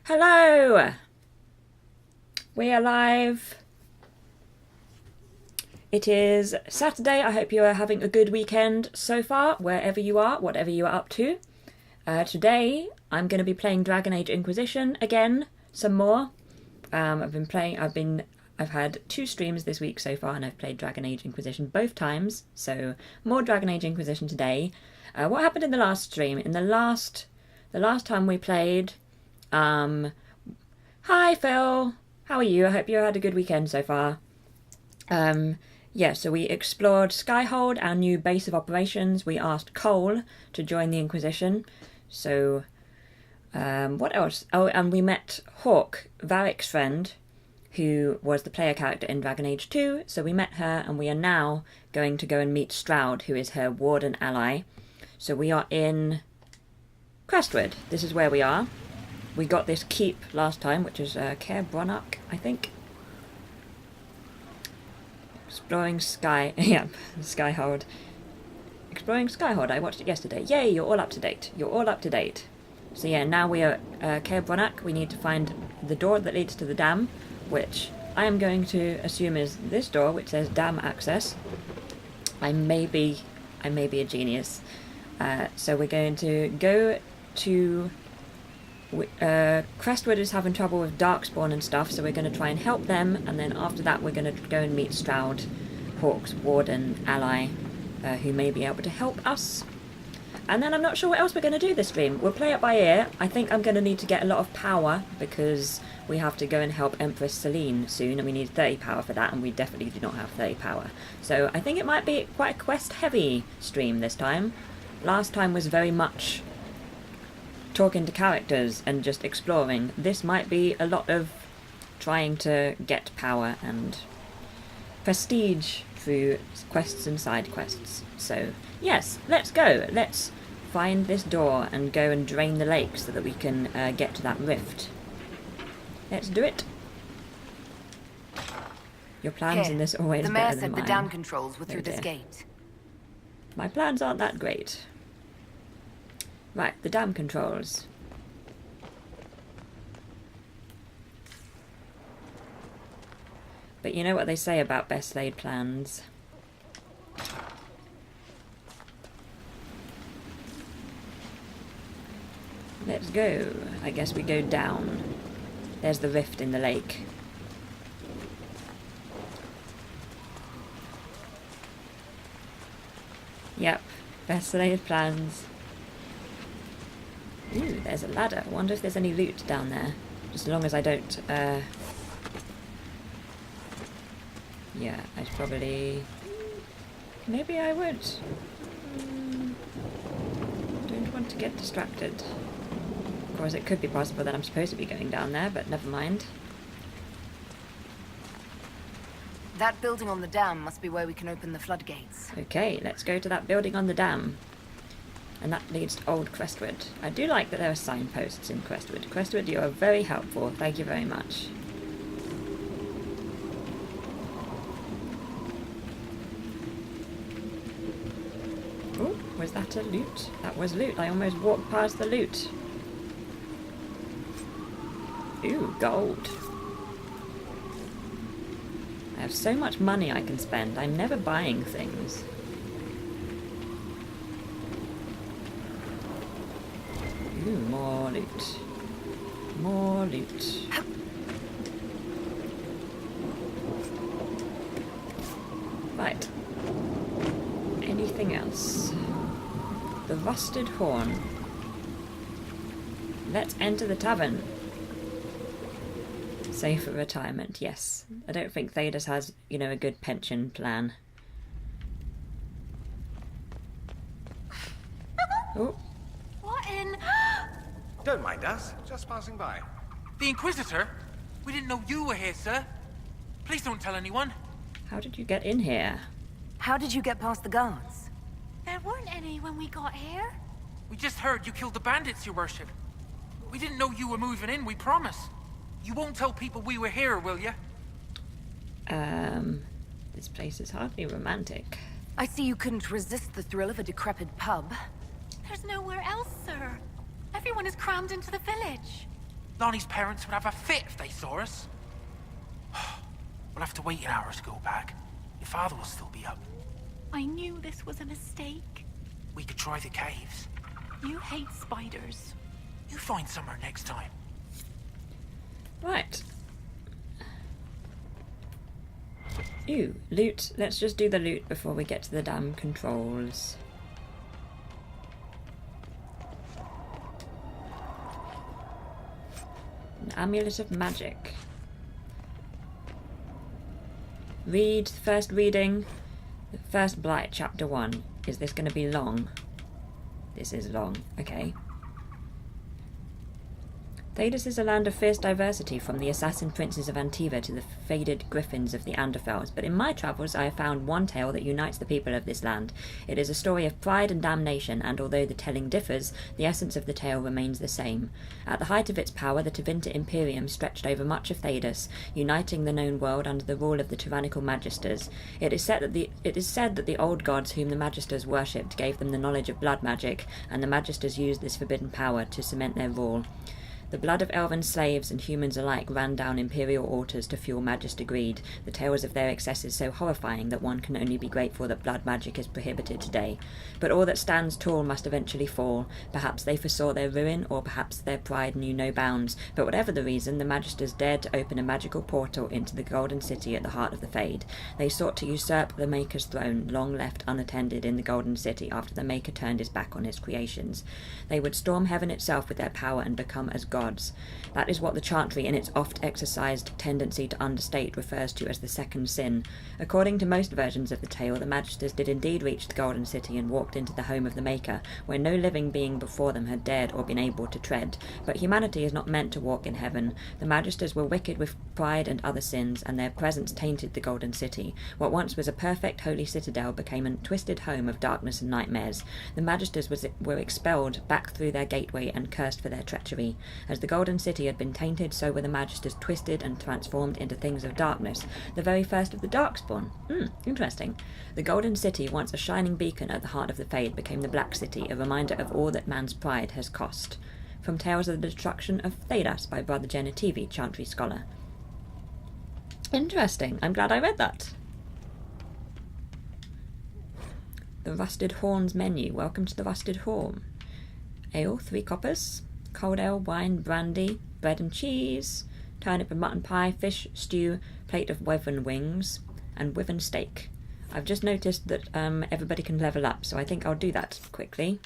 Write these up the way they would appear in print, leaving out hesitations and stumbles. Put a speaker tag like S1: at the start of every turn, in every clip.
S1: Hello! We are live. It is Saturday. I hope you are having a good weekend so far, wherever you are, whatever you are up to. Today, I'm going to be playing Dragon Age Inquisition again, some more. I've had 2 streams this week so far, and I've played Dragon Age Inquisition both times, so more Dragon Age Inquisition today. What happened in the last stream? In the last time we played, hi Phil, how are you? I hope you had a good weekend so far. So we explored Skyhold, our new base of operations. We asked Cole to join the Inquisition. So, what else? Oh, and we met Hawk, Varric's friend, who was the player character in Dragon Age 2. So we met her, and we are now going to go and meet Stroud, who is her warden ally. So we are in Crestwood. This is where we are. We got this keep last time, which is Caer Bronach, I think. Exploring Skyhold. Exploring Skyhold. I watched it yesterday. Yay, you're all up to date. You're all up to date. So yeah, now we are Caer Bronach. We need to find the door that leads to the dam, which I am going to assume is this door, which says dam access. I may be a genius. So we're going to go to... Crestwood is having trouble with Darkspawn and stuff, so we're going to try and help them, and then after that we're going to go and meet Stroud, Hawk's warden ally, who may be able to help us. And then I'm not sure what else we're going to do this stream. We'll play it by ear. I think I'm going to need to get a lot of power, because we have to go and help Empress Celine soon, and we need 30 power for that, and we definitely do not have 30 power. So I think it might be quite a quest-heavy stream this time. Last time was very much talking to characters and just exploring. This might be a lot of trying to get power and prestige through quests and side quests. So yes, let's go. Let's find this door and go and drain the lake so that we can get to that rift. Let's do it. Your plans in this always
S2: the
S1: better
S2: mayor
S1: than
S2: said
S1: mine.
S2: the dam controls were
S1: Oh
S2: through this
S1: dear.
S2: gate.
S1: My plans aren't that great. Right, the dam controls. But you know what they say about best laid plans. Let's go. I guess we go down. There's the rift in the lake. Yep, best laid plans. Ooh, there's a ladder. I wonder if there's any loot down there. Just as long as I don't, yeah, I'd probably... Maybe I would. Don't want to get distracted. Of course, it could be possible that I'm supposed to be going down there, but never mind.
S2: That building on the dam must be where we can open the floodgates.
S1: Okay, let's go to that building on the dam. And that leads to Old Crestwood. I do like that there are signposts in Crestwood. Crestwood, you are very helpful. Thank you very much. Oh, was that a loot? That was loot. I almost walked past the loot. Ooh, gold. I have so much money I can spend. I'm never buying things. Ooh, more loot. More loot. Right. Anything else? The rusted horn. Let's enter the tavern. Save for retirement, yes. I don't think Thedas has, you know, a good pension plan. Oh.
S3: What in...
S4: Don't mind us, just passing by.
S5: The Inquisitor? We didn't know you were here, sir. Please don't tell anyone.
S1: How did you get in here?
S2: How did you get past the guards?
S3: There weren't any when we got here.
S5: We just heard you killed the bandits, your worship. We didn't know you were moving in, we promise. You won't tell people we were here, will you?
S1: This place is hardly romantic.
S2: I see you couldn't resist the thrill of a decrepit pub.
S3: There's nowhere else, sir. Everyone is crammed into the village.
S5: Lonnie's parents would have a fit if they saw us. We'll have to wait an hour to go back. Your father will still be up.
S3: I knew this was a mistake.
S5: We could try the caves.
S3: You hate spiders.
S5: You find somewhere next time.
S1: Right. Ooh, loot. Let's just do the loot before we get to the damn controls. An amulet of magic. Read, first reading, the first blight, chapter 1. Is this going to be long? This is long, okay. Thedas is a land of fierce diversity, from the assassin princes of Antiva to the faded griffins of the Anderfels, but in my travels I have found one tale that unites the people of this land. It is a story of pride and damnation, and although the telling differs, the essence of the tale remains the same. At the height of its power, the Tevinter Imperium stretched over much of Thedas, uniting the known world under the rule of the tyrannical Magisters. It is said that the old gods whom the Magisters worshipped gave them the knowledge of blood magic, and the Magisters used this forbidden power to cement their rule. The blood of elven slaves and humans alike ran down imperial altars to fuel Magister greed, the tales of their excesses so horrifying that one can only be grateful that blood magic is prohibited today. But all that stands tall must eventually fall. Perhaps they foresaw their ruin, or perhaps their pride knew no bounds, but whatever the reason, the Magisters dared to open a magical portal into the Golden City at the heart of the Fade. They sought to usurp the Maker's throne, long left unattended in the Golden City after the Maker turned his back on his creations. They would storm heaven itself with their power and become as gods. That is what the Chantry, in its oft-exercised tendency to understate, refers to as the second sin. According to most versions of the tale, the Magisters did indeed reach the Golden City and walked into the home of the Maker, where no living being before them had dared or been able to tread. But humanity is not meant to walk in heaven. The Magisters were wicked with pride and other sins, and their presence tainted the Golden City. What once was a perfect holy citadel became a twisted home of darkness and nightmares. The Magisters were expelled back through their gateway and cursed for their treachery. As the Golden City had been tainted, so were the Magisters twisted and transformed into things of darkness, the very first of the Darkspawn. Interesting. The Golden City, once a shining beacon at the heart of the Fade, became the Black City, a reminder of all that man's pride has cost. From Tales of the Destruction of Thedas by Brother Genetivi, Chantry Scholar. Interesting. I'm glad I read that. The Rusted Horns menu. Welcome to the Rusted Horn. Ale, 3 coppers. Cold ale, wine, brandy, bread and cheese, turnip and mutton pie, fish stew, plate of wyvern wings, and wyvern steak. I've just noticed that everybody can level up, so I think I'll do that quickly.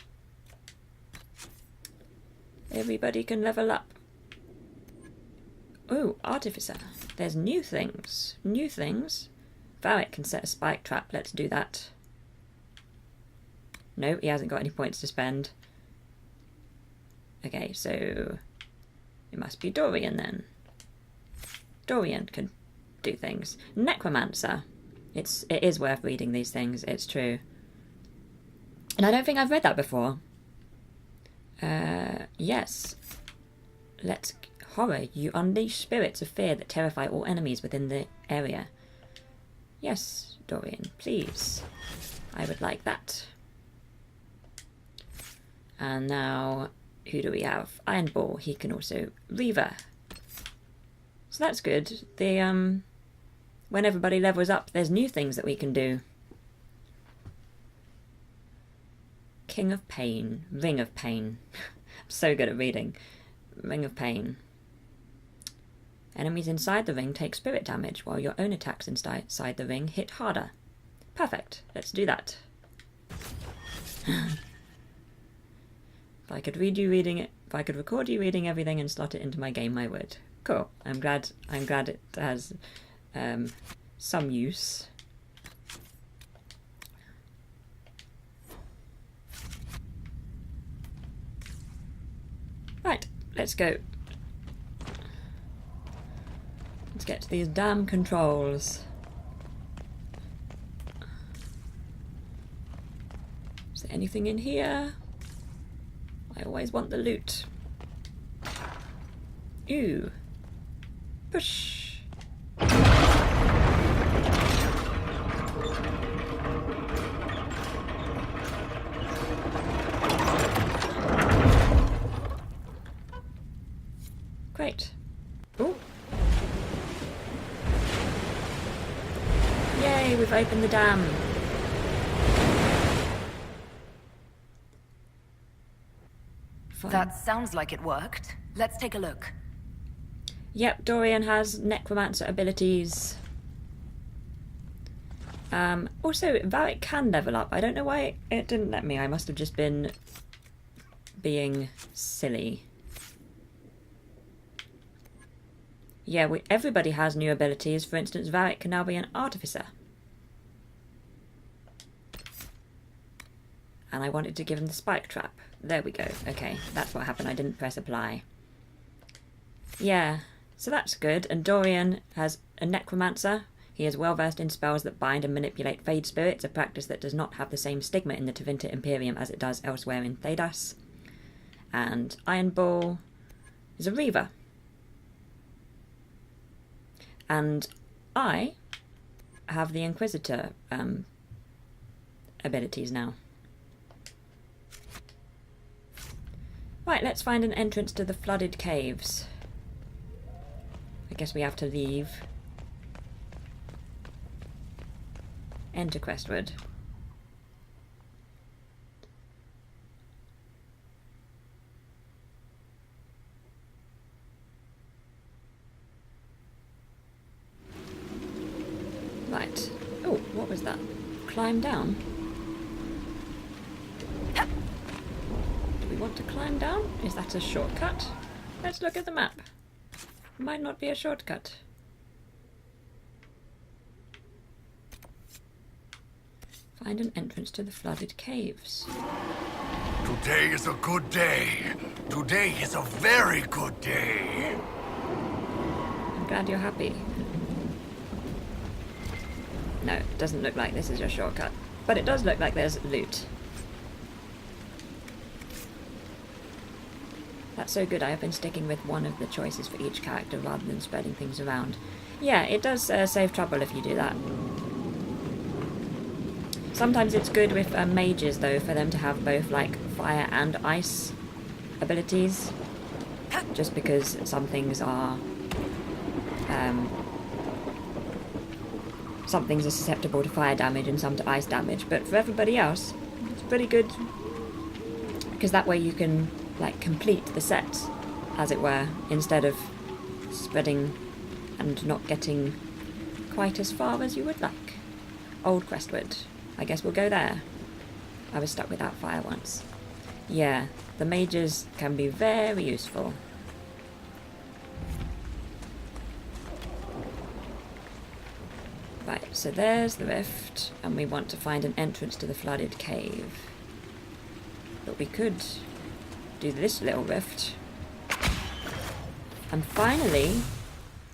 S1: Everybody can level up. Ooh, Artificer. There's new things. New things. Varric can set a spike trap. Let's do that. No, he hasn't got any points to spend. Okay, so it must be Dorian then. Dorian can do things. Necromancer. It is worth reading these things, it's true. And I don't think I've read that before. Yes. Horror. You unleash spirits of fear that terrify all enemies within the area. Yes, Dorian, please. I would like that. And now, who do we have? Iron Ball. He can also Reaver. So that's good. The when everybody levels up, there's new things that we can do. King of Pain. Ring of Pain. I'm so good at reading. Ring of Pain. Enemies inside the ring take spirit damage, while your own attacks inside the ring hit harder. Perfect. Let's do that. If I could record you reading everything and slot it into my game, I would. Cool. I'm glad it has some use. Right, let's go. Let's get to these damn controls. Is there anything in here? I always want the loot. Ooh. Push. we've opened the dam. Fine.
S2: That sounds like it worked. Let's take a look.
S1: Yep, Dorian has necromancer abilities. Also, Varric can level up. I don't know why it didn't let me. I must have just been being silly. Yeah, everybody has new abilities. For instance, Varric can now be an artificer. And I wanted to give him the spike trap. There we go. Okay, that's what happened. I didn't press apply. Yeah, so that's good. And Dorian has a necromancer. He is well versed in spells that bind and manipulate Fade Spirits, a practice that does not have the same stigma in the Tevinter Imperium as it does elsewhere in Thedas. And Iron Bull is a Reaver. And I have the Inquisitor abilities now. Right, let's find an entrance to the flooded caves. I guess we have to leave. Enter Crestwood. Right. Oh, what was that? Climb down? Do we want to climb down? Is that a shortcut? Let's look at the map. Might not be a shortcut. Find an entrance to the flooded caves.
S6: Today is a good day. Today is a very good day.
S1: I'm glad you're happy. No, it doesn't look like this is your shortcut. But it does look like there's loot. That's so good. I have been sticking with one of the choices for each character rather than spreading things around. Yeah, it does save trouble if you do that. Sometimes it's good with mages, though, for them to have both, like, fire and ice abilities. Just because some things are... some things are susceptible to fire damage and some to ice damage. But for everybody else, it's pretty good. Because that way you can, like, complete the set, as it were, instead of spreading and not getting quite as far as you would like. Old Crestwood. I guess we'll go there. I was stuck without fire once. Yeah, the mages can be very useful. Right, so there's the rift, and we want to find an entrance to the flooded cave. But we could do this little rift. I'm finally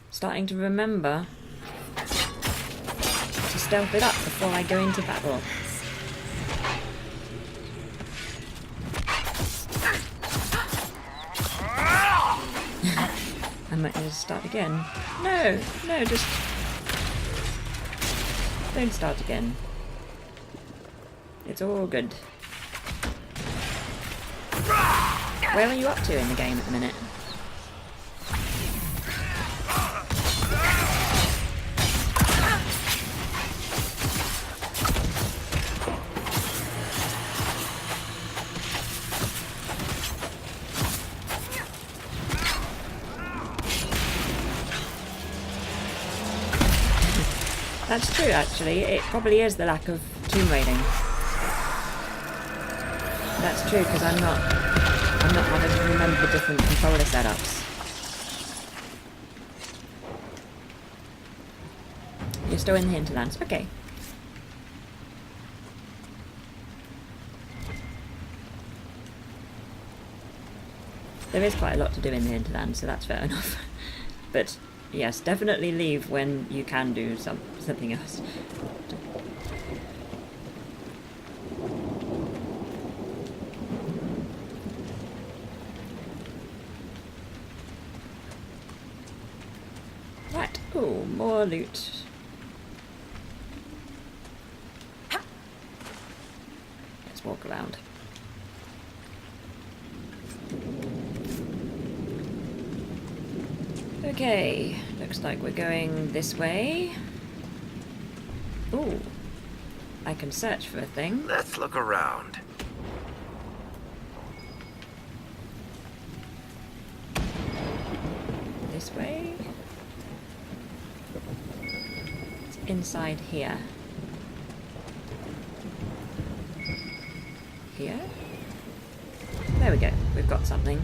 S1: starting to remember to stealth it up before I go into battle. I might need to start again. No, just... don't start again. It's all good. Where are you up to in the game at the minute? That's true, actually. It probably is the lack of tomb raiding. That's true, because I'm not having to remember the different controller setups. You're still in the hinterlands. Okay. There is quite a lot to do in the hinterlands, so that's fair enough. But yes, definitely leave when you can do something else. Right. Oh, more loot. Let's walk around. Okay, looks like we're going this way. Ooh. I can search for a thing.
S6: Let's look around.
S1: This way. It's inside here. Here? There we go. We've got something.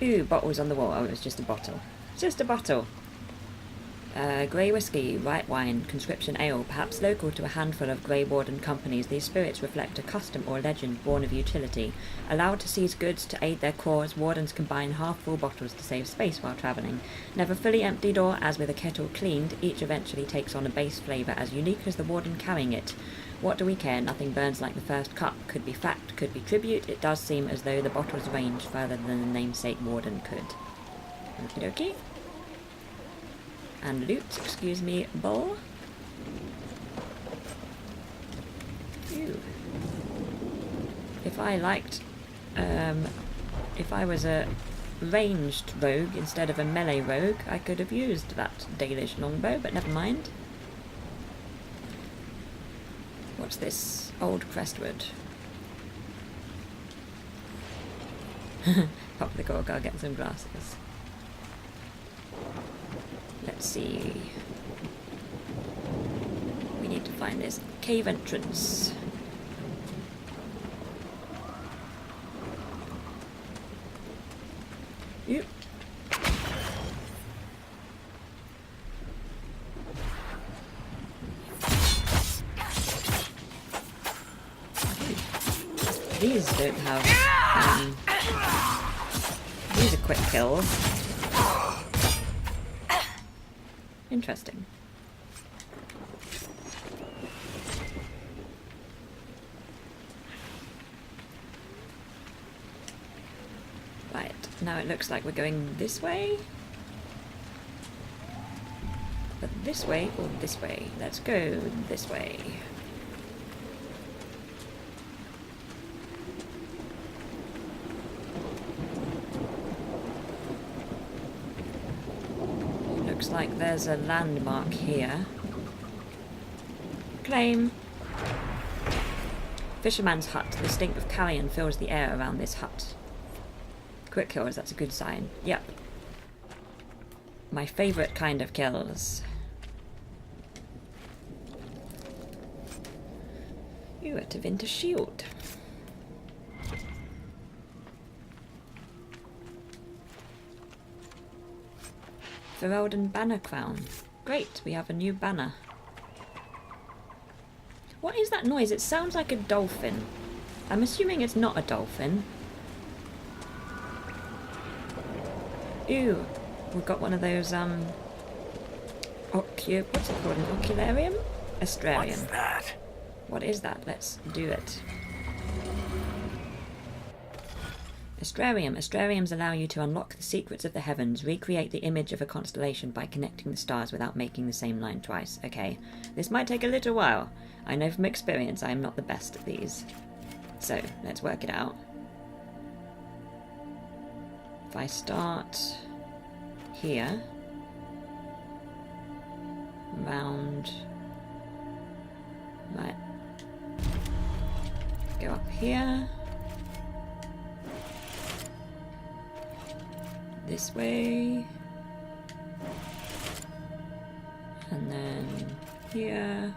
S1: Ooh, bottles on the wall. Oh, it was just a bottle. Just a bottle. Grey whiskey, white wine, conscription ale, perhaps local to a handful of Grey Warden companies, these spirits reflect a custom or legend born of utility. Allowed to seize goods to aid their cause, wardens combine half-full bottles to save space while travelling. Never fully emptied or, as with a kettle cleaned, each eventually takes on a base flavour as unique as the warden carrying it. What do we care? Nothing burns like the first cup. Could be fact, could be tribute. It does seem as though the bottles range further than the namesake warden could. Okie dokie. And loot, excuse me, bull. Ew. If I liked, if I was a ranged rogue instead of a melee rogue, I could have used that Dalish longbow, but never mind. What's this? Old Crestwood. Pop the cork, I'll get some glasses. Let's see. We need to find this cave entrance. Yep. These don't have. These are quick kills. Interesting. Right, now it looks like we're going this way. But this way or this way? Let's go this way. Looks like there's a landmark here. Claim. Fisherman's hut. The stink of carrion fills the air around this hut. Quick kills, that's a good sign. Yep. My favourite kind of kills. Ooh, a Tevinter shield. Ferelden banner crown. Great, we have a new banner. What is that noise? It sounds like a dolphin. I'm assuming it's not a dolphin. Ew, we've got one of those, what's it called? An ocularium? Astrarium.
S6: What's that?
S1: What is that? Let's do it. Astrarium. Astrariums allow you to unlock the secrets of the heavens, recreate the image of a constellation by connecting the stars without making the same line twice. Okay, this might take a little while. I know from experience I am not the best at these. So, let's work it out. If I start here, round, right, go up here, this way, and then here.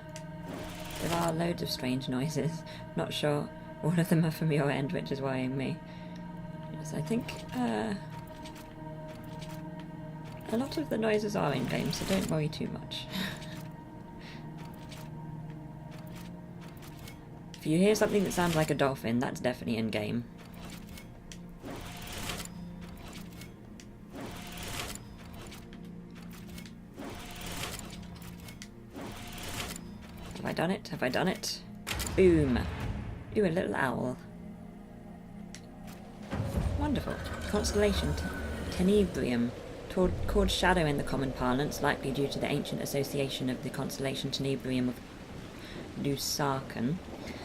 S1: There are loads of strange noises. Not sure all of them are from your end, which is worrying me. Yes, I think a lot of the noises are in game, so don't worry too much. If you hear something that sounds like a dolphin, that's definitely in game. Have I done it? Have I done it? Boom. Ooh, a little owl. Wonderful. Constellation Tenebrium. Called Shadow in the common parlance, likely due to the ancient association of the constellation Tenebrium of Lusarkan,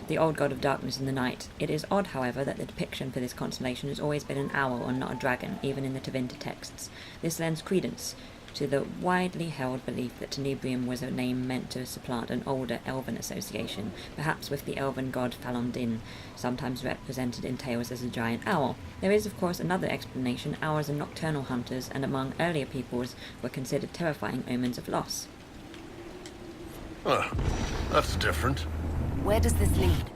S1: the old god of darkness and the night. It is odd, however, that the depiction for this constellation has always been an owl and not a dragon, even in the Tevinter texts. This lends credence to the widely held belief that Tenebrium was a name meant to supplant an older elven association, perhaps with the elven god Falondin, sometimes represented in tales as a giant owl. There is, of course, another explanation. Owls are nocturnal hunters, and among earlier peoples were considered terrifying omens of loss.
S6: That's different.
S2: Where does this lead?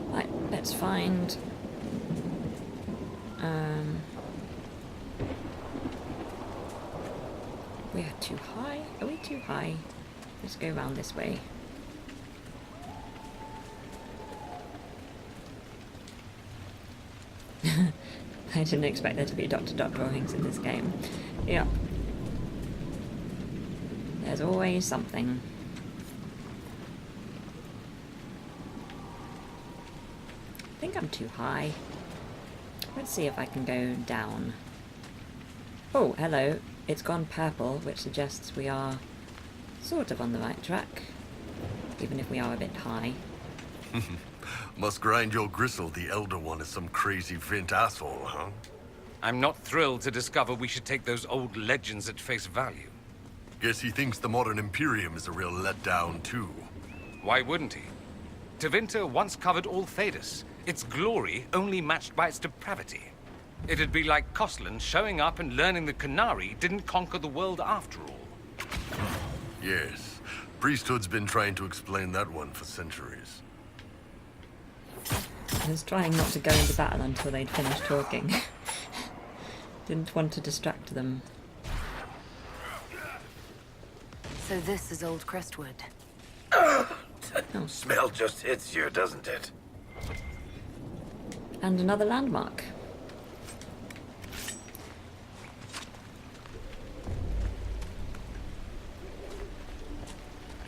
S1: Right, let's find... we are too high. Are we too high? Let's go around this way. I didn't expect there to be dot drawings in this game. Yep. There's always something. I think I'm too high. Let's see if I can go down. Oh, hello. It's gone purple, which suggests we are sort of on the right track, even if we are a bit high.
S6: Must grind your gristle the Elder One is some crazy Vint asshole, huh?
S7: I'm not thrilled to discover we should take those old legends at face value.
S6: Guess he thinks the modern Imperium is a real letdown, too.
S7: Why wouldn't he? Tevinter once covered all Thedas, its glory only matched by its depravity. It'd be like Koslan showing up and learning the Canary didn't conquer the world after all.
S6: Yes. Priesthood's been trying to explain that one for centuries.
S1: I was trying not to go into battle until they'd finished talking. Didn't want to distract them.
S2: So this is Old Crestwood.
S8: Smell just hits you, doesn't it?
S1: And another landmark.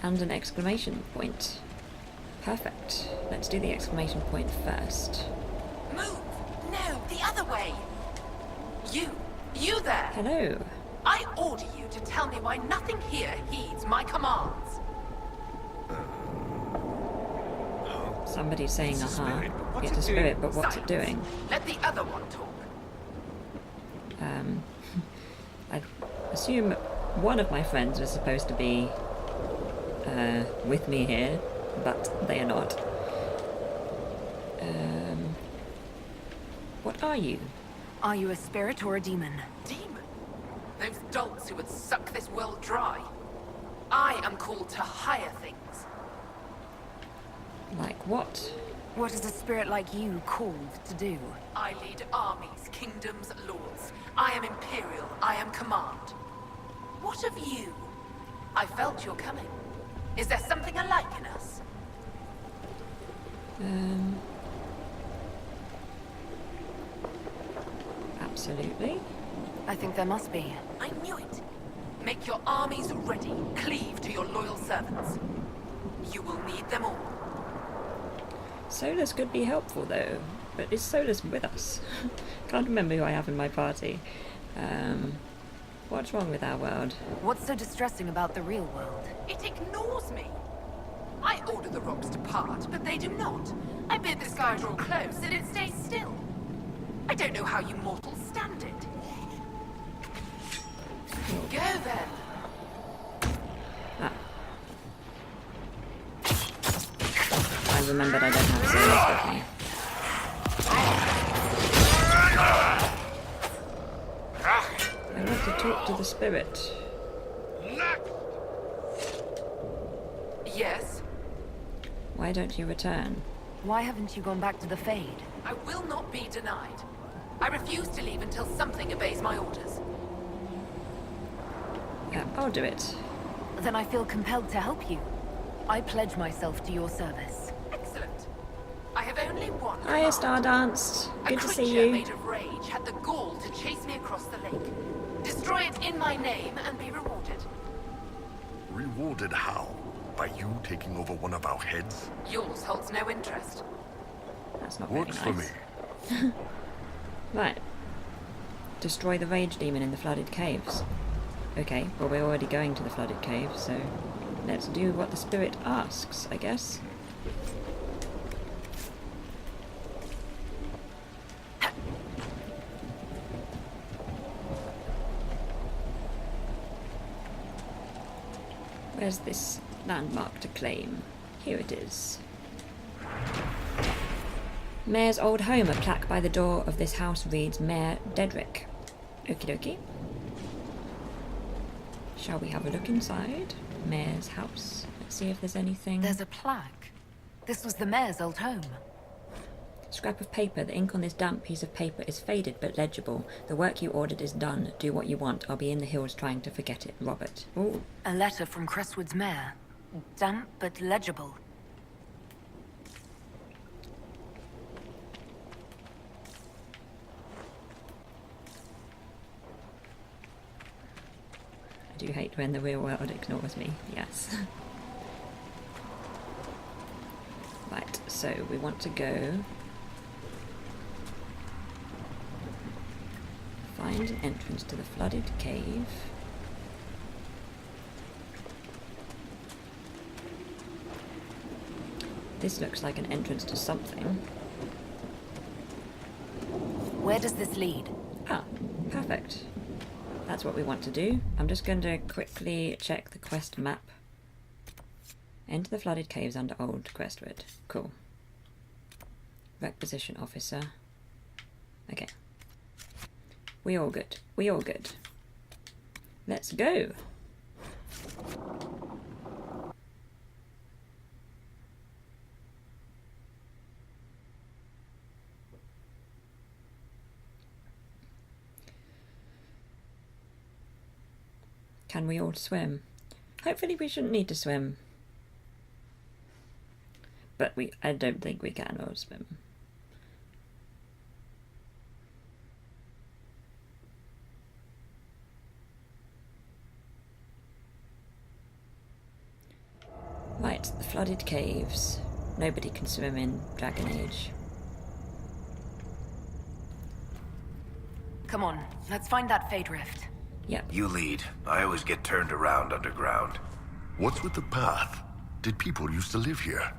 S1: And an exclamation point. Perfect. Let's do the exclamation point first.
S3: Move! No, the other way! You there!
S1: Hello.
S3: I order you to tell me why nothing here heeds my commands.
S1: Somebody's saying
S4: It's a
S1: aha.
S4: spirit, but what's
S1: It's a
S4: it doing?
S1: spirit, but what's it
S3: Silence.
S1: doing?
S3: Let the other one talk.
S1: I assume one of my friends was supposed to be with me here, but they are not. What are you?
S2: Are you a spirit or a demon?
S3: Demon? Those dolts who would suck this world dry. I am called to higher things.
S1: Like what?
S2: What is a spirit like you called to do?
S3: I lead armies, kingdoms, lords. I am imperial. I am command. What of you? I felt your coming. Is there something alike in us?
S1: Absolutely.
S2: I think there must be.
S3: I knew it. Make your armies ready. Cleave to your loyal servants. You will need them all.
S1: Solus could be helpful though, but is Solus with us? Can't remember who I have in my party. What's wrong with our world?
S2: What's so distressing about the real world?
S3: It ignores me. I order the rocks to part, but they do not. I bid the sky draw close, and it stays still. I don't know how you mortals stand it. Go then.
S1: Ah. I remembered I don't have Solus with me. I want to talk to the spirit.
S3: Yes,
S1: Why don't you return?
S2: Why haven't you gone back to the Fade?
S3: I will not be denied. I refuse to leave until something obeys my orders.
S1: I'll do it.
S2: Then I feel compelled to help you. I pledge myself to your service.
S3: Excellent. I have only one
S1: Hiya,
S3: command.
S1: Stardance. Good to
S3: A
S1: see
S3: creature
S1: you.
S3: made of rage had the gall to chase me across the lake. Destroy it in my name and be rewarded.
S6: Rewarded how? By you taking over one of our heads?
S3: Yours holds no interest.
S1: That's not very
S6: Works
S1: nice.
S6: for me.
S1: Right. Destroy the rage demon in the flooded caves. Okay, well we're already going to the flooded caves, so let's do what the spirit asks, I guess. Where's this landmark to claim? Here it is. Mayor's old home. A plaque by the door of this house reads Mayor Dedrick. Okie dokie. Shall we have a look inside? Mayor's house. Let's see if there's anything.
S2: There's a plaque. This was the mayor's old home.
S1: Scrap of paper. The ink on this damp piece of paper is faded but legible. The work you ordered is done. Do what you want. I'll be in the hills trying to forget it. Robert. Ooh.
S2: A letter from Crestwood's mayor. Damp but legible.
S1: I do hate when the real world ignores me. Yes. Right, so we want to go find an entrance to the flooded cave. This looks like an entrance to something.
S2: Where does this lead?
S1: Ah, perfect. That's what we want to do. I'm just going to quickly check the quest map. Enter the flooded caves under Old Crestwood. Cool. Requisition officer. Okay. We all good. We all good. Let's go. Can we all swim? Hopefully we shouldn't need to swim. But I don't think we can all swim. Right, the flooded caves. Nobody can swim in Dragon Age.
S2: Come on, let's find that Fade Rift.
S1: Yep.
S8: You lead. I always get turned around underground.
S6: What's with the path? Did people used to live here?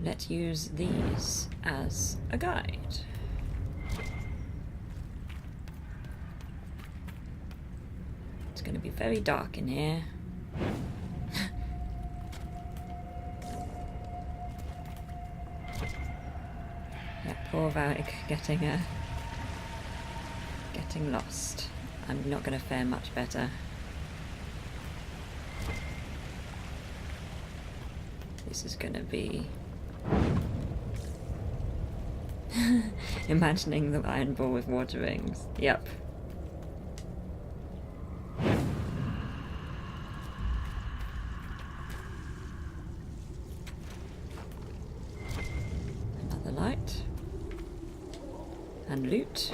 S1: Let's use these as a guide. It's going to be very dark in here. Yeah, poor Varric getting lost. I'm not going to fare much better. This is going to be... Imagining the iron ball with water rings. Yep. Another light. And loot.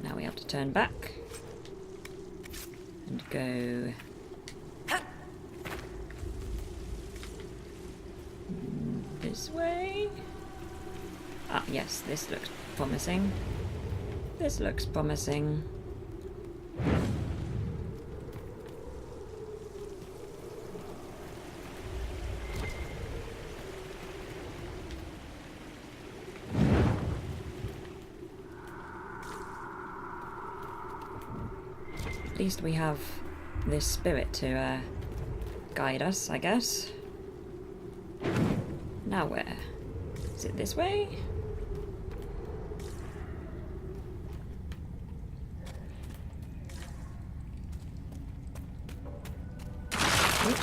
S1: Now we have to turn back. And go... this way? Ah, yes, this looks promising. This looks promising. At least we have this spirit to guide us, I guess. Now where? Is it this way? Oh.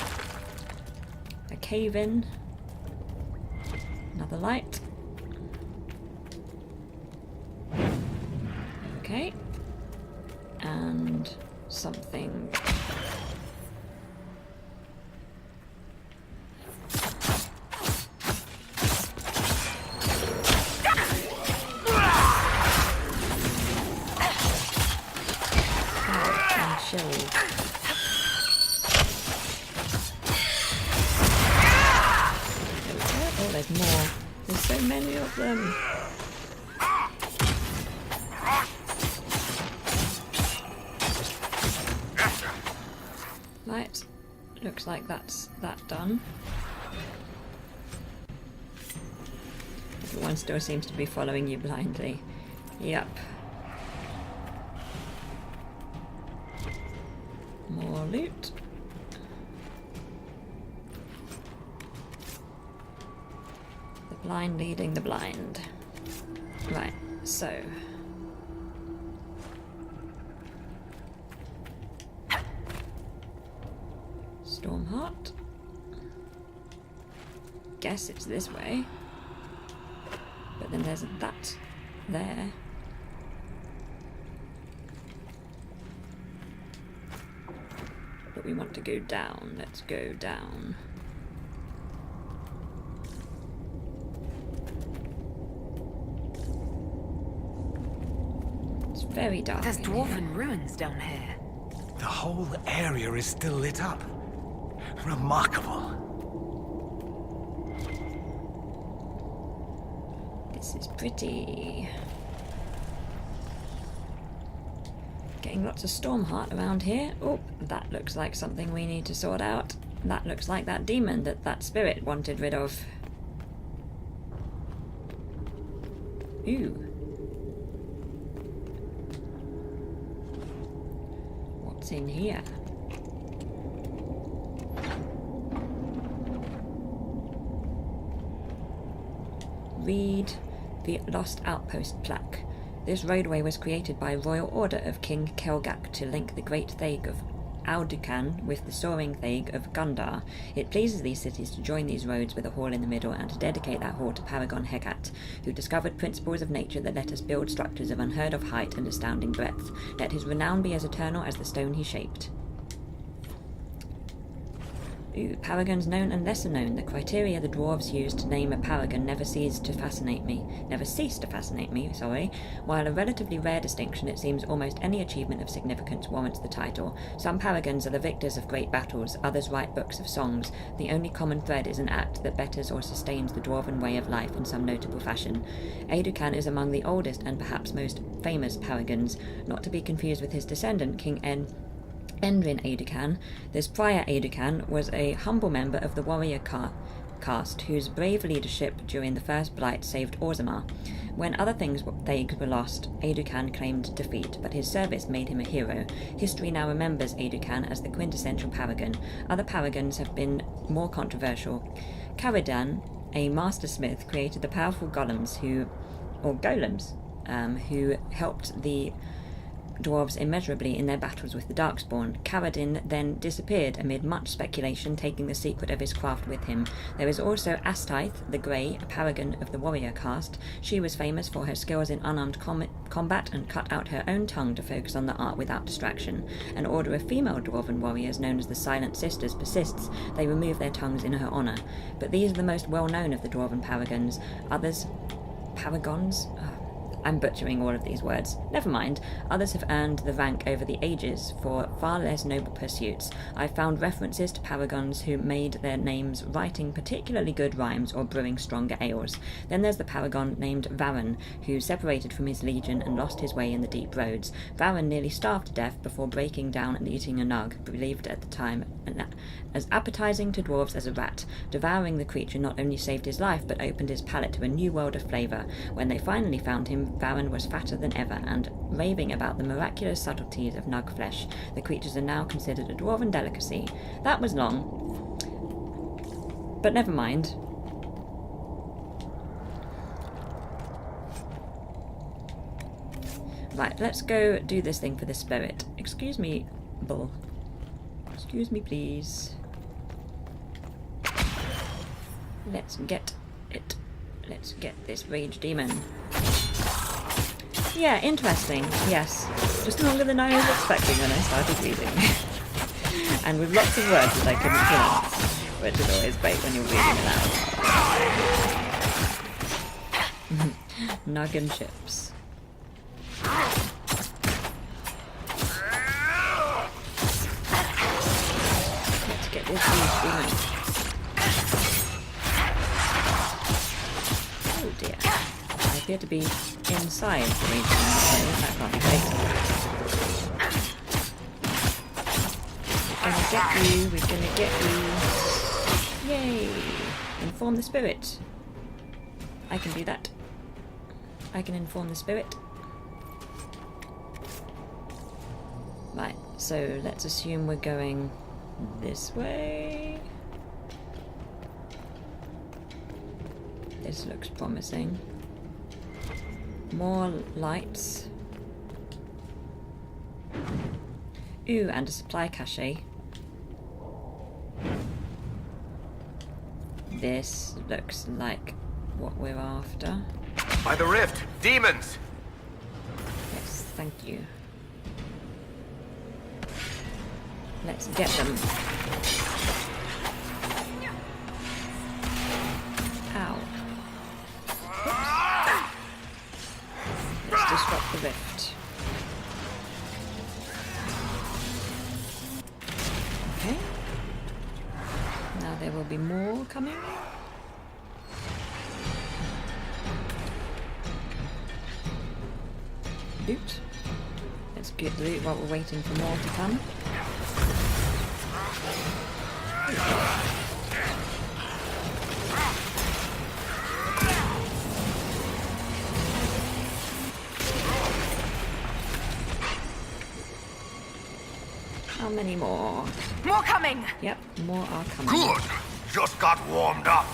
S1: A cave in. Another light. Okay. And something. Oh, there's more. There's so many of them. Right. Looks like that's that done. Everyone still seems to be following you blindly. Yep. More loot. The blind leading the blind. Right, so... Stormheart. Guess it's this way. But then there's that there. But we want to go down. Let's go down. It's very dark.
S2: There's
S1: in
S2: dwarven
S1: here.
S2: ruins down here.
S4: The whole area is still lit up. Remarkable.
S1: This is pretty. Getting lots of Stormheart around here. Oh, that looks like something we need to sort out. That looks like that demon that spirit wanted rid of. Ooh. What's in here? Read the Lost Outpost plaque. This roadway was created by royal order of King Kelgak to link the great Thage of Audukan with the soaring Thage of Gundar. It pleases these cities to join these roads with a hall in the middle and to dedicate that hall to Paragon Hegat, who discovered principles of nature that let us build structures of unheard of height and astounding breadth. Let his renown be as eternal as the stone he shaped. Ooh, paragons known and lesser known. The criteria the dwarves used to name a paragon never ceased to fascinate me. While a relatively rare distinction, it seems almost any achievement of significance warrants the title. Some paragons are the victors of great battles, others write books of songs. The only common thread is an act that betters or sustains the dwarven way of life in some notable fashion. Audukan is among the oldest and perhaps most famous paragons, not to be confused with his descendant, King Endrin Audukan. This prior Audukan was a humble member of the warrior caste whose brave leadership during the First Blight saved Orzammar. When other things were lost, Audukan claimed defeat, but his service made him a hero. History now remembers Audukan as the quintessential paragon. Other paragons have been more controversial. Caridan, a master smith, created the powerful golems who helped the dwarves immeasurably in their battles with the Darkspawn. Caradin then disappeared amid much speculation, taking the secret of his craft with him. There is also Astythe the Grey, a paragon of the warrior caste. She was famous for her skills in unarmed combat and cut out her own tongue to focus on the art without distraction. An order of female dwarven warriors known as the Silent Sisters persists. They remove their tongues in her honour. But these are the most well-known of the dwarven paragons. Paragons? I'm butchering all of these words. Never mind. Others have earned the rank over the ages for far less noble pursuits. I've found references to paragons who made their names writing particularly good rhymes or brewing stronger ales. Then there's the paragon named Varan, who separated from his legion and lost his way in the deep roads. Varan nearly starved to death before breaking down and eating a nug, believed at the time as appetizing to dwarves as a rat. Devouring the creature not only saved his life, but opened his palate to a new world of flavour. When they finally found him, Varan was fatter than ever, and raving about the miraculous subtleties of nug flesh. The creatures are now considered a dwarven delicacy. That was long. But never mind. Right, let's go do this thing for the spirit. Excuse me, Bull. Excuse me, please. Let's get it. Let's get this rage demon. Yeah, interesting. Yes. Just longer than I was expecting when I started reading. And with lots of words that I couldn't pronounce, which is always great when you're reading aloud. Nug and chips. Let's get this rage demon. Oh dear. I appear to be inside the rage demon, so that can't be great. We're gonna get you. Yay! Inform the spirit. I can do that. I can inform the spirit. Right. So let's assume we're going this way. This looks promising. More lights. Ooh, and a supply cache. This looks like what we're after.
S8: By the rift! Demons!
S1: Yes, thank you. Let's get them. Ow. Oops. Let's disrupt the rift. Okay. Now there will be more coming. Loot. Let's get loot while we're waiting for more to come. How many more?
S2: More coming!
S1: Yep, more are coming.
S6: Good. Just got warmed up.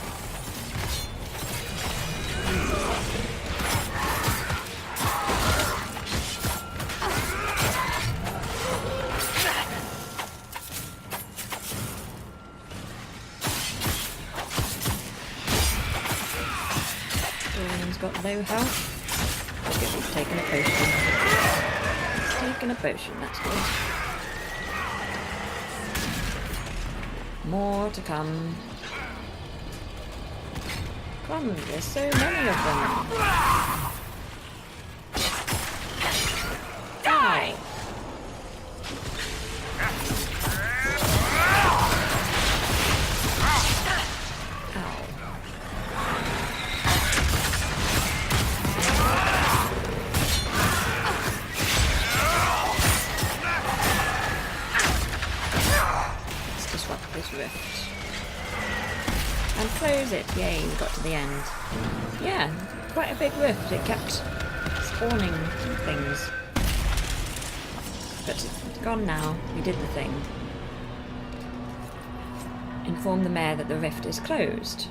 S1: Dorian's got low health. Okay, he's taken a potion. He's taken a potion, that's good. More to come. Come, there's so many of them. Die! Ow. Let's disrupt this rift. And close it. Yay, we got to the end. Yeah, quite a big rift. It kept spawning things. But it's gone now. We did the thing. Inform the mayor that the rift is closed.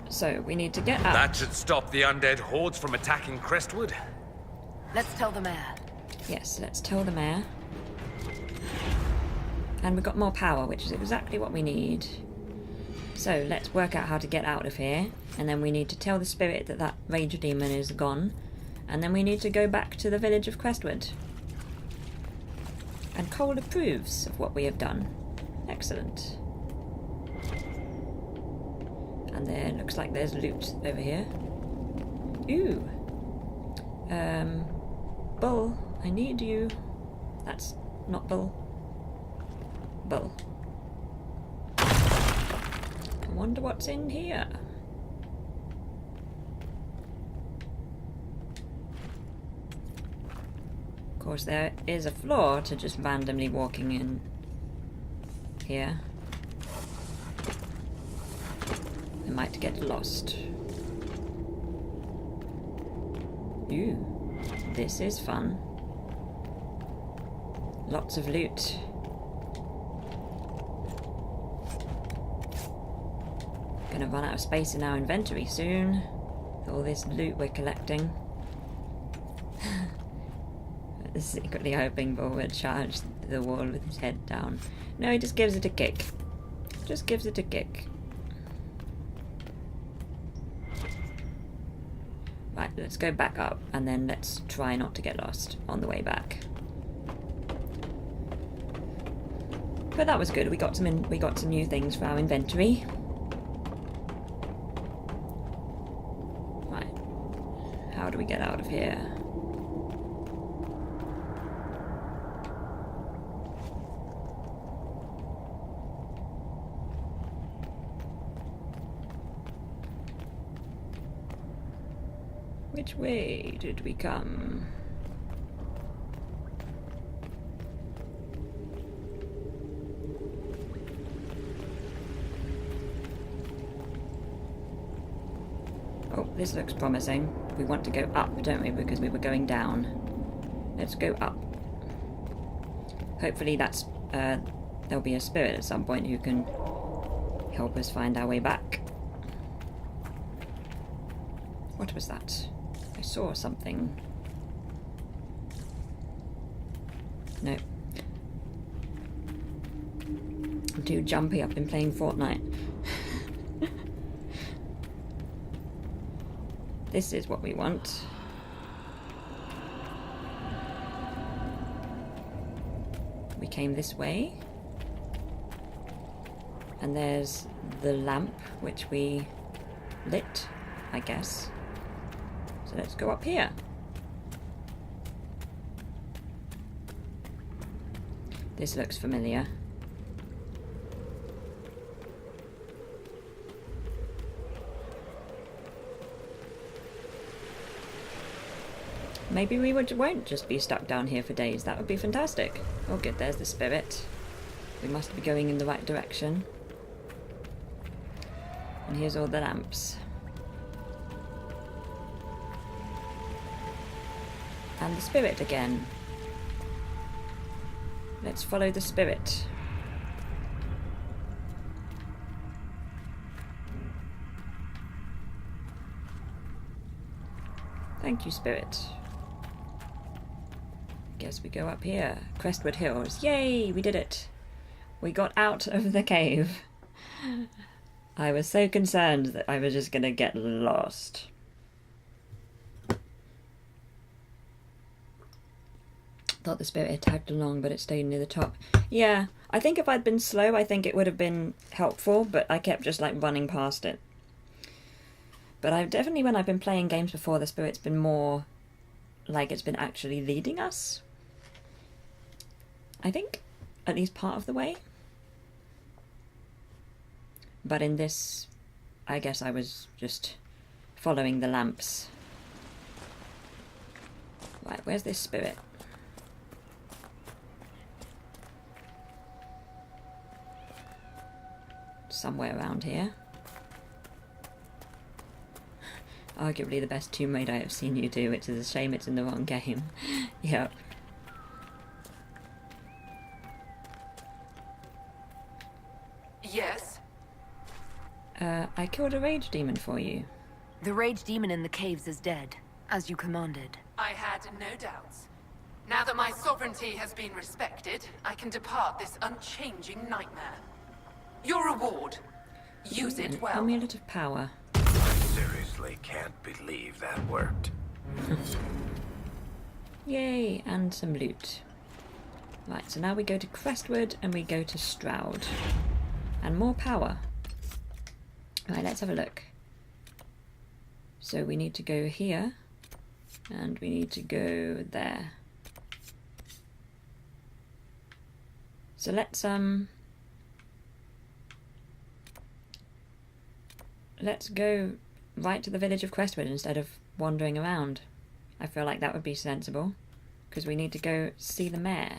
S1: So, we need to get out.
S8: That should stop the undead hordes from attacking Crestwood.
S2: Let's tell the mayor.
S1: Yes, let's tell the mayor. And we've got more power, which is exactly what we need. So, let's work out how to get out of here. And then we need to tell the spirit that that rage demon is gone. And then we need to go back to the village of Crestwood. And Cole approves of what we have done. Excellent. And there looks like there's loot over here. Ooh. Bull, I need you. That's not Bull. Bull. I wonder what's in here. Of course, there is a flaw to just randomly walking in here. I might get lost. Ooh, this is fun. Lots of loot. Gonna run out of space in our inventory soon. With all this loot we're collecting. Secretly hoping Bull would charge the wall with his head down. No, he just gives it a kick. Just gives it a kick. Right, let's go back up and then let's try not to get lost on the way back. But that was good. We got some new things for our inventory. Right. How do we get out of here? Which way did we come? Oh, this looks promising. We want to go up, don't we? Because we were going down. Let's go up. Hopefully that's there'll be a spirit at some point who can help us find our way back. What was that? I saw something. No. I'm too jumpy. I've been playing Fortnite. This is what we want. We came this way. And there's the lamp, which we lit, I guess. So let's go up here. This looks familiar. Maybe we won't just be stuck down here for days. That would be fantastic. Oh good, there's the spirit. We must be going in the right direction. And here's all the lamps. And the spirit again. Let's follow the spirit. Thank you, spirit. Guess we go up here. Crestwood Hills. Yay! We did it. We got out of the cave. I was so concerned that I was just gonna get lost. Thought the spirit had tagged along, but it stayed near the top. Yeah, I think if I'd been slow, I think it would have been helpful, but I kept just like running past it. But I've definitely, when I've been playing games before, the spirit's been more like it's been actually leading us. I think, at least part of the way. But in this, I guess I was just following the lamps. Right, where's this spirit? Somewhere around here. Arguably the best Tomb Raider I have seen you do, which is a shame it's in the wrong game. Yep.
S3: Yes?
S1: I killed a rage demon for you.
S2: The rage demon in the caves is dead, as you commanded.
S3: I had no doubts. Now that my sovereignty has been respected, I can depart this unchanging nightmare. Your reward. Use it well.
S1: Amulet of power.
S8: I seriously can't believe that worked.
S1: Yay, and some loot. Right, so now we go to Crestwood and we go to Stroud. And more power. Right, let's have a look. So we need to go here. And we need to go there. So let's go right to the village of Crestwood instead of wandering around. I feel like that would be sensible, because we need to go see the mayor.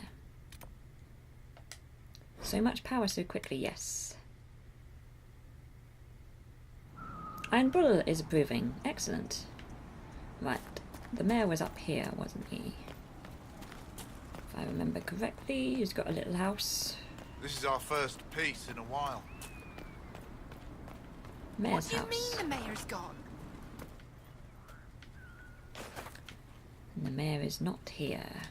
S1: So much power so quickly, yes. Iron Bull is approving. Excellent. Right, the mayor was up here, wasn't he? If I remember correctly, he's got a little house.
S6: This is our first peace in a while.
S1: Mayor's
S3: What
S1: house.
S3: do you mean the mayor's gone?
S1: And the mayor is not here.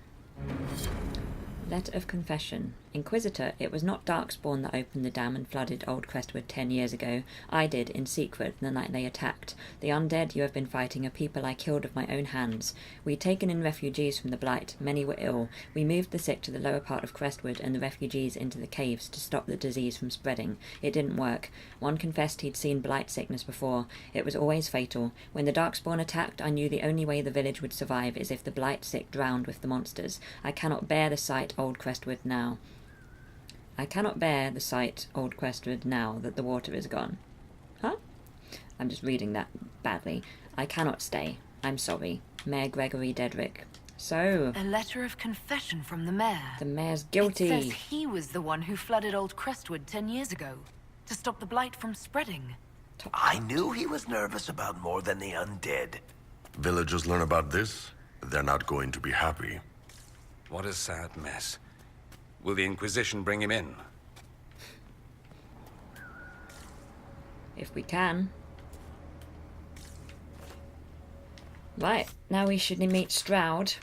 S1: Letter of confession. Inquisitor, it was not Darkspawn that opened the dam and flooded Old Crestwood 10 years ago. I did, in secret, the night they attacked. The undead you have been fighting are people I killed with my own hands. We'd taken in refugees from the Blight. Many were ill. We moved the sick to the lower part of Crestwood and the refugees into the caves to stop the disease from spreading. It didn't work. One confessed he'd seen Blight sickness before. It was always fatal. When the Darkspawn attacked, I knew the only way the village would survive is if the Blight sick drowned with the monsters. I cannot bear the sight Old Crestwood now. I cannot bear the sight, Old Crestwood, now that the water is gone. Huh? I'm just reading that badly. I cannot stay. I'm sorry. Mayor Gregory Dedrick. So,
S2: A letter of confession from the mayor.
S1: the mayor's guilty.
S2: It says he was the one who flooded Old Crestwood 10 years ago, to stop the blight from spreading.
S8: I knew he was nervous about more than the undead.
S9: Villagers learn about this, they're not going to be happy.
S7: What a sad mess. Will the Inquisition bring him in?
S1: If we can. Right, now we should meet Stroud.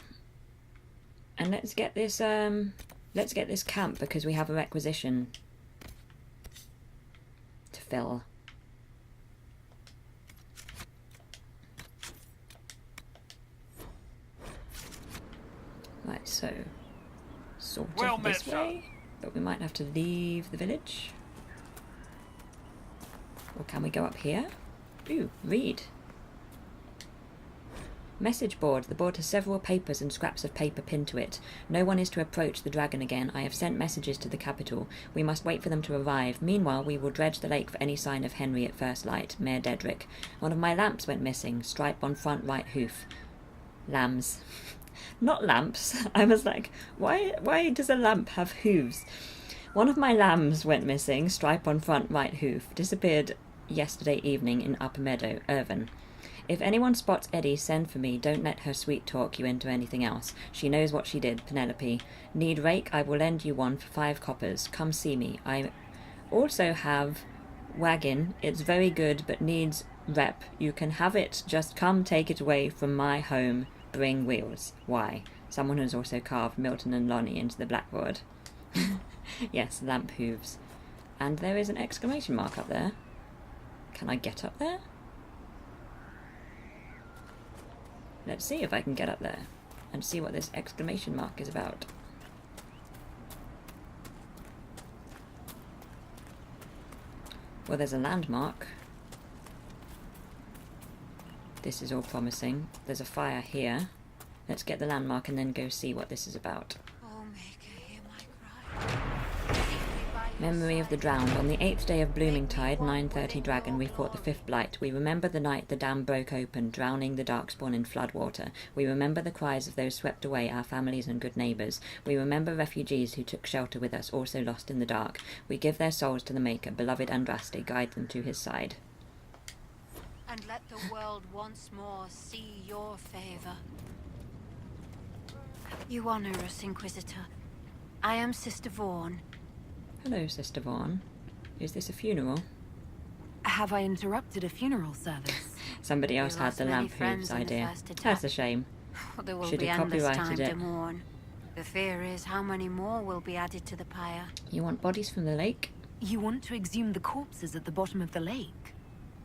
S1: And let's get this camp because we have a requisition to fill. Right, so sort of this way, but we might have to leave the village. Or can we go up here? Ooh, read. Message board. The board has several papers and scraps of paper pinned to it. No one is to approach the dragon again. I have sent messages to the capital. We must wait for them to arrive. Meanwhile, we will dredge the lake for any sign of Henry at first light. Mayor Dedrick. One of my lamps went missing. Stripe on front right hoof. Lambs. Not lamps. I was like, why does a lamp have hooves? One of my lambs went missing. Stripe on front right hoof. Disappeared yesterday evening in Upper Meadow, Irvine. If anyone spots Eddie, send for me. Don't let her sweet talk you into anything else. She knows what she did, Penelope. Need rake? I will lend you one for 5 coppers. Come see me. I also have wagon. It's very good, but needs rep. You can have it. Just come take it away from my home. Bring wheels. Why? Someone has also carved Milton and Lonnie into the blackboard. Yes, lamp hooves. And there is an exclamation mark up there. Can I get up there? Let's see if I can get up there and see what this exclamation mark is about. Well, there's a landmark. This is all promising. There's a fire here. Let's get the landmark and then go see what this is about.
S9: Oh, Maker, hear my cry.
S1: Memory of the drowned. On the 8th day of Bloomingtide, 9:30 Dragon, we fought the 5th Blight. We remember the night the dam broke open, drowning the Darkspawn in flood water. We remember the cries of those swept away, our families and good neighbours. We remember refugees who took shelter with us, also lost in the dark. We give their souls to the Maker, beloved Andraste, guide them to his side.
S9: And let the world once more see your favour. You honour us, Inquisitor. I am Sister Vaughn.
S1: Hello, Sister Vaughn. Is this a funeral?
S2: Have I interrupted a funeral service?
S1: Somebody else
S9: We
S1: had
S9: lost
S1: the
S9: many
S1: lamp
S9: friends
S1: hooves
S9: in the
S1: idea.
S9: first attack.
S1: That's a shame.
S9: There will
S1: Should
S9: be
S1: have
S9: endless
S1: copyrighted
S9: time
S1: it.
S9: to mourn. The fear is how many more will be added to the pyre.
S1: You want bodies from the lake?
S2: You want to exhume the corpses at the bottom of the lake?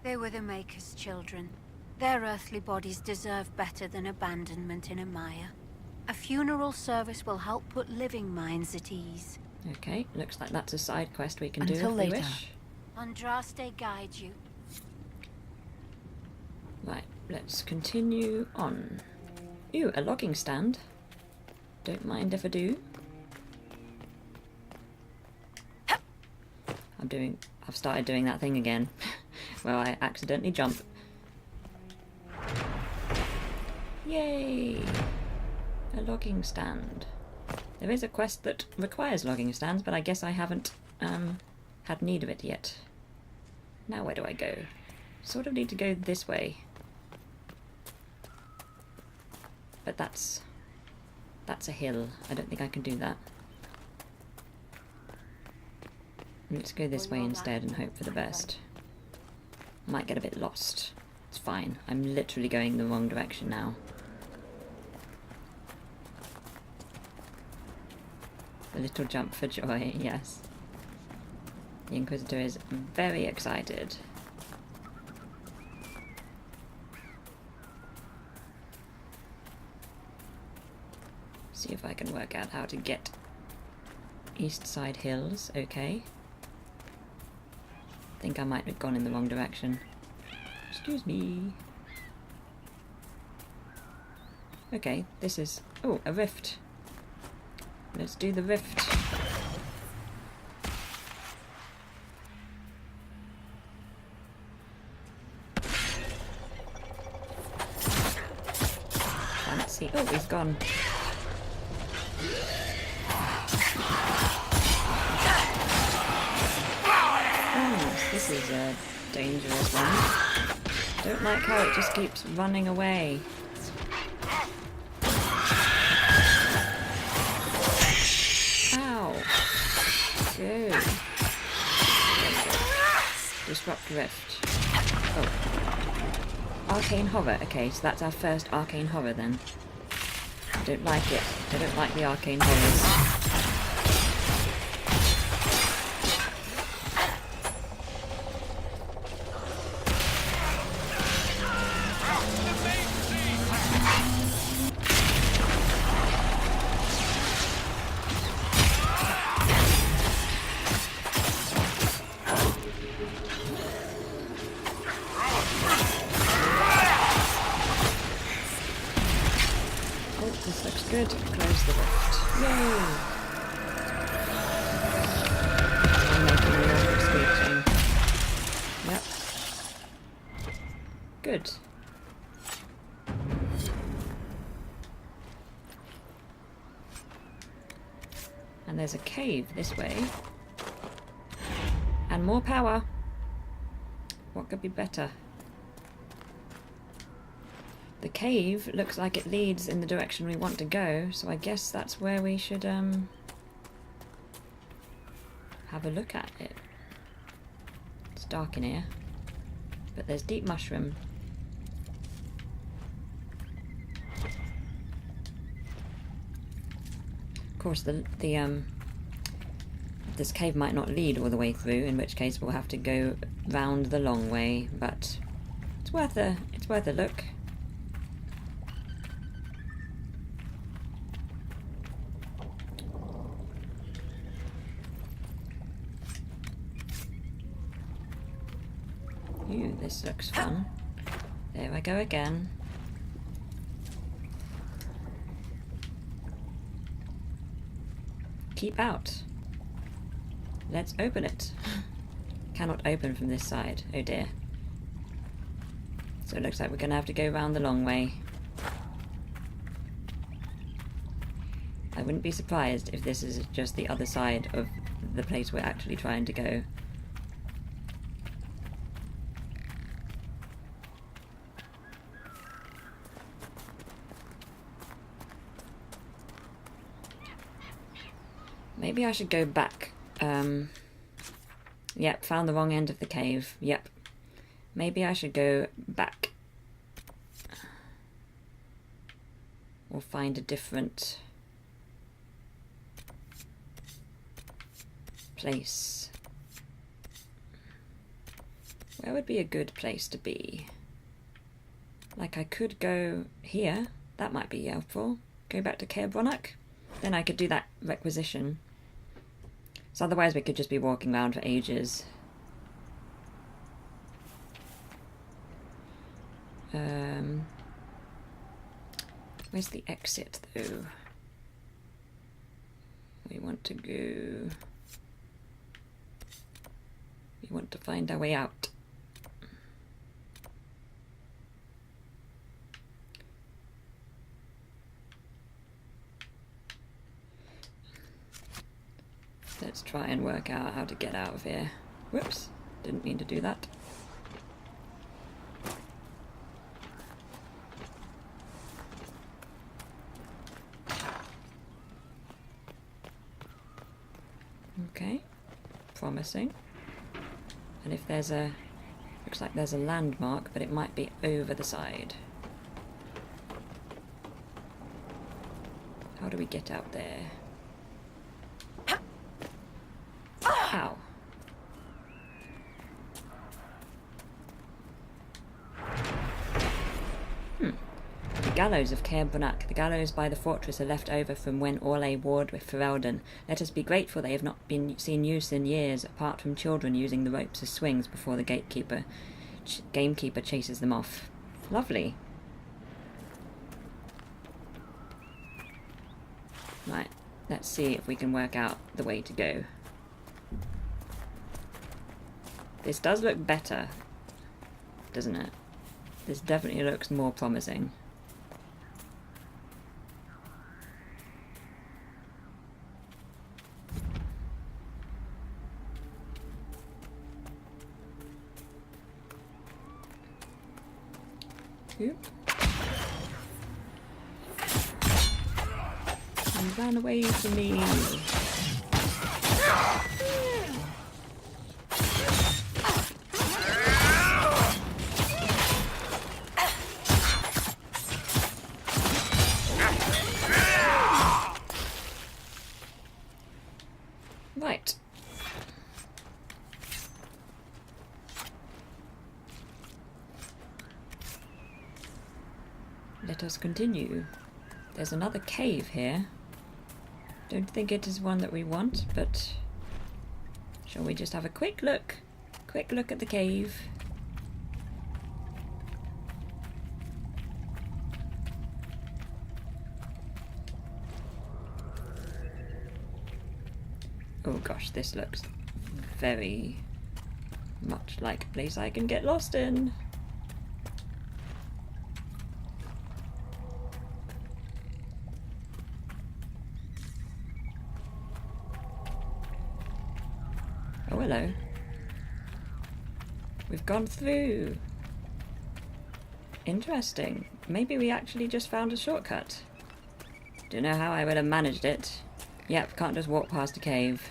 S9: They were the Maker's children. Their earthly bodies deserve better than abandonment in a mire. A funeral service will help put living minds at ease.
S1: Okay, looks like that's a side quest we can
S2: Until
S1: do if
S2: later.
S1: we wish.
S9: Andraste guide you.
S1: Right, let's continue on. Ooh, a logging stand. Don't mind if I do. I've started doing that thing again. Where I accidentally jump. Yay! A logging stand. There is a quest that requires logging stands, but I guess I haven't had need of it yet. Now where do I go? Sort of need to go this way. But that's a hill. I don't think I can do that. Let's go this way instead and hope for the best. Might get a bit lost. It's fine. I'm literally going the wrong direction now. A little jump for joy, yes. The Inquisitor is very excited. See if I can work out how to get East Side Hills, okay. Think I might have gone in the wrong direction. Excuse me. Okay, this is... oh, a rift. Let's do the rift. Fancy. Oh, he's gone. Oh, this is a dangerous one. Don't like how it just keeps running away. Ow. go. Disrupt Rift. Oh. Arcane Horror. Okay, so that's our first Arcane Horror then. I don't like it. I don't like the Arcane Horrors. This looks good. Close the rift. Yay! I'm making an awkward squeaking. Yep. Good. And there's a cave this way. And more power. What could be better? The cave looks like it leads in the direction we want to go, so I guess that's where we should have a look at it. It's dark in here, but there's deep mushroom. Of course, this cave might not lead all the way through, in which case we'll have to go round the long way, but it's worth a look. Ooh, this looks fun. There I go again. Keep out. Let's open it. Cannot open from this side. Oh dear. So it looks like we're going to have to go round the long way. I wouldn't be surprised if this is just the other side of the place we're actually trying to go. Maybe I should go back. Yep, found the wrong end of the cave. Yep. Maybe I should go back. Or find a different place. Where would be a good place to be? Like I could go here. That might be helpful. Go back to Caer Bronach. Then I could do that requisition. So otherwise we could just be walking around for ages. Where's the exit though? We want to go... We want to find our way out. Let's try and work out how to get out of here. Whoops, didn't mean to do that. Okay, promising. And if there's a... looks like there's a landmark, but it might be over the side. How do we get out there? Ow. The gallows of Caer Bronach. The gallows by the fortress are left over from when Orlais warred with Ferelden. Let us be grateful they have not been seen use in years, apart from children using the ropes as swings before the gamekeeper chases them off. Lovely. Right, let's see if we can work out the way to go. This does look better, doesn't it? This definitely looks more promising. Oop. You ran away from me. let us continue. There's another cave here. Don't think it is one that we want, but shall we just have a quick look? Quick look at the cave. Oh gosh, this looks very much like a place I can get lost in. Oh, hello. We've gone through. Interesting. Maybe we actually just found a shortcut. Don't know how I would have managed it. Yep, can't just walk past a cave.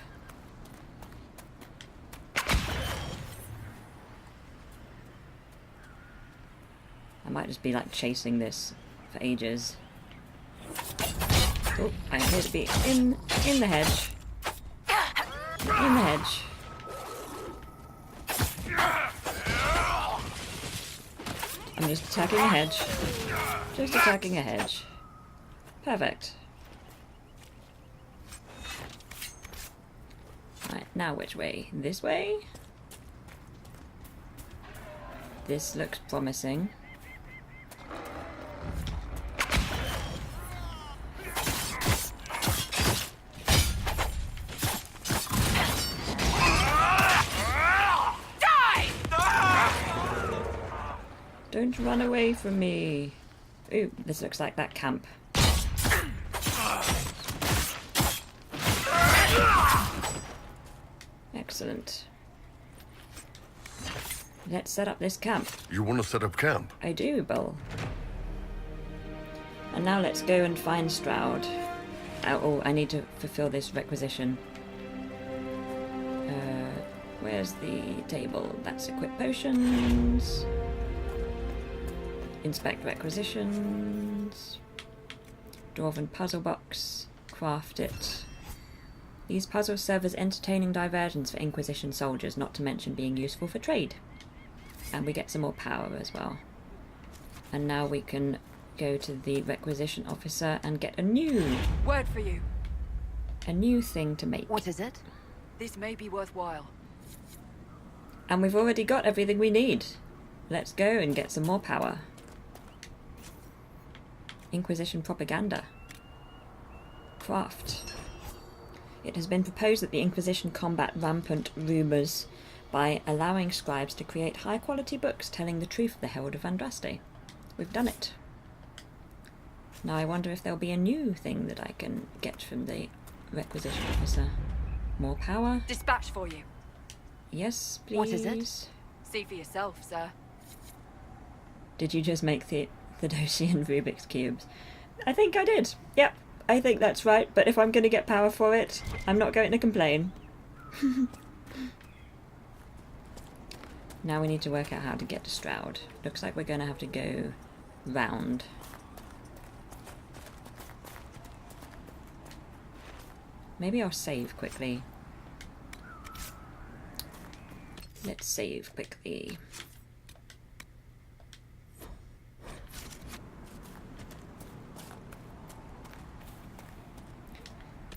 S1: I might just be like chasing this for ages. Oh, I appear to be in the hedge. In the hedge. I'm just attacking a hedge. Just attacking a hedge. Perfect. Right, now which way? This way? This looks promising. Don't run away from me. Ooh, this looks like that camp. Excellent. Let's set up this camp.
S6: You want to set up camp?
S1: I do, Bull. And now let's go and find Stroud. Oh, I need to fulfill this requisition. Where's the table? That's equip potions. Inspect requisitions. Dwarven puzzle box. Craft it. These puzzles serve as entertaining diversions for Inquisition soldiers, not to mention being useful for trade. And we get some more power as well. And now we can go to the requisition officer and get a new...
S10: Word for you.
S1: A new thing to make.
S2: What is it?
S10: This may be worthwhile.
S1: And we've already got everything we need. Let's go and get some more power. Inquisition propaganda. Craft. It has been proposed that the Inquisition combat rampant rumours by allowing scribes to create high-quality books telling the truth of the Herald of Andraste. We've done it. Now I wonder if there'll be a new thing that I can get from the requisition officer. More power?
S10: Dispatch for you.
S1: Yes, please.
S2: What is it?
S10: See for yourself, sir.
S1: Did you just make the Theodosian Rubik's Cubes? I think I did. Yep, I think that's right, but if I'm going to get power for it, I'm not going to complain. Now we need to work out how to get to Stroud. Looks like we're going to have to go round. Maybe I'll save quickly. Let's save quickly.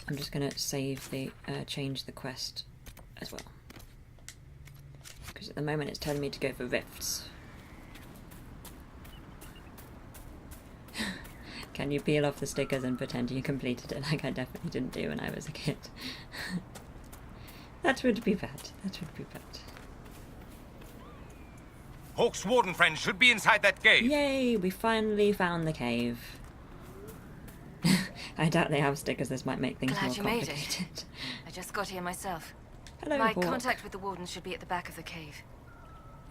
S1: I'm just going to save the, change the quest as well. Because at the moment it's telling me to go for rifts. Can you peel off the stickers and pretend you completed it like I definitely didn't do when I was a kid? That would be bad. That would be bad.
S7: Hawk's warden friend should be inside that cave.
S1: Yay! We finally found the cave. I doubt they have stickers. This might make things
S11: Glad
S1: more
S11: you made
S1: complicated.
S11: it. I just got here myself.
S1: Hello,
S11: My
S1: Hawk.
S11: contact with the wardens should be at the back of the cave.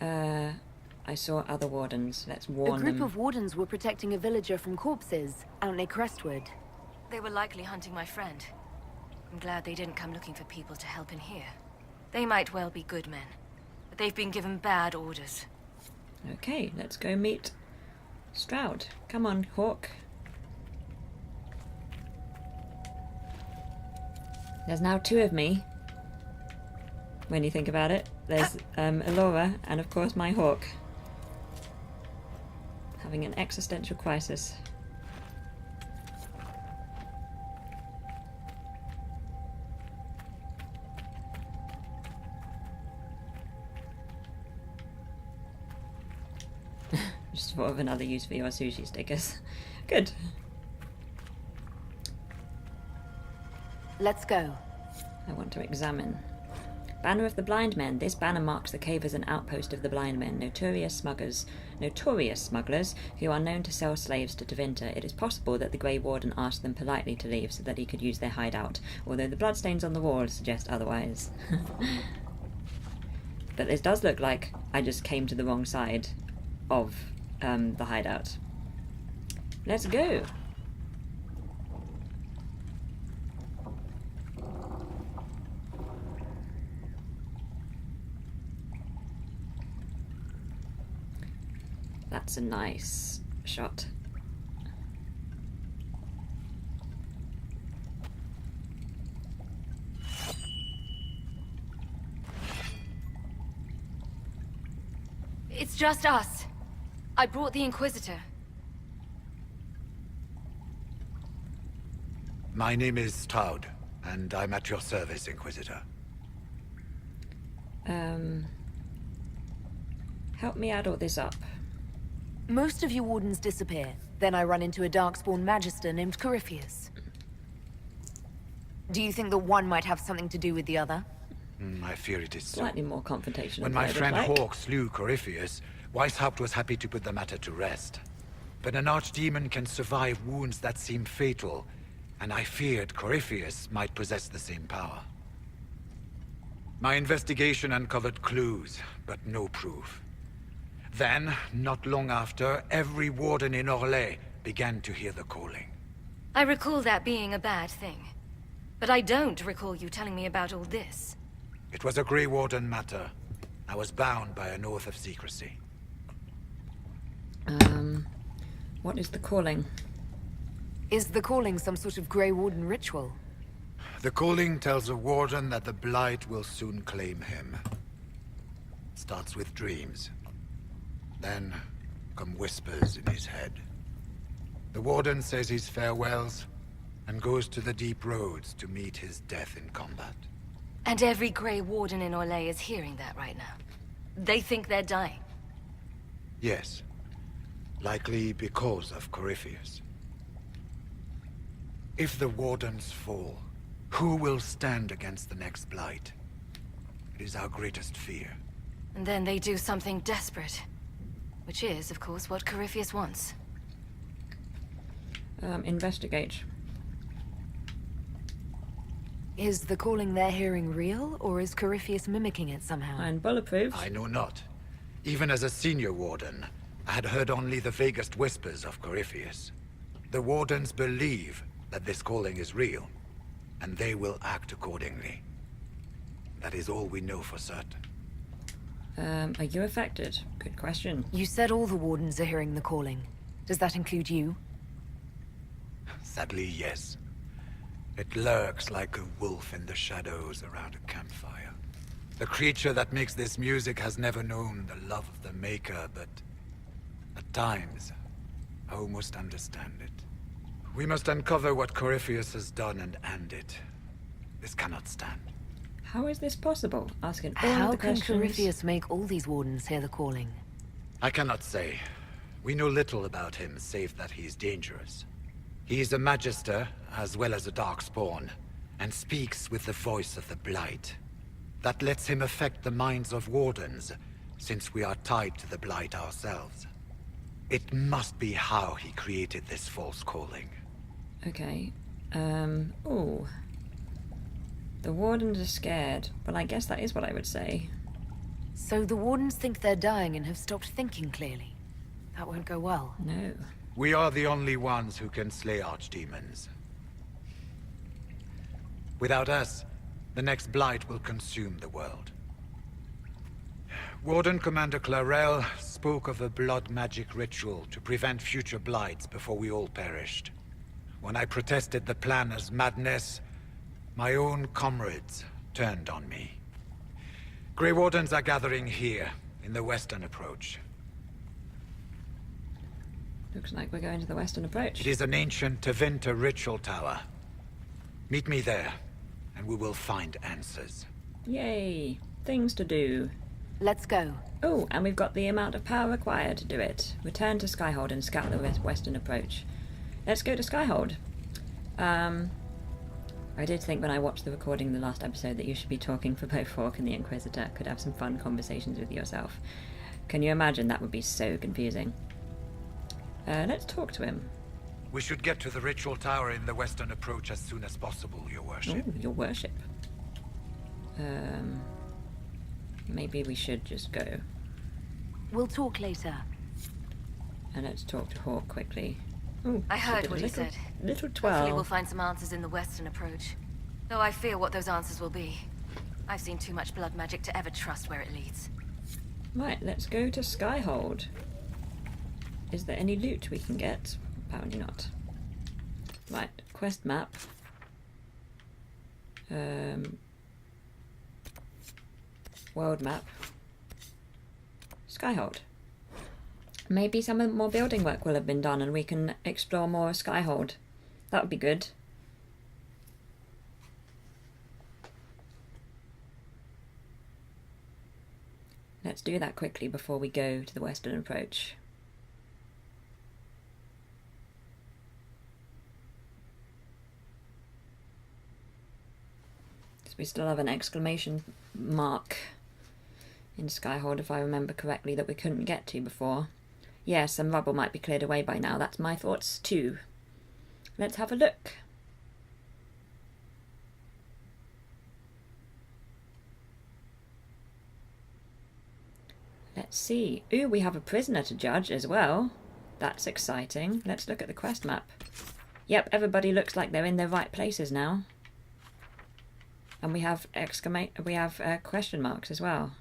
S1: I saw other wardens. Let's
S2: A
S1: warn
S2: group
S1: them.
S2: of wardens were protecting a villager from corpses out near Crestwood.
S11: They were likely hunting my friend. I'm glad they didn't come looking for people to help in here. They might well be good men, but they've been given bad orders.
S1: Okay, let's go meet Stroud. Come on, Hawk. There's now two of me. When you think about it, there's Elora and of course my Hawk. having an existential crisis. Just thought of another use for your sushi stickers. Good.
S10: Let's go.
S1: I want to examine. Banner of the Blind Men. This banner marks the cave as an outpost of the Blind Men, notorious smugglers who are known to sell slaves to Tevinter. It is possible that the Grey Warden asked them politely to leave so that he could use their hideout, although the bloodstains on the walls suggest otherwise. But this does look like I just came to the wrong side of the hideout. Let's go! That's a nice shot.
S11: It's just us. I brought the Inquisitor.
S4: My name is Toud, and I'm at your service, Inquisitor.
S1: Help me add all this up.
S10: Most of your wardens disappear. Then I run into a Darkspawn Magister named Corypheus. Do you think that one might have something to do with the other?
S4: I fear it is so.
S1: Slightly more confrontational.
S4: When my friend Hawk slew Corypheus, Weishaupt was happy to put the matter to rest. But an archdemon can survive wounds that seem fatal, and I feared Corypheus might possess the same power. My investigation uncovered clues, but no proof. Then, not long after, every warden in Orlais began to hear the calling.
S11: I recall that being a bad thing. But I don't recall you telling me about all this.
S4: It was a Grey Warden matter. I was bound by an oath of secrecy.
S1: What is the calling?
S10: Is the calling some sort of Grey Warden ritual?
S4: The calling tells a warden that the Blight will soon claim him. Starts with dreams. Then come whispers in his head. The warden says his farewells and goes to the deep roads to meet his death in combat.
S11: And every Grey Warden in Orlais is hearing that right now. They think they're dying.
S4: Yes. Likely because of Corypheus. If the Wardens fall, who will stand against the next Blight? It is our greatest fear.
S11: And then they do something desperate. Which is, of course, what Corypheus wants.
S1: Investigate.
S10: Is the calling they're hearing real, or is Corypheus mimicking it somehow?
S1: And bulletproof.
S4: I know not. Even as a senior warden, I had heard only the vaguest whispers of Corypheus. The Wardens believe that this calling is real, and they will act accordingly. That is all we know for certain.
S1: Are you affected? Good question.
S10: You said all the Wardens are hearing the calling. Does that include you?
S4: Sadly, yes. It lurks like a wolf in the shadows around a campfire. The creature that makes this music has never known the love of the Maker, but at times, I almost understand it. We must uncover what Corypheus has done and end it. This cannot stand.
S1: How is this possible? Asking all
S10: How
S1: the
S10: can
S1: questions.
S10: Corypheus make all these Wardens hear the calling?
S4: I cannot say. We know little about him, save that he is dangerous. He is a Magister, as well as a Darkspawn, and speaks with the voice of the Blight. That lets him affect the minds of Wardens, since we are tied to the Blight ourselves. It must be how he created this false calling.
S1: Okay. Ooh. The Wardens are scared. Well, I guess that is what I would say.
S10: So the Wardens think they're dying and have stopped thinking clearly. That won't go well.
S1: No.
S4: We are the only ones who can slay archdemons. Without us, the next Blight will consume the world. Warden Commander Clarel spoke of a blood magic ritual to prevent future Blights before we all perished. When I protested the plan as madness, my own comrades turned on me. Grey Wardens are gathering here, in the western approach.
S1: Looks like we're going to the western approach.
S4: It is an ancient Tevinter ritual tower. Meet me there, and we will find answers.
S1: Yay! Things to do.
S10: Let's go.
S1: Oh, and we've got the amount of power required to do it. Return to Skyhold and scout the western approach. Let's go to Skyhold. I did think when I watched the recording the last episode that you should be talking for both Hawk and the Inquisitor. Could have some fun conversations with yourself. Can you imagine? That would be so confusing. Let's talk to him.
S4: We should get to the ritual tower in the western approach as soon as possible, Your Worship.
S1: Oh, Your Worship. Maybe we should just go.
S10: We'll talk later.
S1: And let's talk to Hawk quickly. Ooh,
S11: I heard
S1: did a
S11: what he
S1: little-
S11: said.
S1: Little
S11: Hopefully
S1: 12.
S11: we'll find some answers in the western approach. Though I fear what those answers will be. I've seen too much blood magic to ever trust where it leads.
S1: Right, let's go to Skyhold. Is there any loot we can get? Apparently not. Right, quest map. World map. Skyhold. Maybe some more building work will have been done and we can explore more of Skyhold. That would be good. Let's do that quickly before we go to the western approach. So we still have an exclamation mark in Skyhold, if I remember correctly, that we couldn't get to before. Yeah, some rubble might be cleared away by now. That's my thoughts too. Let's have a look. Let's see. Ooh, we have a prisoner to judge as well. That's exciting. Let's look at the quest map. Yep, everybody looks like they're in their right places now. And we have question marks as well.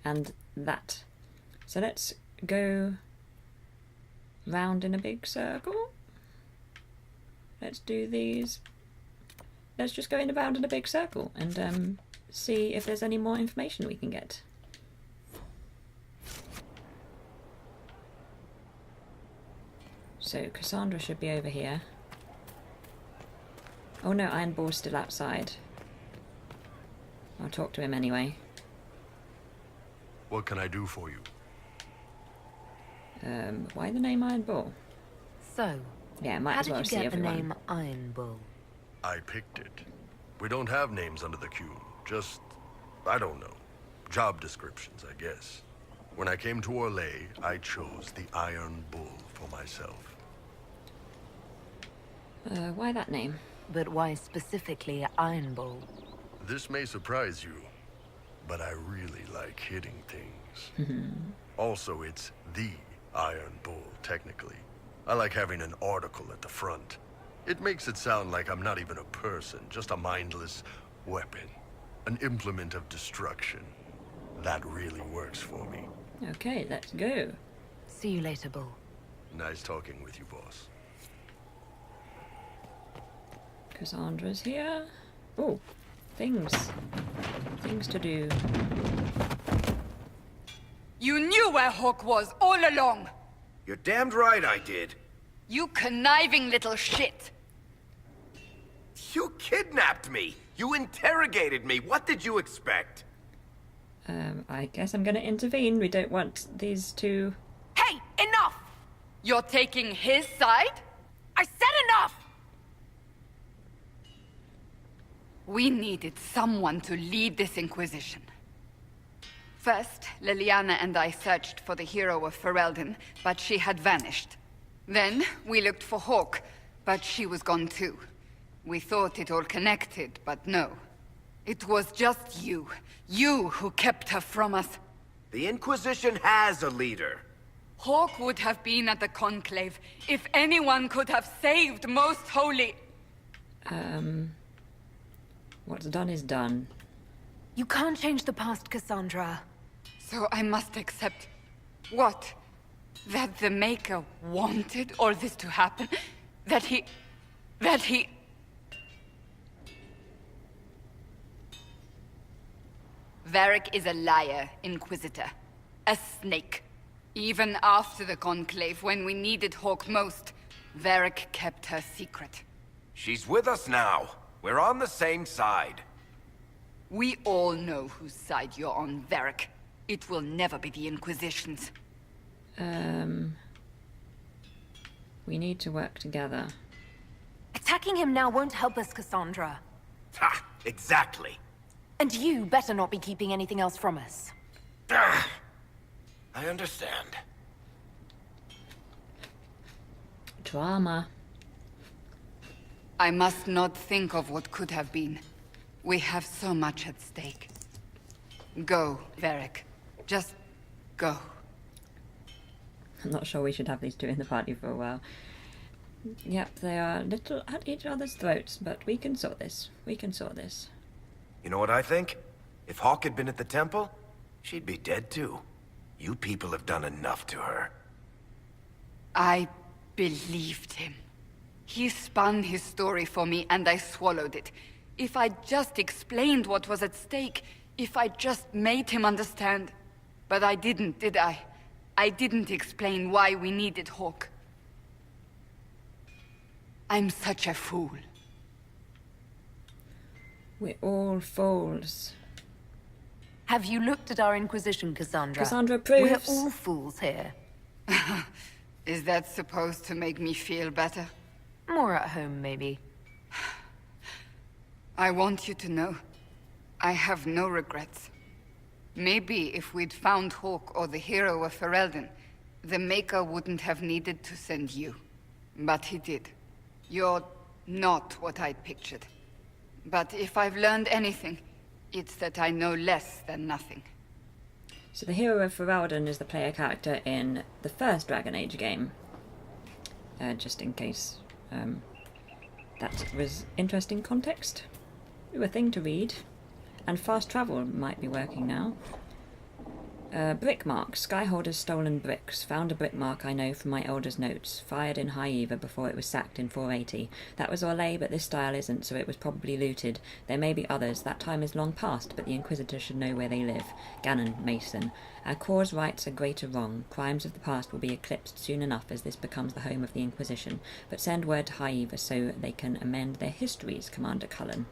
S1: And that. So let's go round in a big circle. Let's do these. Let's just go around in a big circle and see if there's any more information we can get. So Cassandra should be over here. Oh no, Iron Ball's still outside. I'll talk to him anyway.
S6: What can I do for you?
S1: Why the name Iron Ball?
S10: So,
S1: Yeah, might
S10: how
S1: as well
S10: did
S1: see
S10: you get the
S1: everyone.
S10: name Iron Bull?
S6: I picked it. We don't have names under the queue. Just, I don't know. Job descriptions, I guess. When I came to Orlais, I chose the Iron Bull for myself.
S1: Why that name?
S10: But why specifically Iron Bull?
S6: This may surprise you, but I really like hitting things. Also, it's the Iron Bull, technically. I like having an article at the front. It makes it sound like I'm not even a person, just a mindless weapon. An implement of destruction. That really works for me.
S1: Okay, let's go.
S10: See you later, Bull.
S6: Nice talking with you, boss.
S1: Cassandra's here. Oh, things. Things to do.
S3: You knew where Hawk was all along!
S8: You're damned right I did.
S3: You conniving little shit!
S8: You kidnapped me. You interrogated me. What did you expect?
S1: I guess I'm gonna intervene. We don't want these two...
S3: Hey, enough! You're taking his side? I said enough! We needed someone to lead this Inquisition. First, Liliana and I searched for the hero of Ferelden, but she had vanished. Then, we looked for Hawk, but she was gone too. We thought it all connected, but no. It was just you. You who kept her from us.
S8: The Inquisition has a leader.
S3: Hawk would have been at the Conclave if anyone could have saved Most Holy...
S1: What's done is done.
S10: You can't change the past, Cassandra.
S3: So I must accept... what? That the Maker wanted all this to happen? That he... Varric is a liar, Inquisitor. A snake. Even after the Conclave, when we needed Hawk most, Varric kept her secret.
S8: She's with us now. We're on the same side.
S3: We all know whose side you're on, Varric. It will never be the Inquisition's.
S1: We need to work together.
S10: Attacking him now won't help us, Cassandra.
S8: Ha! Exactly.
S10: And you better not be keeping anything else from us.
S8: Ah, I understand.
S1: Drama.
S3: I must not think of what could have been. We have so much at stake. Go, Varric. Just go.
S1: I'm not sure we should have these two in the party for a while. Yep, they are a little at each other's throats, but we can sort this. We can sort this.
S8: You know what I think? If Hawk had been at the temple, she'd be dead too. You people have done enough to her.
S3: I believed him. He spun his story for me, and I swallowed it. If I just explained what was at stake, if I just made him understand. But I didn't, did I? I didn't explain why we needed Hawk. I'm such a fool.
S1: We're all fools.
S10: Have you looked at our Inquisition, Cassandra?
S1: Cassandra approves.
S10: We're all fools here.
S3: Is that supposed to make me feel better?
S10: More at home, maybe.
S3: I want you to know, I have no regrets. Maybe if we'd found Hawk or the hero of Ferelden, the Maker wouldn't have needed to send you. But he did. You're not what I'd pictured. But if I've learned anything, it's that I know less than nothing.
S1: So the hero of Ferelden is the player character in the first Dragon Age game. Just in case that was interesting context. Ooh, a thing to read. And fast travel might be working now. Brick mark. Skyholder's stolen bricks. Found a brick mark I know from my elder's notes. Fired in High Eva before it was sacked in 480. That was Orlais, but this style isn't, so it was probably looted. There may be others. That time is long past, but the Inquisitor should know where they live. Ganon, Mason. Our cause rights are greater wrong. Crimes of the past will be eclipsed soon enough as this becomes the home of the Inquisition. But send word to High Eva so they can amend their histories, Commander Cullen.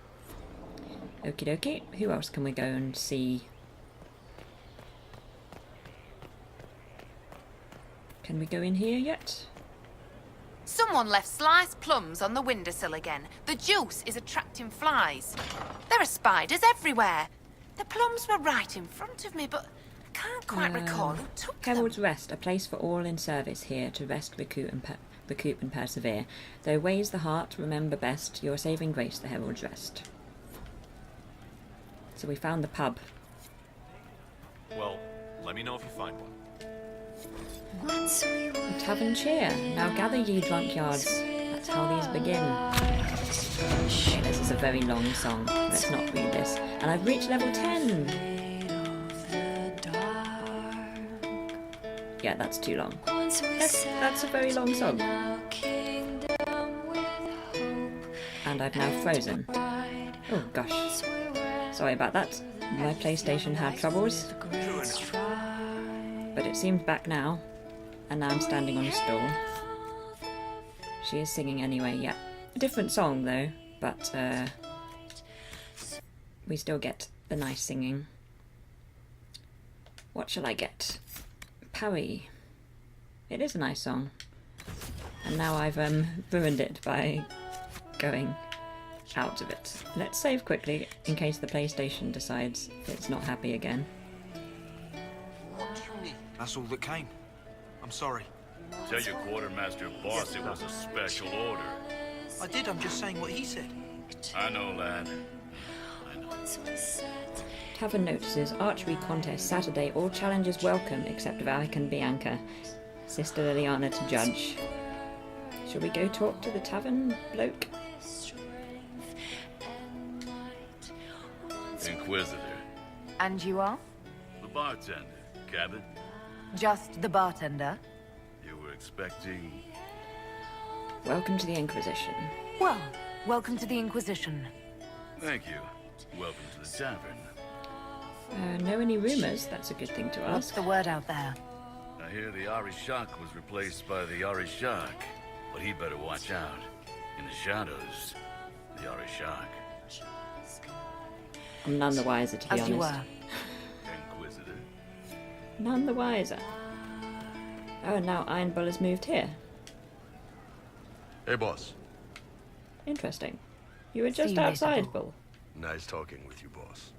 S1: Okie dokie. Who else can we go and see? Can we go in here yet?
S12: Someone left sliced plums on the windowsill again. The juice is attracting flies. There are spiders everywhere. The plums were right in front of me, but I can't quite recall who took them.
S1: Herald's Rest, a place for all in service here to rest, recoup and persevere. Though ways the heart remember best, your saving grace, the Herald's Rest. So we found the pub.
S13: Well, let me know if you find one.
S1: A tavern cheer. Now gather ye drunk yards. That's how these begin. Okay, this is a very long song. Let's not read this. And I've reached level 10. Yeah, that's too long. That's a very long song. And I've now frozen. Oh gosh. Sorry about that. My PlayStation had troubles. But it seems back now. And now I'm standing on a stool. She is singing anyway, yeah. A different song though, but we still get the nice singing. What shall I get? Parry. It is a nice song. And now I've ruined it by going out of it. Let's save quickly in case the PlayStation decides it's not happy again.
S13: That's all that came. I'm sorry.
S14: Tell your quartermaster boss it was a special order.
S13: I did, I'm just saying what he said.
S14: I know, lad. I know.
S1: Tavern notices, archery contest, Saturday, all challengers welcome except Varric and Bianca. Sister Liliana to judge. Shall we go talk to the tavern bloke?
S14: Inquisitor.
S10: And you are?
S14: The bartender, Cabot.
S10: Just the bartender?
S14: You were expecting...
S1: Welcome to the Inquisition.
S10: Well, welcome to the Inquisition.
S14: Thank you. Welcome to the tavern.
S1: Know any rumours? That's a good thing to
S10: What's
S1: ask.
S10: the word out there?
S14: I I hear the Arishak was replaced by the Arishak, but he better watch out. In the shadows, the Arishak.
S1: I'm none the wiser, to be honest.
S10: As you were.
S14: Inquisitor.
S1: None the wiser. Oh, and now Iron Bull has moved here.
S6: Hey, boss.
S1: Interesting. You were just
S10: you later,
S1: outside,
S10: Bull.
S1: Bull.
S6: Nice talking with you, boss.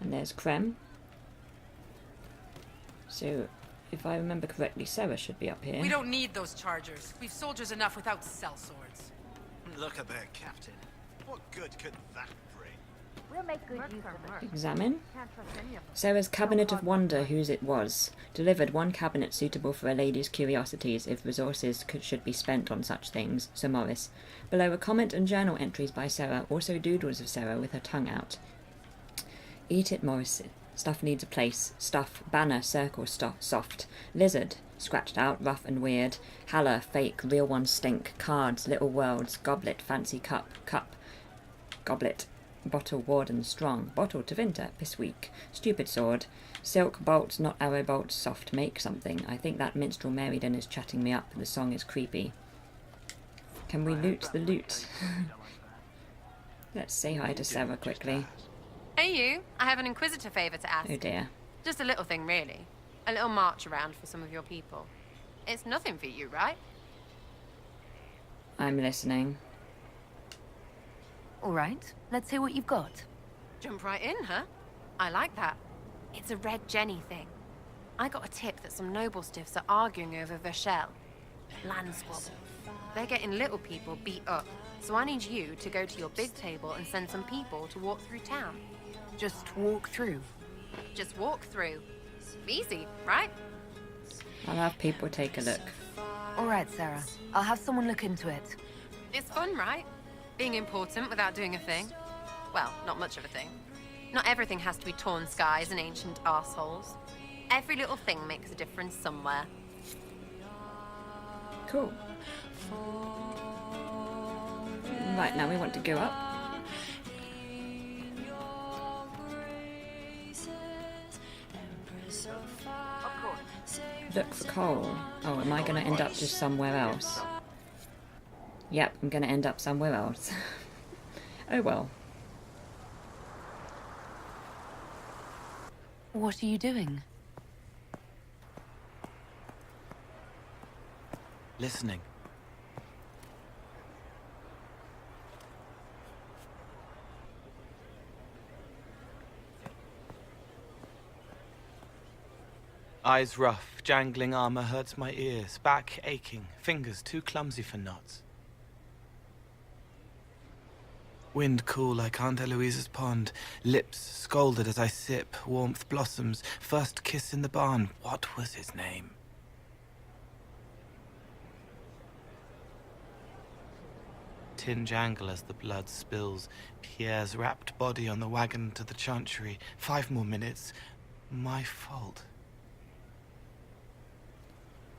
S1: And there's Krem. So, if I remember correctly, Sarah should be up here.
S15: We don't need those chargers. We've soldiers enough without cell swords.
S16: Look at their captain. What good could that bring?
S17: We'll make good use of it.
S1: Examine.
S17: Can't trust any of them.
S1: Sarah's cabinet of wonder, whose it was. Delivered one cabinet suitable for a lady's curiosities if resources should be spent on such things, Sir Morris. Below are comment and journal entries by Sarah, also doodles of Sarah with her tongue out. Eat it, Morris. Stuff needs a place. Stuff, banner, circle, soft. Lizard, scratched out, rough and weird. Haller, fake, real ones stink. Cards, little worlds. Goblet, fancy cup. Goblet. Bottle, warden, strong. Bottle, to winter, piss weak. Stupid sword. Silk, bolts, not arrow bolts, soft. Make something. I think that minstrel Meriden is chatting me up. The song is creepy. Can we loot the loot? Let's say hi to Sarah quickly.
S18: Hey you, I have an Inquisitor favour to ask.
S1: Oh dear.
S18: Just a little thing, really. A little march around for some of your people. It's nothing for you, right?
S1: I'm listening.
S10: All right, let's hear what you've got.
S18: Jump right in, huh? I like that. It's a Red Jenny thing. I got a tip that some noble stiffs are arguing over Vershel. Land squabble. They're getting little people beat up. So I need you to go to your big table and send some people to walk through town.
S10: Just walk through.
S18: Just walk through. Easy, right?
S1: I'll have people take a look.
S10: All right, Sarah. I'll have someone look into it.
S18: It's fun, right? Being important without doing a thing. Well, not much of a thing. Not everything has to be torn skies and ancient arseholes. Every little thing makes a difference somewhere.
S1: Cool. Right, now we want to go up. Look for coal. Oh, am I going to end up just somewhere else? Yep, I'm going to end up somewhere else. Oh well.
S10: What are you doing?
S16: Listening. Eyes rough, jangling armor hurts my ears, back aching, fingers too clumsy for knots. Wind cool like Aunt Eloise's pond, lips scalded as I sip, warmth blossoms, first kiss in the barn, what was his name? Tin jangle as the blood spills, Pierre's wrapped body on the wagon to the chantry, 5 more minutes, my fault.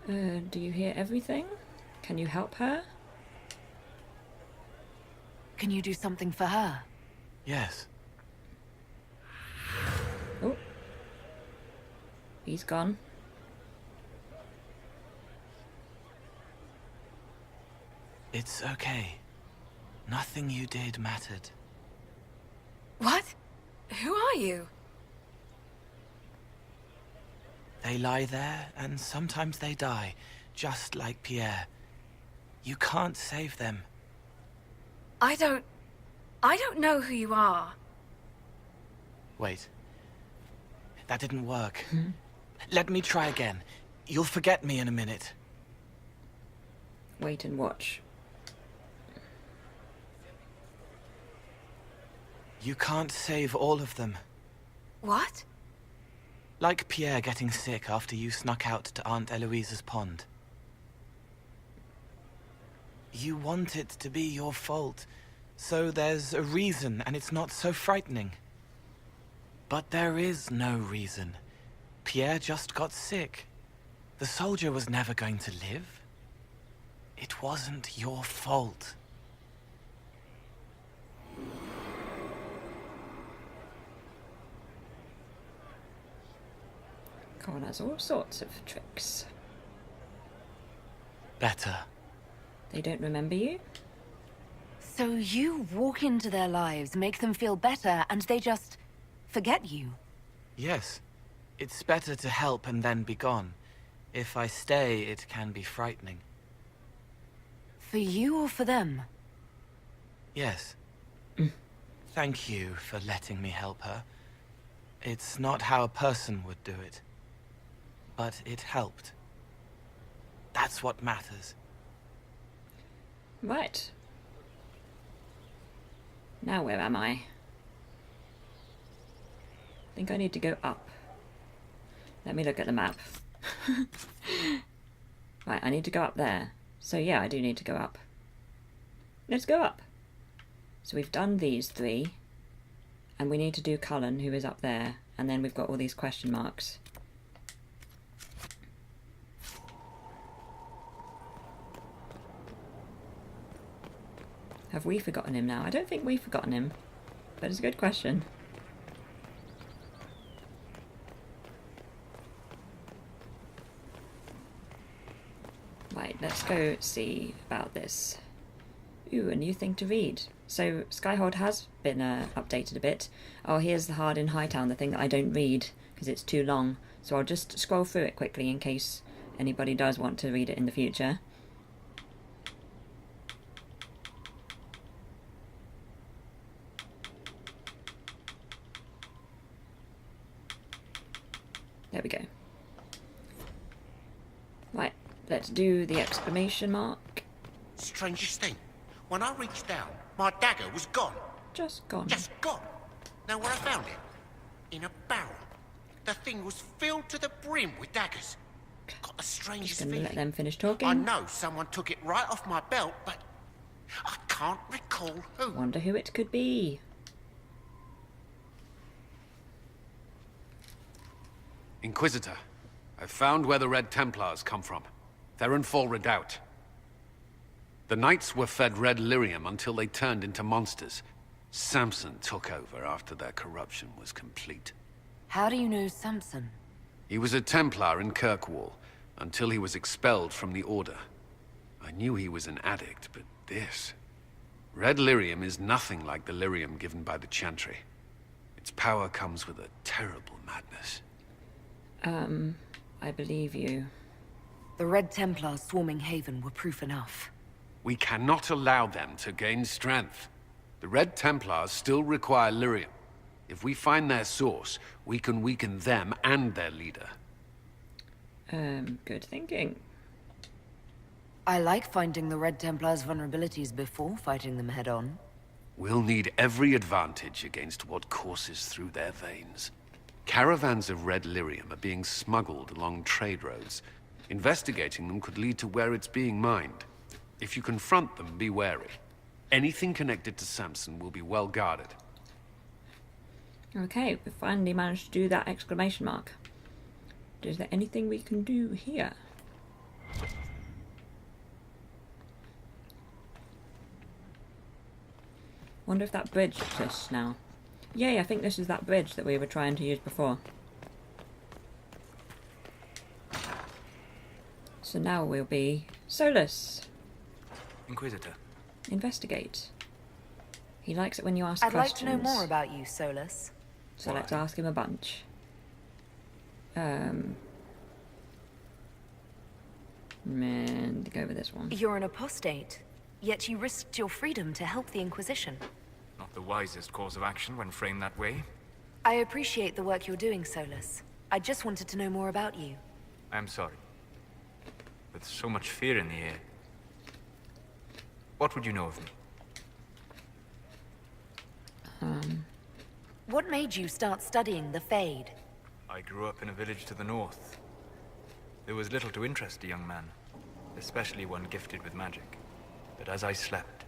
S1: Do you hear everything? Can you help her?
S10: Can you do something for her?
S16: Yes.
S1: Oh. He's gone.
S16: It's okay. Nothing you did mattered.
S18: What? Who are you?
S16: They lie there, and sometimes they die, just like Pierre. You can't save them.
S18: I don't know who you are.
S16: Wait. That didn't work. Let me try again. You'll forget me in a minute.
S1: Wait and watch.
S16: You can't save all of them.
S18: What?
S16: Like Pierre getting sick after you snuck out to Aunt Eloise's pond. You want it to be your fault, so there's a reason and it's not so frightening. But there is no reason. Pierre just got sick. The soldier was never going to live. It wasn't your fault.
S1: God has all sorts of tricks.
S16: Better.
S1: They don't remember you?
S10: So you walk into their lives, make them feel better, and they just forget you?
S16: Yes. It's better to help and then be gone. If I stay, it can be frightening.
S10: For you or for them?
S16: Yes. Thank you for letting me help her. It's not how a person would do it. But it helped. That's what matters.
S1: Right. Now where am I? I think I need to go up. Let me look at the map. Right, I need to go up there. So yeah, I do need to go up. Let's go up. So we've done these 3. And we need to do Cullen, who is up there. And then we've got all these question marks. Have we forgotten him now? I don't think we've forgotten him. But it's a good question. Right, let's go see about this. Ooh, a new thing to read. So Skyhold has been updated a bit. Oh, here's the Hard in Hightown, the thing that I don't read because it's too long. So I'll just scroll through it quickly in case anybody does want to read it in the future. There we go. Right, let's do the exclamation mark.
S19: Strangest thing. When I reached down, my dagger was gone.
S1: Just gone.
S19: Just gone. Know where I found it? In a barrel. The thing was filled to the brim with daggers. Got the strangest
S1: Just gonna
S19: feeling.
S1: let them finish talking.
S19: I know someone took it right off my belt, but I can't recall who.
S1: Wonder who it could be.
S20: Inquisitor, I've found where the Red Templars come from. They're in Fall Redoubt. The Knights were fed red lyrium until they turned into monsters. Samson took over after their corruption was complete.
S10: How do you know Samson?
S20: He was a Templar in Kirkwall, until he was expelled from the Order. I knew he was an addict, but this... Red lyrium is nothing like the lyrium given by the Chantry. Its power comes with a terrible madness.
S1: I believe you.
S10: The Red Templars swarming Haven were proof enough.
S20: We cannot allow them to gain strength. The Red Templars still require lyrium. If we find their source, we can weaken them and their leader.
S1: Good thinking.
S10: I like finding the Red Templars' vulnerabilities before fighting them head-on.
S20: We'll need every advantage against what courses through their veins. Caravans of red lyrium are being smuggled along trade roads. Investigating them could lead to where it's being mined. If you confront them, be wary. Anything connected to Samson will be well guarded.
S1: Okay, we finally managed to do that exclamation mark. Is there anything we can do here? Wonder if that bridge exists now. Yay, I think this is that bridge that we were trying to use before. So now we'll be Solus.
S21: Inquisitor.
S1: Investigate. He likes it when you ask
S10: I'd
S1: questions.
S10: like to know more about you, Solus.
S1: So let's ask him a bunch. Man, go with this one.
S10: You're an apostate, yet you risked your freedom to help the Inquisition.
S21: Not the wisest course of action when framed that way.
S10: I appreciate the work you're doing, Solus. I just wanted to know more about you.
S21: I'm sorry. With so much fear in the air. What would you know of me?
S10: What made you start studying the Fade?
S21: I grew up in a village to the north. There was little to interest a young man, especially one gifted with magic. But as I slept,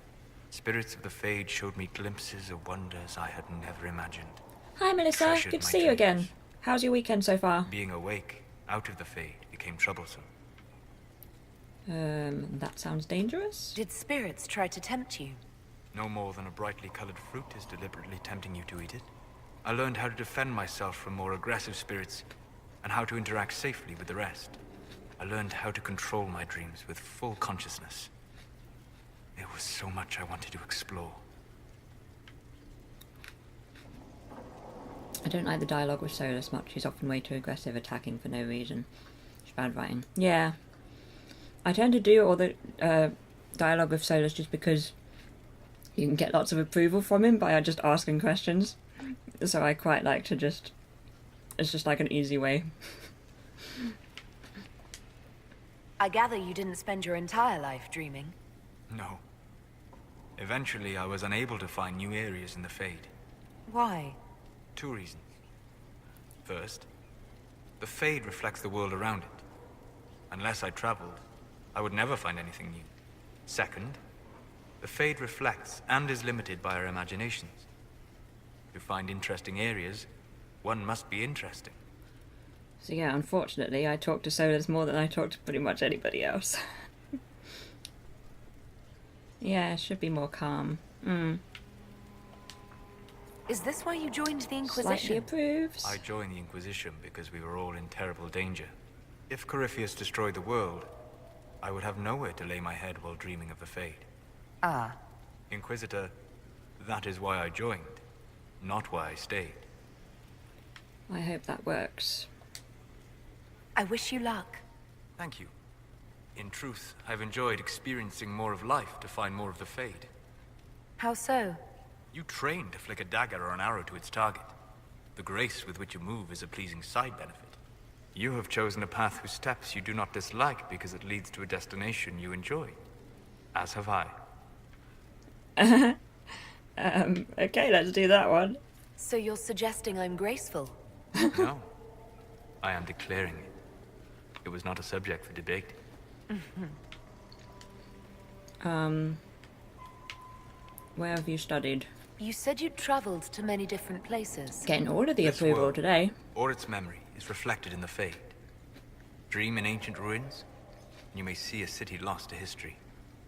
S21: spirits of the Fade showed me glimpses of wonders I had never imagined.
S1: Hi Melissa,
S21: Treasured
S1: good to
S21: my
S1: see you again.
S21: dreams.
S1: How's your weekend so far?
S21: Being awake, out of the Fade, became troublesome.
S1: That sounds dangerous.
S10: Did spirits try to tempt you?
S21: No more than a brightly colored fruit is deliberately tempting you to eat it. I learned how to defend myself from more aggressive spirits, and how to interact safely with the rest. I learned how to control my dreams with full consciousness. There was so much I wanted to explore.
S1: I don't like the dialogue with Solus much. He's often way too aggressive, attacking for no reason. It's bad writing. Yeah. I tend to do all the dialogue with Solus just because you can get lots of approval from him by just asking questions. So I quite like to just... It's just like an easy way.
S10: I gather you didn't spend your entire life dreaming.
S21: No. Eventually, I was unable to find new areas in the Fade.
S10: Why?
S21: 2 reasons. First, the Fade reflects the world around it. Unless I traveled, I would never find anything new. Second, the Fade reflects and is limited by our imaginations. To find interesting areas, one must be interesting.
S1: So yeah, unfortunately, I talk to Solus more than I talk to pretty much anybody else. Yeah, it should be more calm.
S10: Is this why you joined the Inquisition?
S1: Slightly approves.
S21: I joined the Inquisition because we were all in terrible danger. If Corypheus destroyed the world, I would have nowhere to lay my head while dreaming of the Fade.
S10: Ah.
S21: Inquisitor, that is why I joined, not why I stayed.
S1: I hope that works.
S10: I wish you luck.
S21: Thank you. In truth, I've enjoyed experiencing more of life to find more of the Fade.
S10: How so?
S21: You train to flick a dagger or an arrow to its target. The grace with which you move is a pleasing side benefit. You have chosen a path whose steps you do not dislike because it leads to a destination you enjoy. As have I.
S1: Okay, let's do that one.
S10: So you're suggesting I'm graceful?
S21: No. I am declaring it. It was not a subject for debate.
S1: Where have you studied?
S10: You said you'd traveled to many different places.
S1: Getting all of the
S21: This
S1: approval
S21: world,
S1: today.
S21: or its memory, is reflected in the Fade. Dream in ancient ruins, and you may see a city lost to history.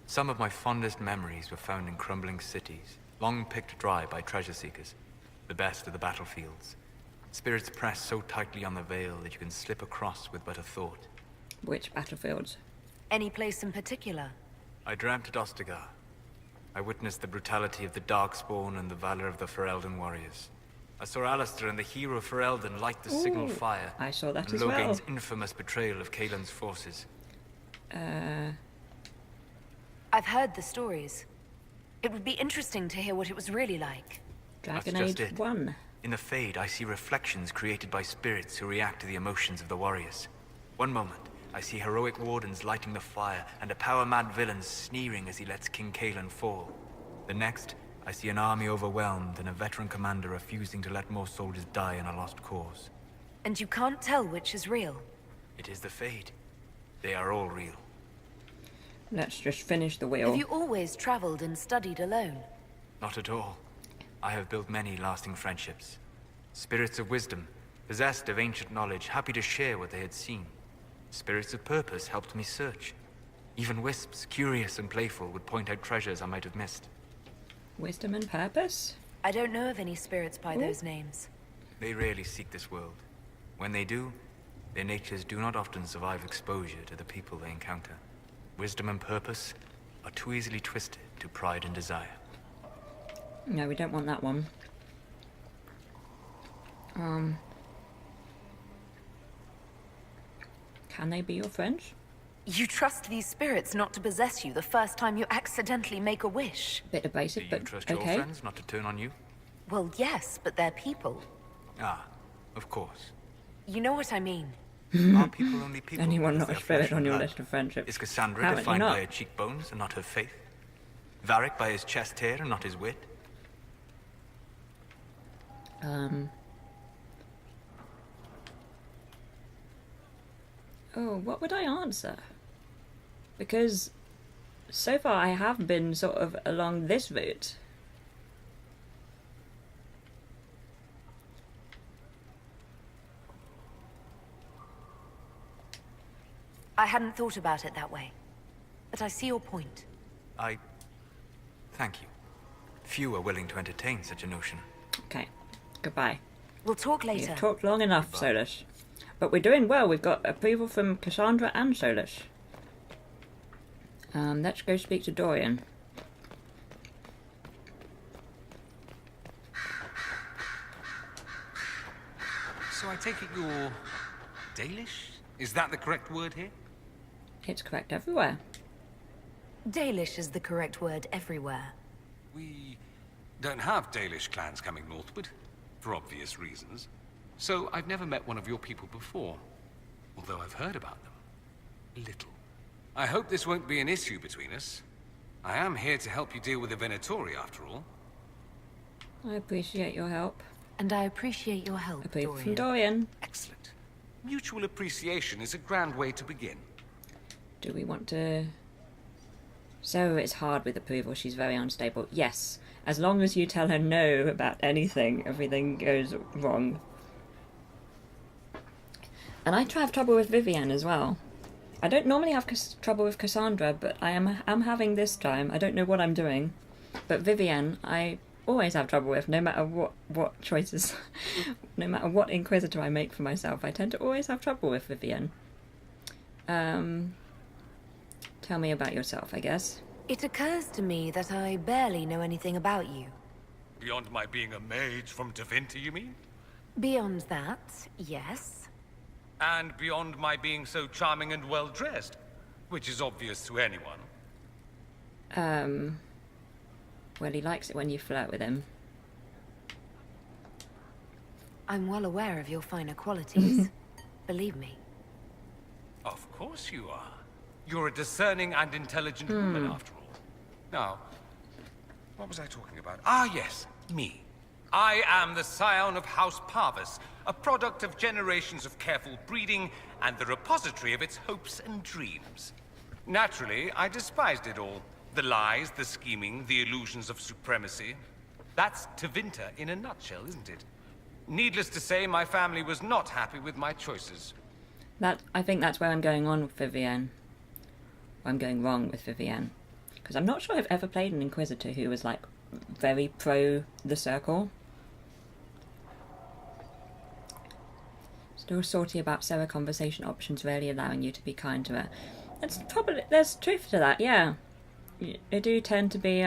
S21: Some of my fondest memories were found in crumbling cities, long picked dry by treasure seekers. The best of the battlefields. Spirits press so tightly on the veil that you can slip across with but a thought.
S1: Which battlefields?
S10: Any place in particular?
S21: I dreamt at Ostagar. I witnessed the brutality of the Darkspawn and the valor of the Ferelden warriors. I saw Alistair and the hero Ferelden light the signal
S1: Ooh,
S21: fire.
S1: I saw that
S21: and
S1: as well.
S21: Logain's infamous betrayal of Kaelin's forces.
S10: I've heard the stories. It would be interesting to hear what it was really like.
S1: Dragon
S21: That's just
S1: Age
S21: it.
S1: 1.
S21: In the Fade, I see reflections created by spirits who react to the emotions of the warriors. One moment, I see heroic wardens lighting the fire, and a power-mad villain sneering as he lets King Kaelin fall. The next, I see an army overwhelmed and a veteran commander refusing to let more soldiers die in a lost cause.
S10: And you can't tell which is real?
S21: It is the Fade. They are all real.
S1: Let's just finish the wheel.
S10: Have you always traveled and studied alone?
S21: Not at all. I have built many lasting friendships. Spirits of wisdom, possessed of ancient knowledge, happy to share what they had seen. Spirits of purpose helped me search. Even wisps, curious and playful, would point out treasures I might have missed.
S1: Wisdom and purpose?
S10: I don't know of any spirits by those names.
S21: They rarely seek this world. When they do, their natures do not often survive exposure to the people they encounter. Wisdom and purpose are too easily twisted to pride and desire.
S1: No, we don't want that one. Can they be your friends?
S10: You trust these spirits not to possess you the first time you accidentally make a wish?
S1: Bit of basic,
S21: Do you
S1: but
S21: trust your
S1: okay.
S21: friends not to turn on you?
S10: Well, yes, but they're people.
S21: Ah, of course.
S10: You know what I mean.
S21: Are people only people?
S1: Anyone
S21: because
S1: not a
S21: they are
S1: spirit
S21: flesh
S1: on
S21: and
S1: your
S21: blood?
S1: list of friendships?
S21: Is Cassandra
S1: Apparently
S21: defined
S1: not.
S21: by her cheekbones and not her faith? Varric by his chest hair and not his wit?
S1: Oh, what would I answer? Because so far I have been sort of along this route.
S10: I hadn't thought about it that way. But I see your point.
S21: Thank you. Few are willing to entertain such a notion.
S1: Okay, goodbye.
S10: We'll talk later.
S1: You've talked long enough, Solus. But we're doing well. We've got approval from Cassandra and Solus. Let's go speak to Dorian.
S7: So I take it you're Dalish? Is that the correct word here?
S1: It's correct everywhere.
S10: Dalish is the correct word everywhere.
S7: We don't have Dalish clans coming northward, for obvious reasons. So I've never met one of your people before, although I've heard about them. Little. I hope this won't be an issue between us. I am here to help you deal with the Venatori, after all.
S1: I appreciate your help.
S10: And I appreciate your help,
S1: Approval from Dorian.
S7: Excellent. Mutual appreciation is a grand way to begin.
S1: Do we want to... So it's hard with approval. She's very unstable. Yes. As long as you tell her no about anything, everything goes wrong. And I have trouble with Vivienne as well. I don't normally have trouble with Cassandra, but I'm having this time. I don't know what I'm doing. But Vivienne, I always have trouble with, no matter what choices, no matter what Inquisitor I make for myself. I tend to always have trouble with Vivienne. Tell me about yourself, I guess.
S10: It occurs to me that I barely know anything about you.
S7: Beyond my being a mage from Tevinter, you mean?
S10: Beyond that, yes.
S7: And beyond my being so charming and well-dressed, which is obvious to anyone.
S1: Well, he likes it when you flirt with him.
S10: I'm well aware of your finer qualities. Believe me.
S7: Of course you are. You're a discerning and intelligent woman, after all. Now, what was I talking about? Ah, yes, me. I am the scion of House Parvis, a product of generations of careful breeding and the repository of its hopes and dreams. Naturally, I despised it all. The lies, the scheming, the illusions of supremacy. That's Tevinter in a nutshell, isn't it? Needless to say, my family was not happy with my choices.
S1: I think that's where I'm going on with Vivienne. I'm going wrong with Vivienne. Because I'm not sure I've ever played an Inquisitor who was, like, very pro the Circle. Still salty about Sarah conversation options rarely allowing you to be kind to her. There's truth to that, yeah. You do tend to be,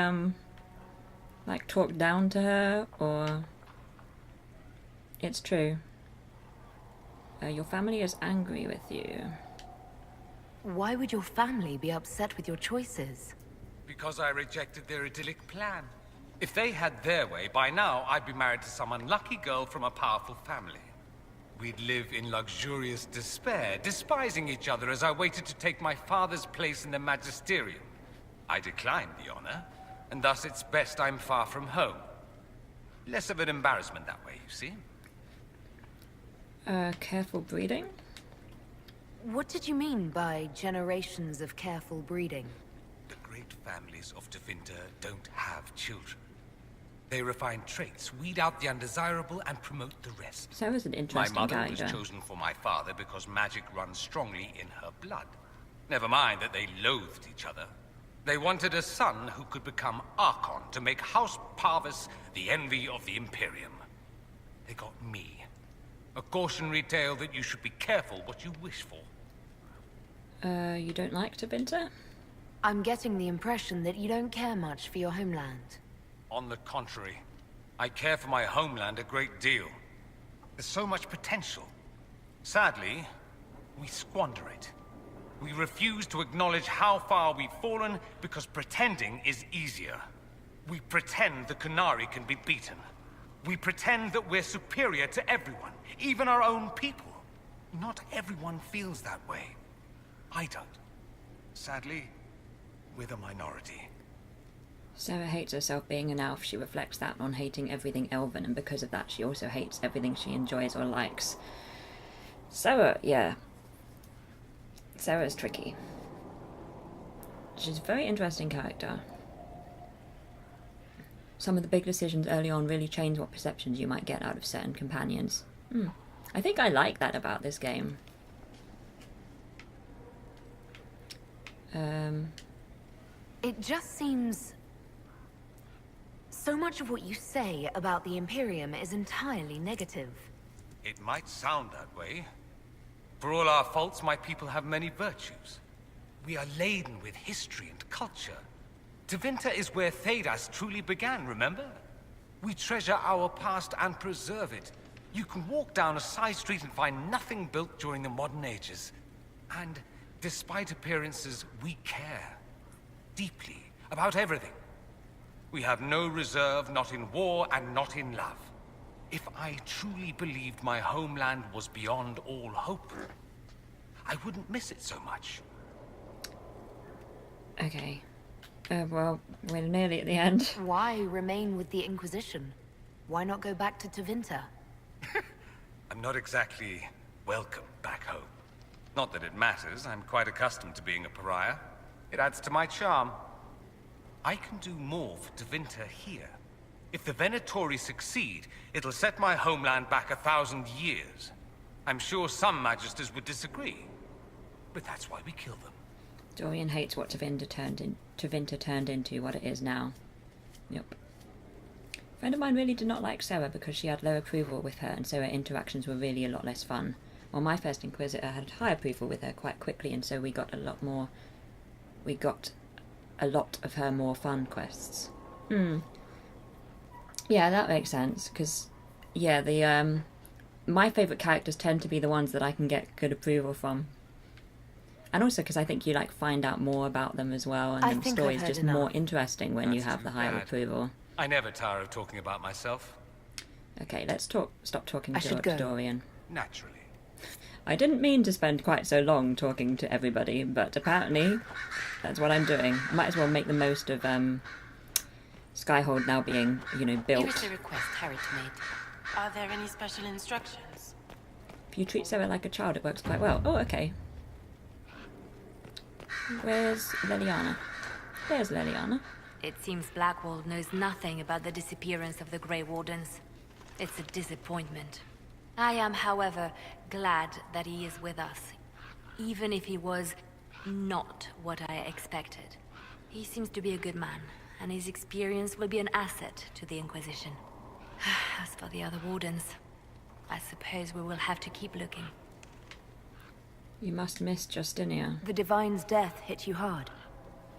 S1: like, talked down to her, or... It's true. Your family is angry with you.
S10: Why would your family be upset with your choices?
S7: Because I rejected their idyllic plan. If they had their way, by now I'd be married to some unlucky girl from a powerful family. We'd live in luxurious despair, despising each other as I waited to take my father's place in the magisterium. I declined the honor, and thus it's best I'm far from home. Less of an embarrassment that way, you see?
S1: Careful breeding?
S10: What did you mean by generations of careful breeding?
S7: The great families of Tevinter don't have children. They refine traits, weed out the undesirable, and promote the rest.
S1: So is an interesting
S7: character. My mother
S1: character.
S7: was chosen for my father because magic runs strongly in her blood. Never mind that they loathed each other. They wanted a son who could become Archon to make House Parvis the envy of the Imperium. They got me. A cautionary tale that you should be careful what you wish for.
S1: You don't like Tevinter?
S10: I'm getting the impression that you don't care much for your homeland.
S7: On the contrary, I care for my homeland a great deal. There's so much potential. Sadly, we squander it. We refuse to acknowledge how far we've fallen because pretending is easier. We pretend the Qunari can be beaten. We pretend that we're superior to everyone, even our own people. Not everyone feels that way. I don't. Sadly, we're the minority.
S1: Sarah hates herself being an elf. She reflects that on hating everything elven, and because of that she also hates everything she enjoys or likes. Sarah, yeah. Sarah's tricky. She's a very interesting character. Some of the big decisions early on really change what perceptions you might get out of certain companions. I think I like that about this game.
S10: It just seems... So much of what you say about the Imperium is entirely negative.
S7: It might sound that way, For all our faults, my people have many virtues. We are laden with history and culture. Tevinter is where Thedas truly began, remember? We treasure our past and preserve it. You can walk down a side street and find nothing built during the modern ages. And despite appearances, we care deeply about everything. We have no reserve, not in war and not in love. If I truly believed my homeland was beyond all hope, I wouldn't miss it so much.
S1: Okay. Well, we're nearly at the end.
S10: Why remain with the Inquisition? Why not go back to Tevinter?
S7: I'm not exactly welcome back home. Not that it matters, I'm quite accustomed to being a pariah. It adds to my charm. I can do more for Tevinter here. If the Venatori succeed, it'll set my homeland back 1,000 years. I'm sure some Magisters would disagree, but that's why we kill them.
S1: Dorian hates what Tevinter turned into, what it is now. Yep. A friend of mine really did not like Sarah because she had low approval with her, and so her interactions were really a lot less fun. While my first Inquisitor had high approval with her quite quickly, and so we got a lot of her more fun quests. Yeah, that makes sense, because, yeah, the, my favourite characters tend to be the ones that I can get good approval from. And also because I think you, like, find out more about them as well, and the story's just more interesting when you have the higher approval.
S7: I never tire of talking about myself.
S1: Okay, let's stop talking to Dorian.
S7: Naturally.
S1: I didn't mean to spend quite so long talking to everybody, but apparently that's what I'm doing. I might as well make the most of Skyhold now being, you know, built.
S11: Here is the request Harriet made. Are there any special instructions?
S1: If you treat Sarah like a child, it works quite well. Oh, okay. Where's Leliana? There's Leliana.
S10: It seems Blackwall knows nothing about the disappearance of the Grey Wardens. It's a disappointment. I am, however, glad that he is with us, even if he was not what I expected. He seems to be a good man, and his experience will be an asset to the Inquisition. As for the other Wardens, I suppose we will have to keep looking.
S1: You must miss Justinia.
S10: The Divine's death hit you hard.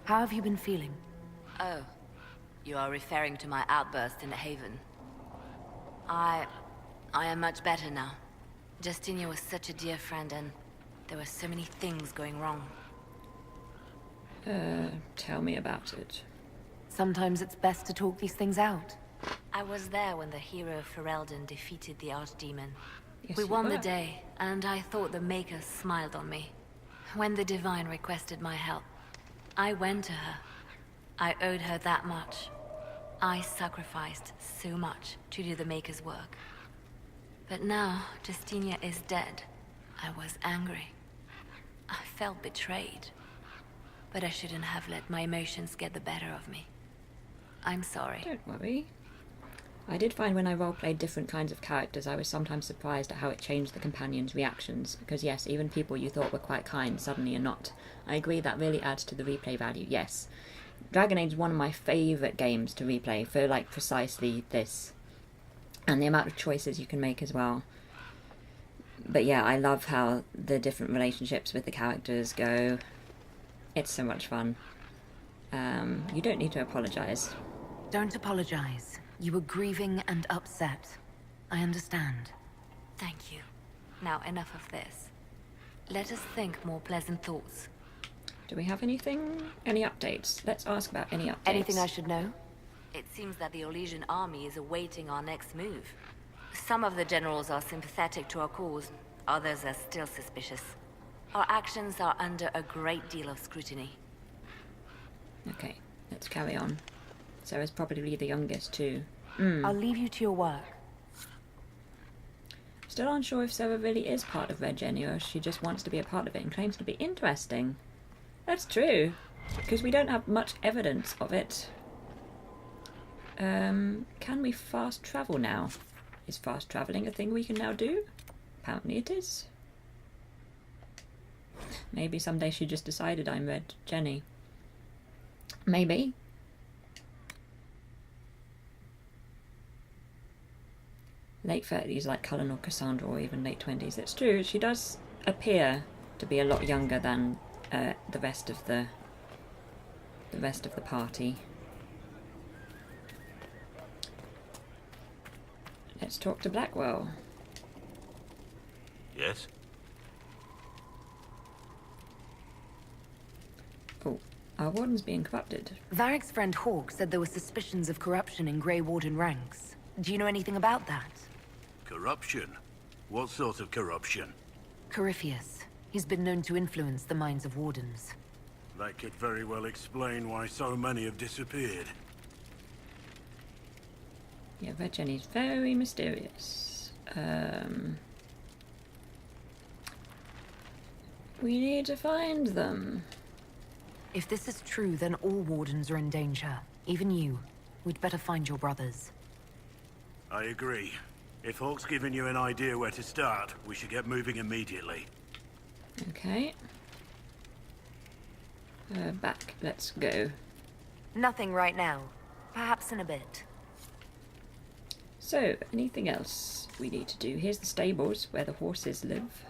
S10: How have you been feeling?
S5: Oh, you are referring to my outburst in the Haven. I am much better now. Justinia was such a dear friend, and there were so many things going wrong.
S1: Tell me about it.
S10: Sometimes it's best to talk these things out.
S5: I was there when the hero Ferelden defeated the Archdemon.
S1: Yes,
S5: We
S1: you
S5: won
S1: were.
S5: the day, and I thought the Maker smiled on me. When the Divine requested my help, I went to her. I owed her that much. I sacrificed so much to do the Maker's work. But now, Justinia is dead. I was angry. I felt betrayed. But I shouldn't have let my emotions get the better of me. I'm sorry.
S1: Don't worry. I did find when I roleplayed different kinds of characters, I was sometimes surprised at how it changed the companions' reactions. Because yes, even people you thought were quite kind suddenly are not. I agree that really adds to the replay value, yes. Dragon Age is one of my favourite games to replay for, like, precisely this. And the amount of choices you can make as well. But yeah, I love how the different relationships with the characters go. It's so much fun. You don't need to apologise.
S10: Don't apologize. You were grieving and upset. I understand.
S5: Thank you. Now, enough of this. Let us think more pleasant thoughts.
S1: Do we have anything? Any updates? Let's ask about any updates.
S10: Anything I should know?
S5: It seems that the Orlesian army is awaiting our next move. Some of the generals are sympathetic to our cause, others are still suspicious. Our actions are under a great deal of scrutiny.
S1: Okay, let's carry on. Sarah's probably the youngest too.
S10: I'll leave you to your work.
S1: Still unsure if Sarah really is part of Red Jenny or if she just wants to be a part of it and claims to be interesting. That's true, because we don't have much evidence of it. Can we fast travel now? Is fast travelling a thing we can now do? Apparently it is. Maybe someday she just decided I'm Red Jenny. Maybe. Late 30s like Cullen or Cassandra, or even late 20s. It's true, she does... appear to be a lot younger than the rest of the party. Let's talk to Blackwell.
S8: Yes?
S1: Oh, our warden's being corrupted.
S2: Varric's friend Hawk said there were suspicions of corruption in Grey Warden ranks. Do you know anything about that?
S14: Corruption? What sort of corruption?
S2: Corypheus. He's been known to influence the minds of wardens.
S14: That could very well explain why so many have disappeared.
S1: Yeah, Red Jenny's very mysterious. We need to find them.
S2: If this is true, then all wardens are in danger. Even you. We'd better find your brothers.
S14: I agree. If Hawk's given you an idea where to start, we should get moving immediately.
S1: Okay. Back. Let's go.
S5: Nothing right now. Perhaps in a bit.
S1: So, anything else we need to do? Here's the stables where the horses live.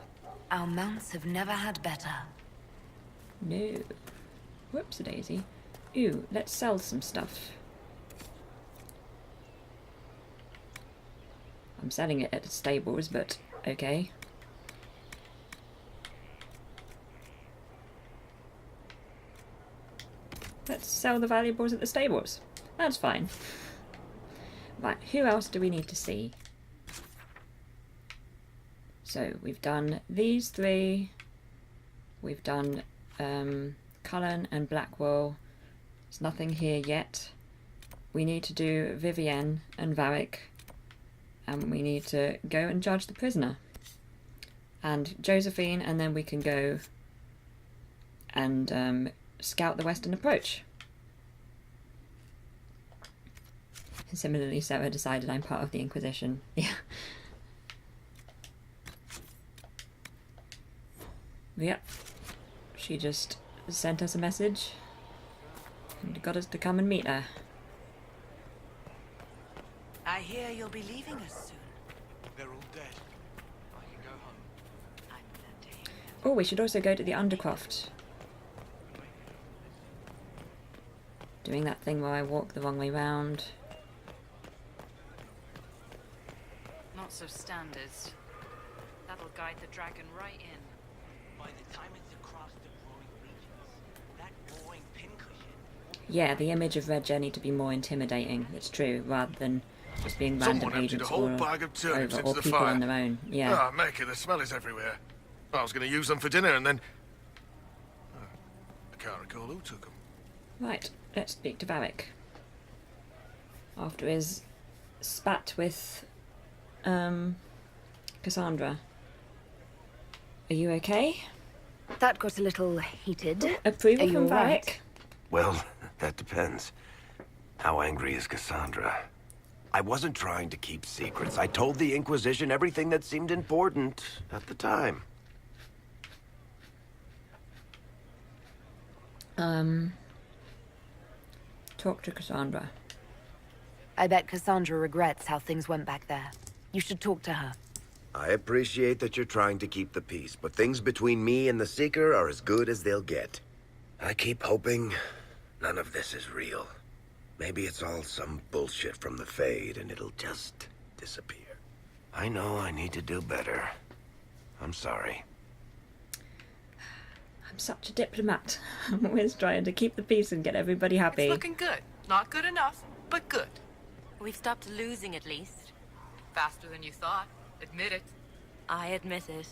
S2: Our mounts have never had better.
S1: No. Whoops-a-daisy. Ooh, let's sell some stuff. I'm selling it at the stables, but okay. Let's sell the valuables at the stables. That's fine. Right, who else do we need to see? So, we've done these three. We've done Cullen and Blackwell. There's nothing here yet. We need to do Vivienne and Varric. And we need to go and judge the prisoner. And Josephine, and then we can go and scout the western approach. And similarly, Sarah decided I'm part of the Inquisition. Yeah. Yep. She just sent us a message and got us to come and meet her.
S9: I hear you'll be leaving us soon.
S16: They're all dead. I can go home.
S1: Oh, we should also go to the Undercroft. Doing that thing where I walk the wrong way round.
S2: Not so standard. That'll guide the dragon right in.
S9: By the time it's across the growing regions, that glowing pincushion.
S1: Yeah, the image of Red Jenny to be more intimidating, it's true, rather than just being random
S6: Someone emptied
S1: agents
S6: a whole
S1: all
S6: bag of turnips
S1: over,
S6: into
S1: or
S6: the
S1: people
S6: fire.
S1: on their own. Yeah.
S6: Ah, make it. The smell is everywhere. I was going to use them for dinner and then... I can't recall who took them.
S1: Right, let's speak to Varric. After his spat with Cassandra. Are you okay?
S2: That got a little heated.
S1: Approval
S2: Are you
S1: from
S2: all right?
S1: Varric?
S8: Well, that depends. How angry is Cassandra? I wasn't trying to keep secrets. I told the Inquisition everything that seemed important at the time.
S1: Talk to Cassandra.
S2: I bet Cassandra regrets how things went back there. You should talk to her.
S8: I appreciate that you're trying to keep the peace, but things between me and the Seeker are as good as they'll get. I keep hoping none of this is real. Maybe it's all some bullshit from the Fade and it'll just disappear. I know I need to do better. I'm sorry.
S1: I'm such a diplomat. I'm always trying to keep the peace and get everybody happy.
S15: It's looking good. Not good enough, but good.
S11: We've stopped losing at least.
S15: Faster than you thought. Admit it.
S11: I admit it.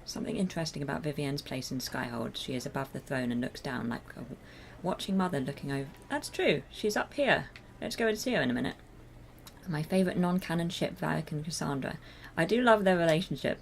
S1: Something interesting about Vivienne's place in Skyhold. She is above the throne and looks down like a watching mother looking over. That's true. She's up here. Let's go and see her in a minute. My favourite non-canon ship, Varric and Cassandra. I do love their relationship.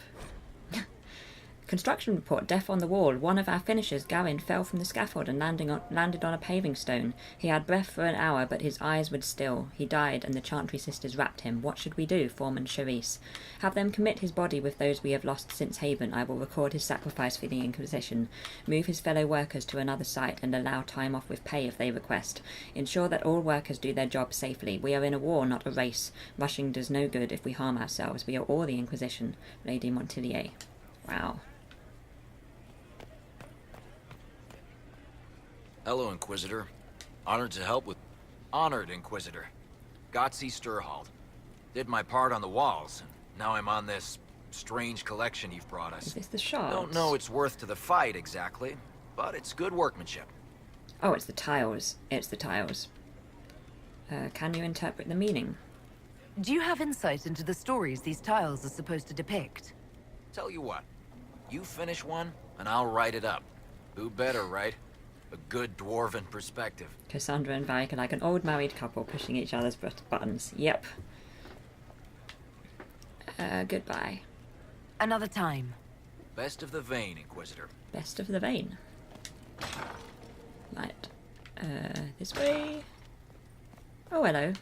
S1: Construction report, death on the wall. One of our finishers, Gawain, fell from the scaffold and landed on a paving stone. He had breath for an hour, but his eyes were still. He died, and the Chantry sisters wrapped him. What should we do, Foreman Charisse? Have them commit his body with those we have lost since Haven. I will record his sacrifice for the Inquisition. Move his fellow workers to another site and allow time off with pay if they request. Ensure that all workers do their job safely. We are in a war, not a race. Rushing does no good if we harm ourselves. We are all the Inquisition. Lady Montillier. Wow.
S4: Hello, Inquisitor. Honored to help with... Honored, Inquisitor. Gotzi Sturhald. Did my part on the walls, and now I'm on this strange collection you've brought us.
S1: Is this the shards?
S4: Don't know its worth to the fight, exactly, but it's good workmanship.
S1: Oh, it's the tiles. It's the tiles. Can you interpret the meaning?
S2: Do you have insight into the stories these tiles are supposed to depict?
S4: Tell you what, you finish one, and I'll write it up. Who better, right? A good dwarven perspective.
S1: Cassandra and Varric are like an old married couple pushing each other's buttons. Yep. Goodbye.
S2: Another time.
S4: Best of the vein, Inquisitor.
S1: Best of the vein. Right. This way. Oh, hello.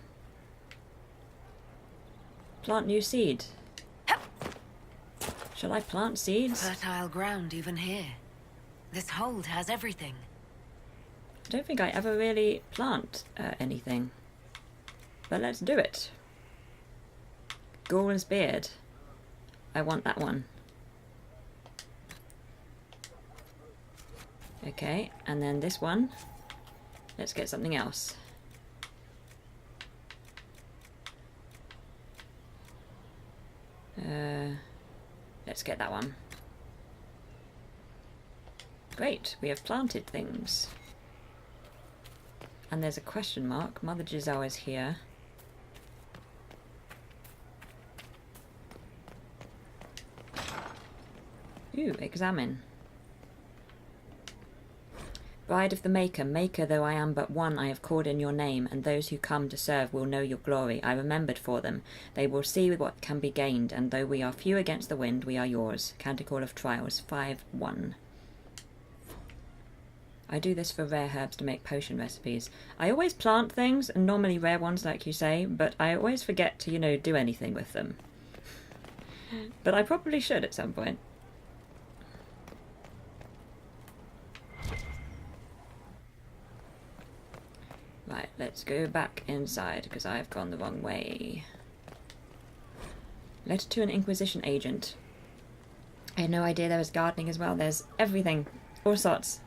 S1: Plant new seed. Shall I plant seeds?
S2: Fertile ground even here. This hold has everything.
S1: I don't think I ever really plant anything. But let's do it. Ghoul's beard. I want that one. Okay, and then this one. Let's get something else. Let's get that one. Great, we have planted things. And there's a question mark. Mother Giselle is here. Ooh, examine. Bride of the Maker, Maker though I am but one, I have called in your name, and those who come to serve will know your glory. I remembered for them. They will see what can be gained, and though we are few against the wind, we are yours. Canticle of Trials 5:1. I do this for rare herbs to make potion recipes. I always plant things, and normally rare ones like you say, but I always forget to, you know, do anything with them. But I probably should at some point. Right, let's go back inside, because I've gone the wrong way. Letter to an Inquisition agent. I had no idea there was gardening as well. There's everything. All sorts.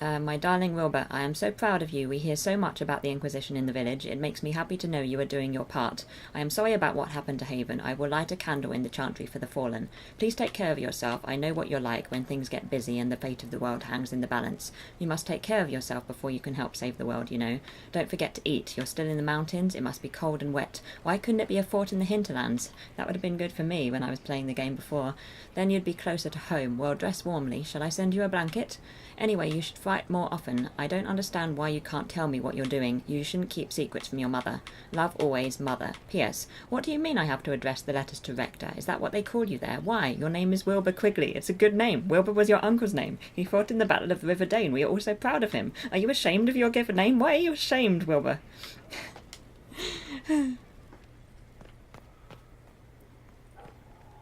S1: My darling Wilbur, I am so proud of you. We hear so much about the Inquisition in the village. It makes me happy to know you are doing your part. I am sorry about what happened to Haven. I will light a candle in the chantry for the fallen. Please take care of yourself. I know what you're like when things get busy and the fate of the world hangs in the balance. You must take care of yourself before you can help save the world, you know. Don't forget to eat. You're still in the mountains. It must be cold and wet. Why couldn't it be a fort in the hinterlands? That would have been good for me when I was playing the game before. Then you'd be closer to home. Well, dress warmly. Shall I send you a blanket? Anyway, you should fight more often. I don't understand why you can't tell me what you're doing. You shouldn't keep secrets from your mother. Love always, Mother. P.S. What do you mean I have to address the letters to Rector? Is that what they call you there? Why? Your name is Wilbur Quigley. It's a good name. Wilbur was your uncle's name. He fought in the Battle of the River Dane. We are all so proud of him. Are you ashamed of your given name? Why are you ashamed, Wilbur?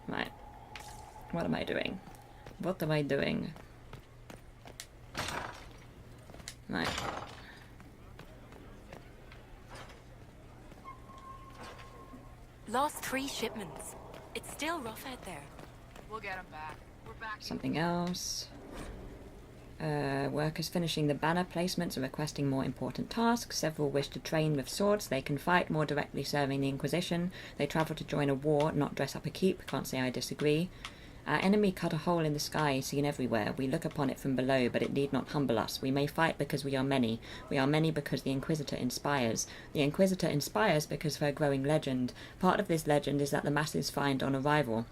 S1: Right. What am I doing? What am I doing? Right.
S10: Lost 3 shipments. It's still rough out there.
S3: We'll get them back. We're back.
S1: Something else. Workers finishing the banner placements are requesting more important tasks. Several wish to train with swords. They can fight more directly serving the Inquisition. They travel to join a war, not dress up a keep. Can't say I disagree. Our enemy cut a hole in the sky, seen everywhere. We look upon it from below, but it need not humble us. We may fight because we are many. We are many because the Inquisitor inspires. The Inquisitor inspires because of her growing legend. Part of this legend is that the masses find on arrival.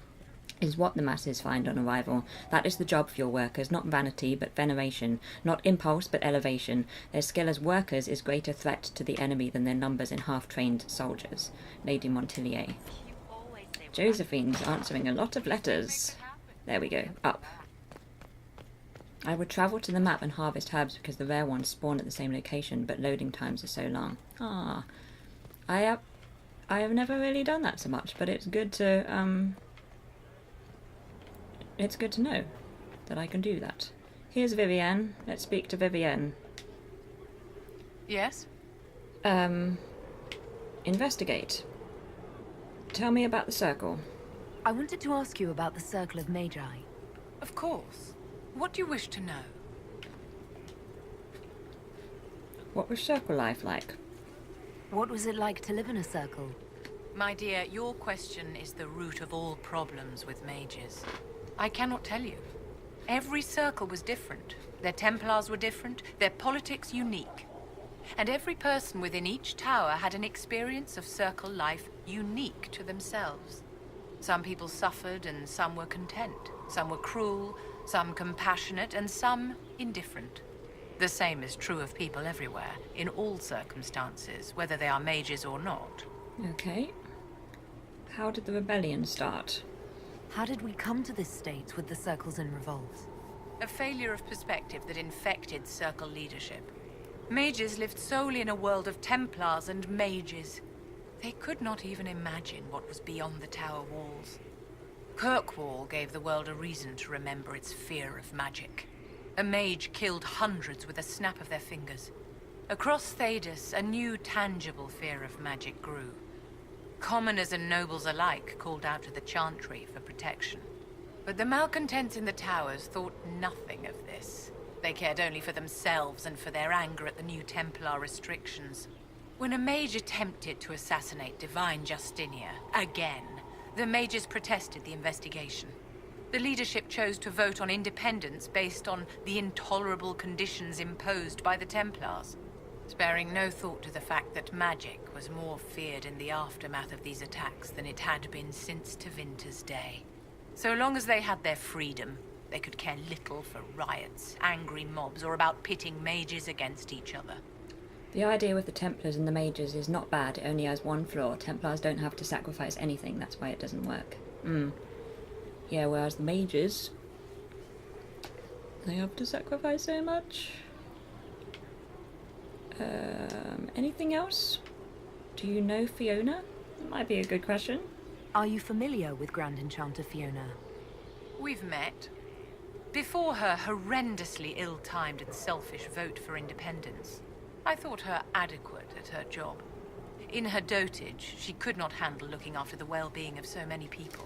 S1: Is what the masses find on arrival. That is the job for your workers, not vanity, but veneration. Not impulse, but elevation. Their skill as workers is greater threat to the enemy than their numbers in half-trained soldiers. Lady Montillier. Josephine's answering a lot of letters. There we go. Up. I would travel to the map and harvest herbs because the rare ones spawn at the same location, but loading times are so long. Ah. I have never really done that so much, but it's good to, it's good to know that I can do that. Here's Vivienne. Let's speak to Vivienne.
S15: Yes?
S1: Investigate. Tell me about the circle.
S2: I wanted to ask you about the Circle of Magi.
S15: Of course. What do you wish to know?
S1: What was circle life like?
S2: What was it like to live in a circle?
S15: My dear, your question is the root of all problems with mages. I cannot tell you. Every circle was different. Their Templars were different, their politics unique. And every person within each tower had an experience of circle life unique to themselves. Some people suffered and some were content. Some were cruel, some compassionate, and some indifferent. The same is true of people everywhere, in all circumstances, whether they are mages or not.
S1: Okay. How did the rebellion start?
S2: How did we come to this state with the circles in revolt?
S15: A failure of perspective that infected circle leadership. Mages lived solely in a world of Templars and mages. They could not even imagine what was beyond the tower walls. Kirkwall gave the world a reason to remember its fear of magic. A mage killed hundreds with a snap of their fingers. Across Thedas, a new tangible fear of magic grew. Commoners and nobles alike called out to the Chantry for protection. But the malcontents in the towers thought nothing of this. They cared only for themselves and for their anger at the new Templar restrictions. When a mage attempted to assassinate Divine Justinia, again, the mages protested the investigation. The leadership chose to vote on independence based on the intolerable conditions imposed by the Templars, sparing no thought to the fact that magic was more feared in the aftermath of these attacks than it had been since Tevinter's day. So long as they had their freedom, they could care little for riots, angry mobs, or about pitting mages against each other.
S1: The idea with the Templars and the mages is not bad, it only has one flaw. Templars don't have to sacrifice anything, that's why it doesn't work. Yeah, whereas the mages, they have to sacrifice so much. Anything else? Do you know Fiona? That might be a good question.
S2: Are you familiar with Grand Enchanter Fiona?
S15: We've met. Before her horrendously ill-timed and selfish vote for independence, I thought her adequate at her job. In her dotage, she could not handle looking after the well-being of so many people.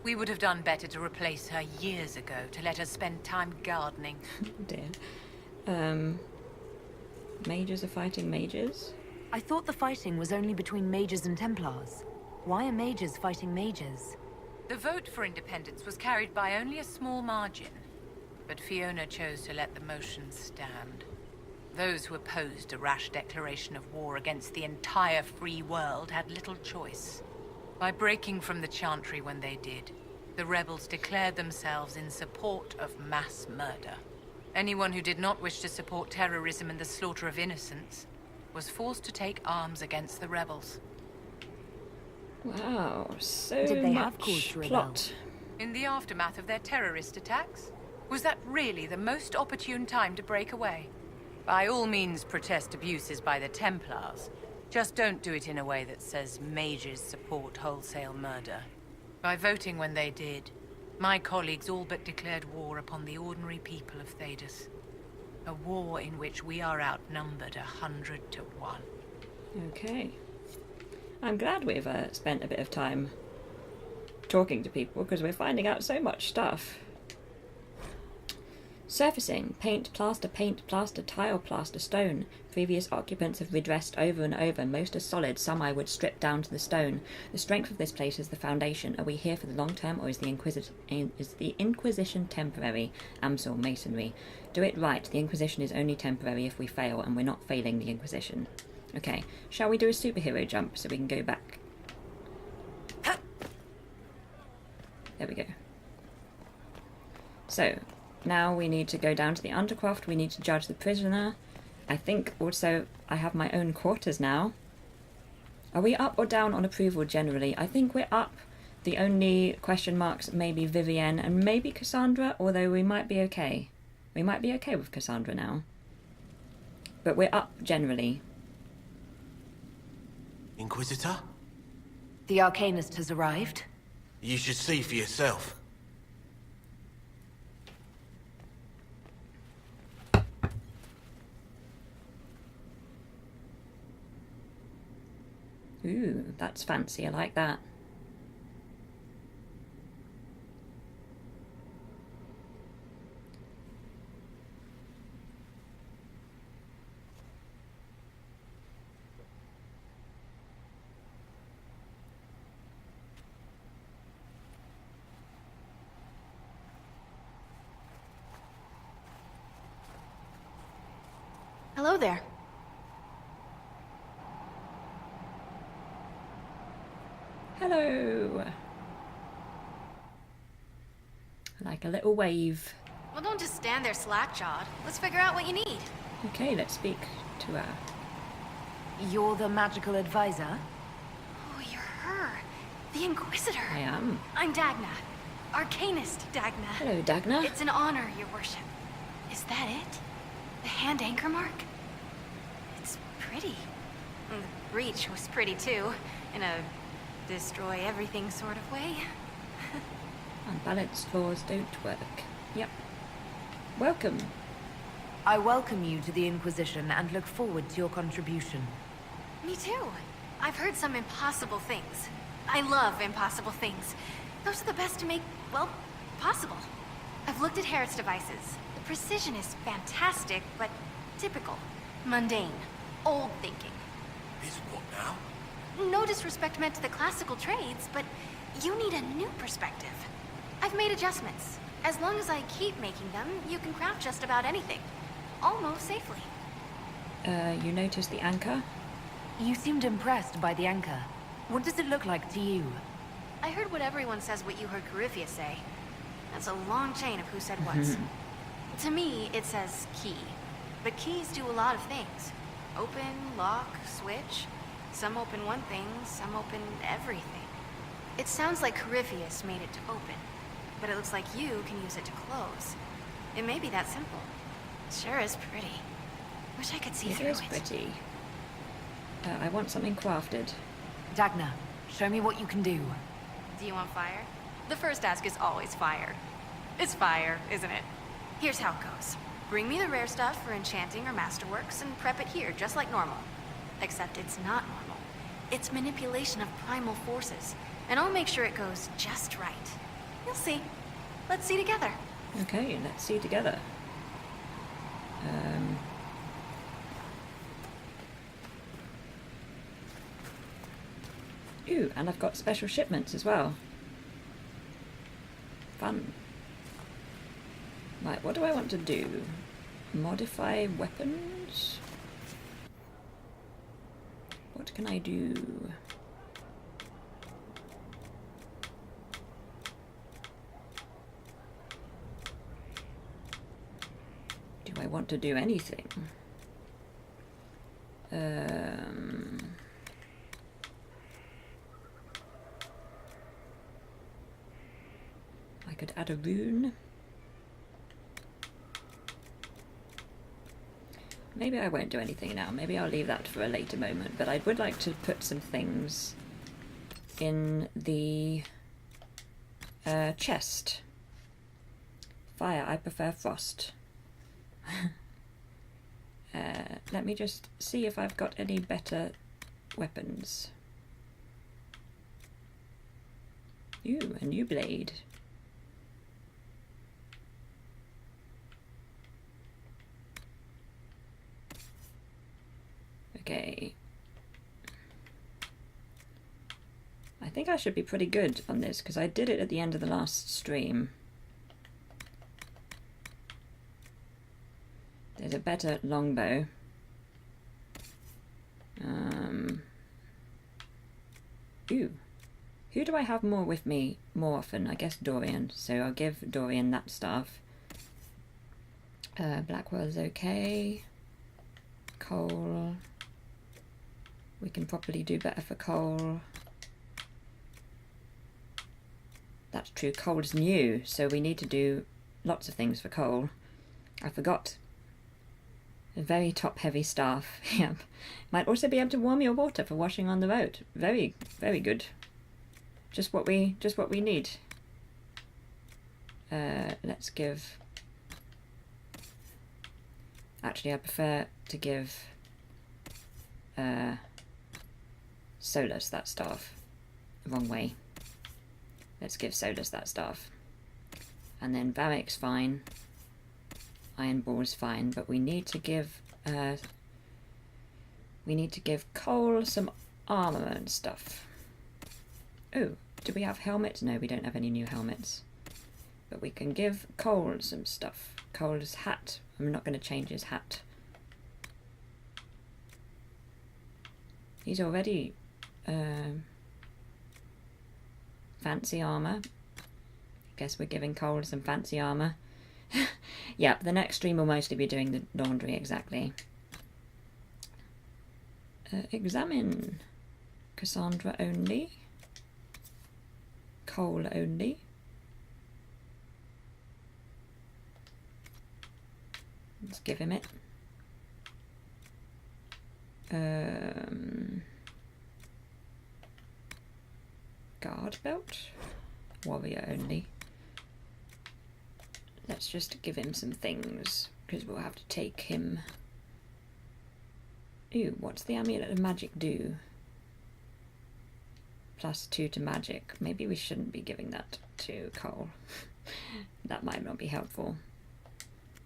S15: We would have done better to replace her years ago, to let her spend time gardening.
S1: Dear. Mages are fighting mages?
S2: I thought the fighting was only between mages and Templars. Why are mages fighting mages?
S15: The vote for independence was carried by only a small margin, but Fiona chose to let the motion stand. Those who opposed a rash declaration of war against the entire free world had little choice. By breaking from the Chantry when they did, the rebels declared themselves in support of mass murder. Anyone who did not wish to support terrorism and the slaughter of innocents was forced to take arms against the rebels.
S1: Wow, so
S2: did they
S1: much
S2: have cause to
S1: plot.
S15: In the aftermath of their terrorist attacks? Was that really the most opportune time to break away? By all means protest abuses by the Templars. Just don't do it in a way that says mages support wholesale murder. By voting when they did, my colleagues all but declared war upon the ordinary people of Thedas. A war in which we are outnumbered 100 to 1.
S1: Okay. I'm glad we've spent a bit of time talking to people, because we're finding out so much stuff. Surfacing. Paint, plaster, tile, plaster, stone. Previous occupants have redressed over and over. Most are solid, some I would strip down to the stone. The strength of this place is the foundation. Are we here for the long term, or is the Inquisition temporary? Amsel, masonry. Do it right. The Inquisition is only temporary if we fail, and we're not failing the Inquisition. Okay, shall we do a superhero jump so we can go back? There we go. So, now we need to go down to the Undercroft, we need to judge the prisoner. I think also I have my own quarters now. Are we up or down on approval generally? I think we're up. The only question marks may be Vivienne and maybe Cassandra, although we might be okay. We might be okay with Cassandra now. But we're up generally.
S19: Inquisitor?
S2: The Arcanist has arrived.
S19: You should see for yourself.
S1: Ooh, that's fancy, I like that.
S18: Hello there.
S1: Hello. Like a little wave.
S18: Well, don't just stand there slack-jawed. Let's figure out what you need.
S1: Okay, let's speak to her.
S2: You're the magical advisor?
S18: Oh, you're her. The Inquisitor.
S1: I am.
S18: I'm Dagna. Arcanist Dagna.
S1: Hello, Dagna.
S18: It's an honor, your worship. Is that it? The hand anchor mark? It's pretty. And the breach was pretty too, in a destroy everything sort of way.
S1: Unbalanced floors don't work. Yep. Welcome.
S2: I welcome you to the Inquisition and look forward to your contribution.
S18: Me too. I've heard some impossible things. I love impossible things. Those are the best to make, well, possible. I've looked at Harriet's devices. The precision is fantastic, but typical. Mundane. Old thinking.
S19: Is what now?
S18: No disrespect meant to the classical trades, but you need a new perspective. I've made adjustments. As long as I keep making them, you can craft just about anything. Almost safely.
S1: You noticed the anchor?
S2: You seemed impressed by the anchor. What does it look like to you?
S18: I heard what everyone says what you heard Coryphia say. That's a long chain of who said what. To me, it says key. But keys do a lot of things. Open, lock, switch. Some open one thing, some open everything. It sounds like Corypheus made it to open. But it looks like you can use it to close. It may be that simple. Sure is pretty. Wish I could see through it.
S1: It is pretty. I want something crafted.
S2: Dagna, show me what you can do.
S18: Do you want fire? The first ask is always fire. It's fire, isn't it? Here's how it goes. Bring me the rare stuff for enchanting or masterworks and prep it here, just like normal. Except it's not normal. It's manipulation of primal forces. And I'll make sure it goes just right. You'll see. Let's see together.
S1: Okay, let's see together. Ooh, and I've got special shipments as well. Fun. Right, what do I want to do? Modify weapons? What can I do? Do I want to do anything? I could add a rune. Maybe I won't do anything now. Maybe I'll leave that for a later moment. But I would like to put some things in the chest. Fire, I prefer frost. Let me just see if I've got any better weapons. Ooh, a new blade. Okay. I think I should be pretty good on this because I did it at the end of the last stream. There's a better longbow. Ooh. Who do I have more with me more often? I guess Dorian. So I'll give Dorian that staff. Blackwell's okay. Cole. We can probably do better for Cole. That's true, Cole's new, so we need to do lots of things for Cole. I forgot. A very top-heavy staff. Yeah. Might also be able to warm your water for washing on the road. Very, very good. Just what we need. Let's give... Actually, I prefer to give Solus that staff. Wrong way. Let's give Solus that staff. And then Varric's fine. Iron Ball's fine, but we need to give Cole some armor and stuff. Oh, do we have helmets? No, we don't have any new helmets. But we can give Cole some stuff. Cole's hat. I'm not going to change his hat. He's already fancy armor. Guess we're giving Cole some fancy armor. Yep, the next stream will mostly be doing the laundry, exactly. Examine. Cassandra only. Cole only. Let's give him it. Guard belt. Warrior only. Let's just give him some things, because we'll have to take him... Ooh, what's the Amulet of Magic do? +2 to magic. Maybe we shouldn't be giving that to Cole. That might not be helpful.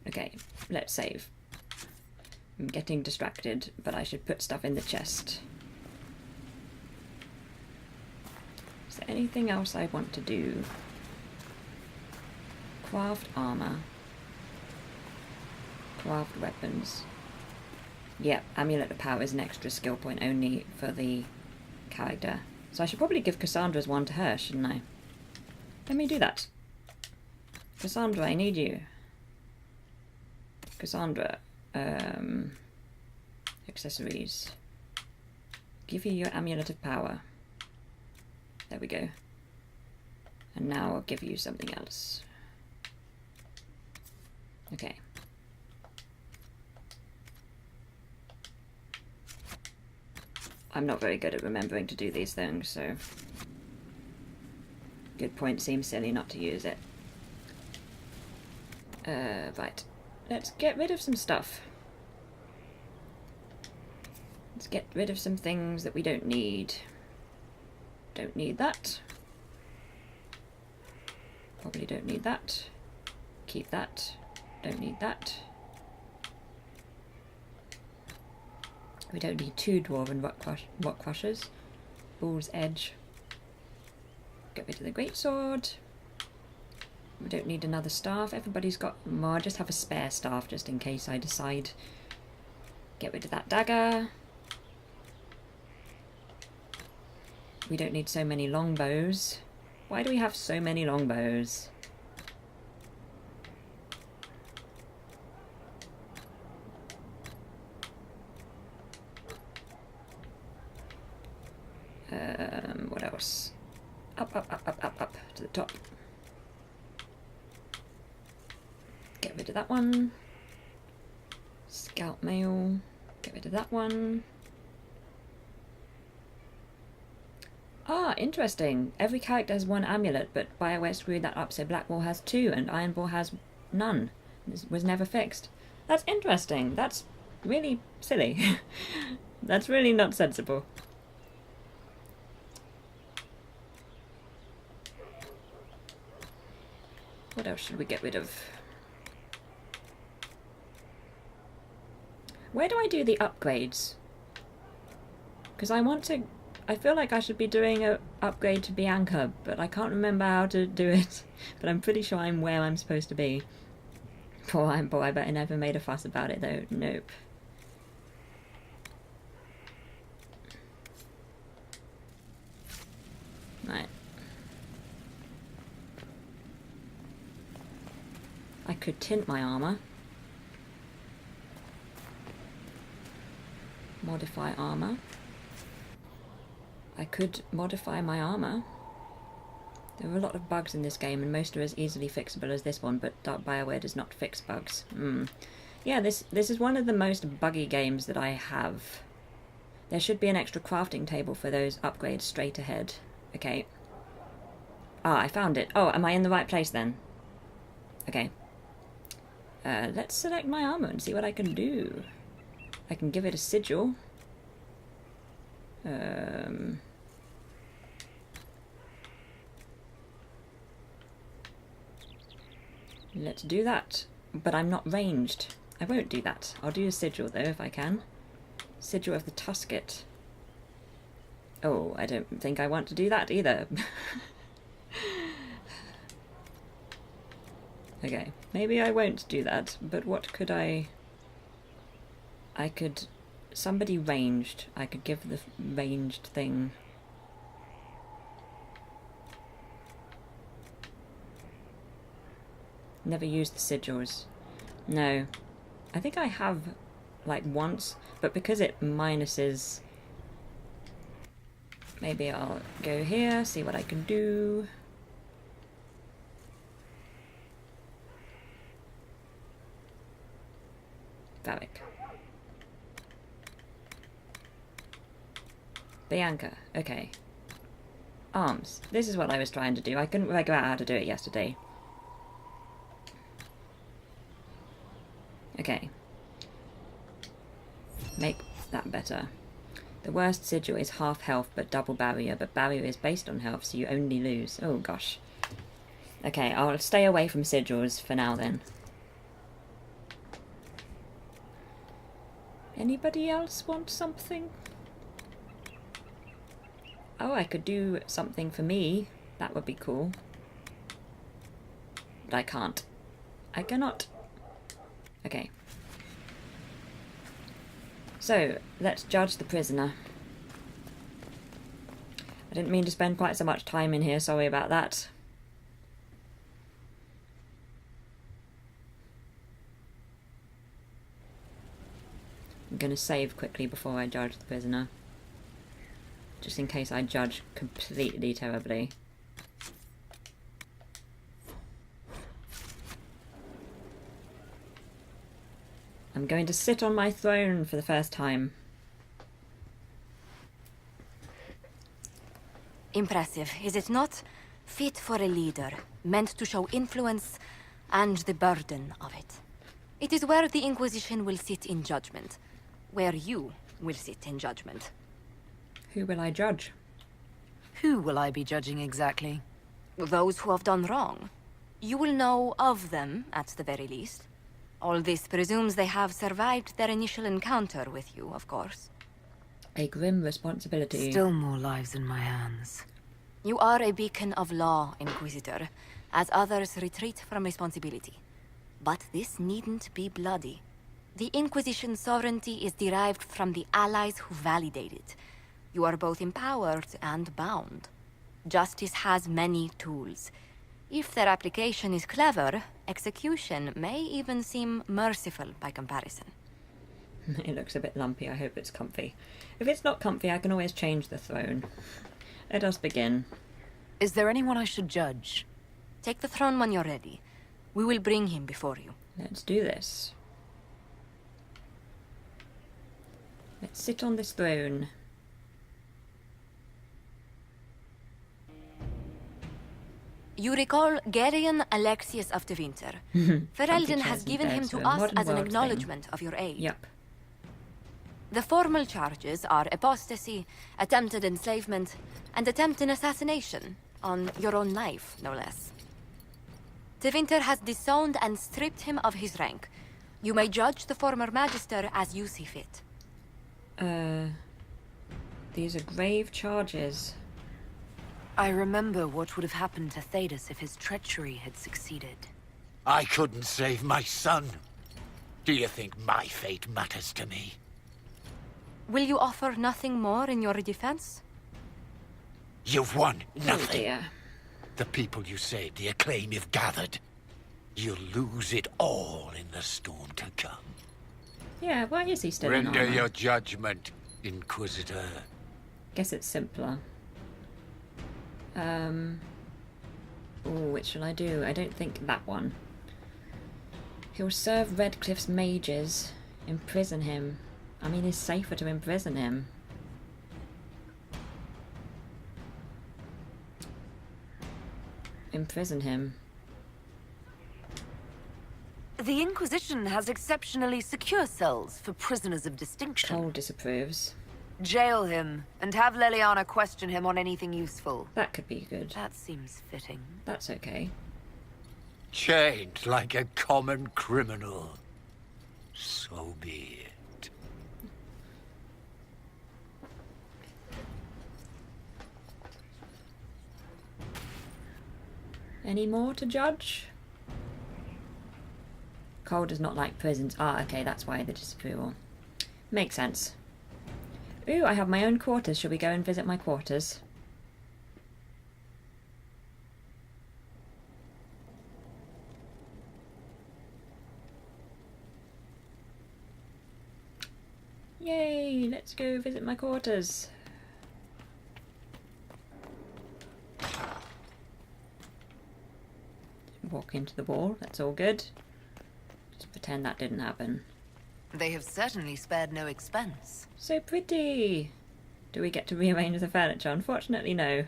S1: Okay, let's save. I'm getting distracted, but I should put stuff in the chest. Is there anything else I want to do? Craft armor. Craft weapons. Yep, Amulet of Power is an extra skill point only for the character. So I should probably give Cassandra's one to her, shouldn't I? Let me do that. Cassandra, I need you. Cassandra, accessories. Give you your Amulet of Power. There we go. And now I'll give you something else. Okay. I'm not very good at remembering to do these things, so... Good point, seems silly not to use it. Right. Let's get rid of some stuff. Let's get rid of some things that we don't need. Don't need that. Probably don't need that. Keep that. Don't need that. We don't need 2 Dwarven rock crushers. Bull's Edge. Get rid of the greatsword. We don't need another staff. Everybody's got... Well, I'll just have a spare staff just in case I decide. Get rid of that dagger. We don't need so many longbows. Why do we have so many longbows? What else? Up, up, up, up, up, up to the top. Get rid of that one. Scout mail. Get rid of that one. Ah, interesting. Every character has 1 amulet, but BioWare screwed that up so Blackwall has 2 and Ironball has none. This was never fixed. That's interesting. That's really silly. That's really not sensible. What else should we get rid of? Where do I do the upgrades? Because I want to... I feel like I should be doing an upgrade to Bianca, but I can't remember how to do it. But I'm pretty sure I'm where I'm supposed to be. Poor Ironball, I bet I never made a fuss about it though. Nope. Right. I could tint my armor. Modify armor. I could modify my armor. There are a lot of bugs in this game and most are as easily fixable as this one, but BioWare does not fix bugs. Yeah, this is one of the most buggy games that I have. There should be an extra crafting table for those upgrades straight ahead. Okay. Ah, I found it. Oh, am I in the right place then? Okay. Let's select my armor and see what I can do. I can give it a sigil. Let's do that. But I'm not ranged. I won't do that. I'll do a sigil though if I can. Sigil of the Tusket. Oh, I don't think I want to do that either. Okay, maybe I won't do that, but what could I could somebody ranged. I could give the ranged thing. Never used the sigils. No. I think I have, like, once, but because it minuses... Maybe I'll go here, see what I can do. Varric. Bianca. Okay. Arms. This is what I was trying to do. I couldn't figure out how to do it yesterday. Okay. Make that better. The worst sigil is half health but double barrier, but barrier is based on health, so you only lose. Oh gosh. Okay, I'll stay away from sigils for now then. Anybody else want something? Oh, I could do something for me. That would be cool. But I can't. I cannot. Okay. So, let's judge the prisoner. I didn't mean to spend quite so much time in here, sorry about that. I'm going to save quickly before I judge the prisoner. Just in case I judge completely terribly. I'm going to sit on my throne for the first time.
S11: Impressive, is it not? Fit for a leader, meant to show influence and the burden of it. It is where the Inquisition will sit in judgment. Where you will sit in judgment.
S1: Who will I judge?
S2: Who will I be judging exactly?
S11: Those who have done wrong. You will know of them, at the very least. All this presumes they have survived their initial encounter with you, of course.
S1: A grim responsibility.
S2: Still more lives in my hands.
S11: You are a beacon of law, Inquisitor, as others retreat from responsibility. But this needn't be bloody. The Inquisition's sovereignty is derived from the allies who validate it. You are both empowered and bound. Justice has many tools. If their application is clever, execution may even seem merciful by comparison.
S1: It looks a bit lumpy, I hope it's comfy. If it's not comfy, I can always change the throne. Let us begin.
S2: Is there anyone I should judge?
S11: Take the throne when you're ready. We will bring him before you.
S1: Let's do this. Let's sit on this throne.
S11: You recall Gerion Alexius of Tevinter. Ferelden has given him to us as an acknowledgement of your aid.
S1: Yep.
S11: The formal charges are apostasy, attempted enslavement, and attempted assassination, on your own life, no less. Tevinter has disowned and stripped him of his rank. You may judge the former magister as you see fit.
S1: These are grave charges.
S2: I remember what would have happened to Thedas if his treachery had succeeded.
S19: I couldn't save my son. Do you think my fate matters to me?
S11: Will you offer nothing more in your defense?
S19: You've won nothing.
S1: Oh dear.
S19: The people you saved, the acclaim you've gathered. You'll lose it all in the storm to come.
S1: Yeah, why is he still in
S19: Render
S1: armor?
S19: your judgment, Inquisitor.
S1: Guess it's simpler. Which shall I do? I don't think that one. He'll serve Redcliffe's mages. Imprison him. I mean, it's safer to imprison him. Imprison him.
S2: The Inquisition has exceptionally secure cells for prisoners of distinction.
S1: Cole disapproves.
S2: Jail him, and have Leliana question him on anything useful.
S1: That could be good.
S2: That seems fitting.
S1: That's okay.
S19: Chained like a common criminal. So be it.
S1: Any more to judge? Cole does not like prisons. Ah, okay, that's why the disapproval. Makes sense. Ooh, I have my own quarters. Shall we go and visit my quarters? Yay! Let's go visit my quarters. Walk into the wall. That's all good. Just pretend that didn't happen.
S2: They have certainly spared no expense.
S1: So pretty! Do we get to rearrange the furniture? Unfortunately, no.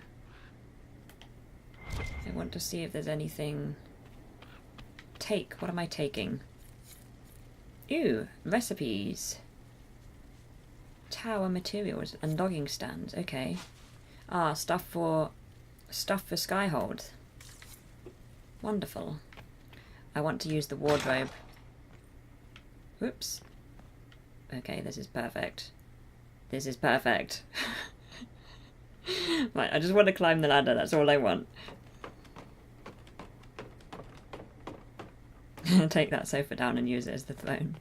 S1: I want to see if there's anything... Take. What am I taking? Ew. Recipes. Tower materials and logging stands. Okay. Ah, stuff for Skyhold. Wonderful. I want to use the wardrobe. Whoops. Okay, this is perfect. This is perfect. Right, I just want to climb the ladder, that's all I want. Take that sofa down and use it as the throne.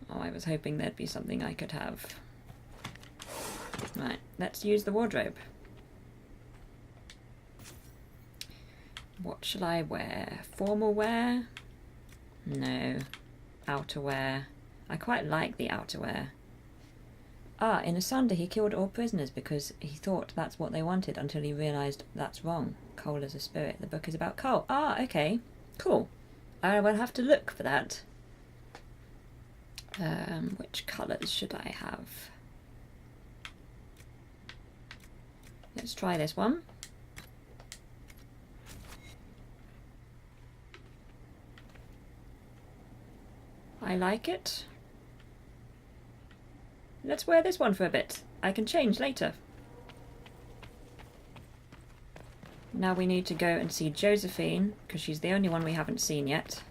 S1: Oh, I was hoping there'd be something I could have. Right, let's use the wardrobe. What shall I wear? Formal wear? No. Outerwear. I quite like the outerwear. Ah, in Asunder he killed all prisoners because he thought that's what they wanted until he realised that's wrong. Coal is a spirit. The book is about coal. Ah, okay. Cool. I will have to look for that. Which colours should I have? Let's try this one. I like it. Let's wear this one for a bit. I can change later. Now we need to go and see Josephine, because she's the only one we haven't seen yet.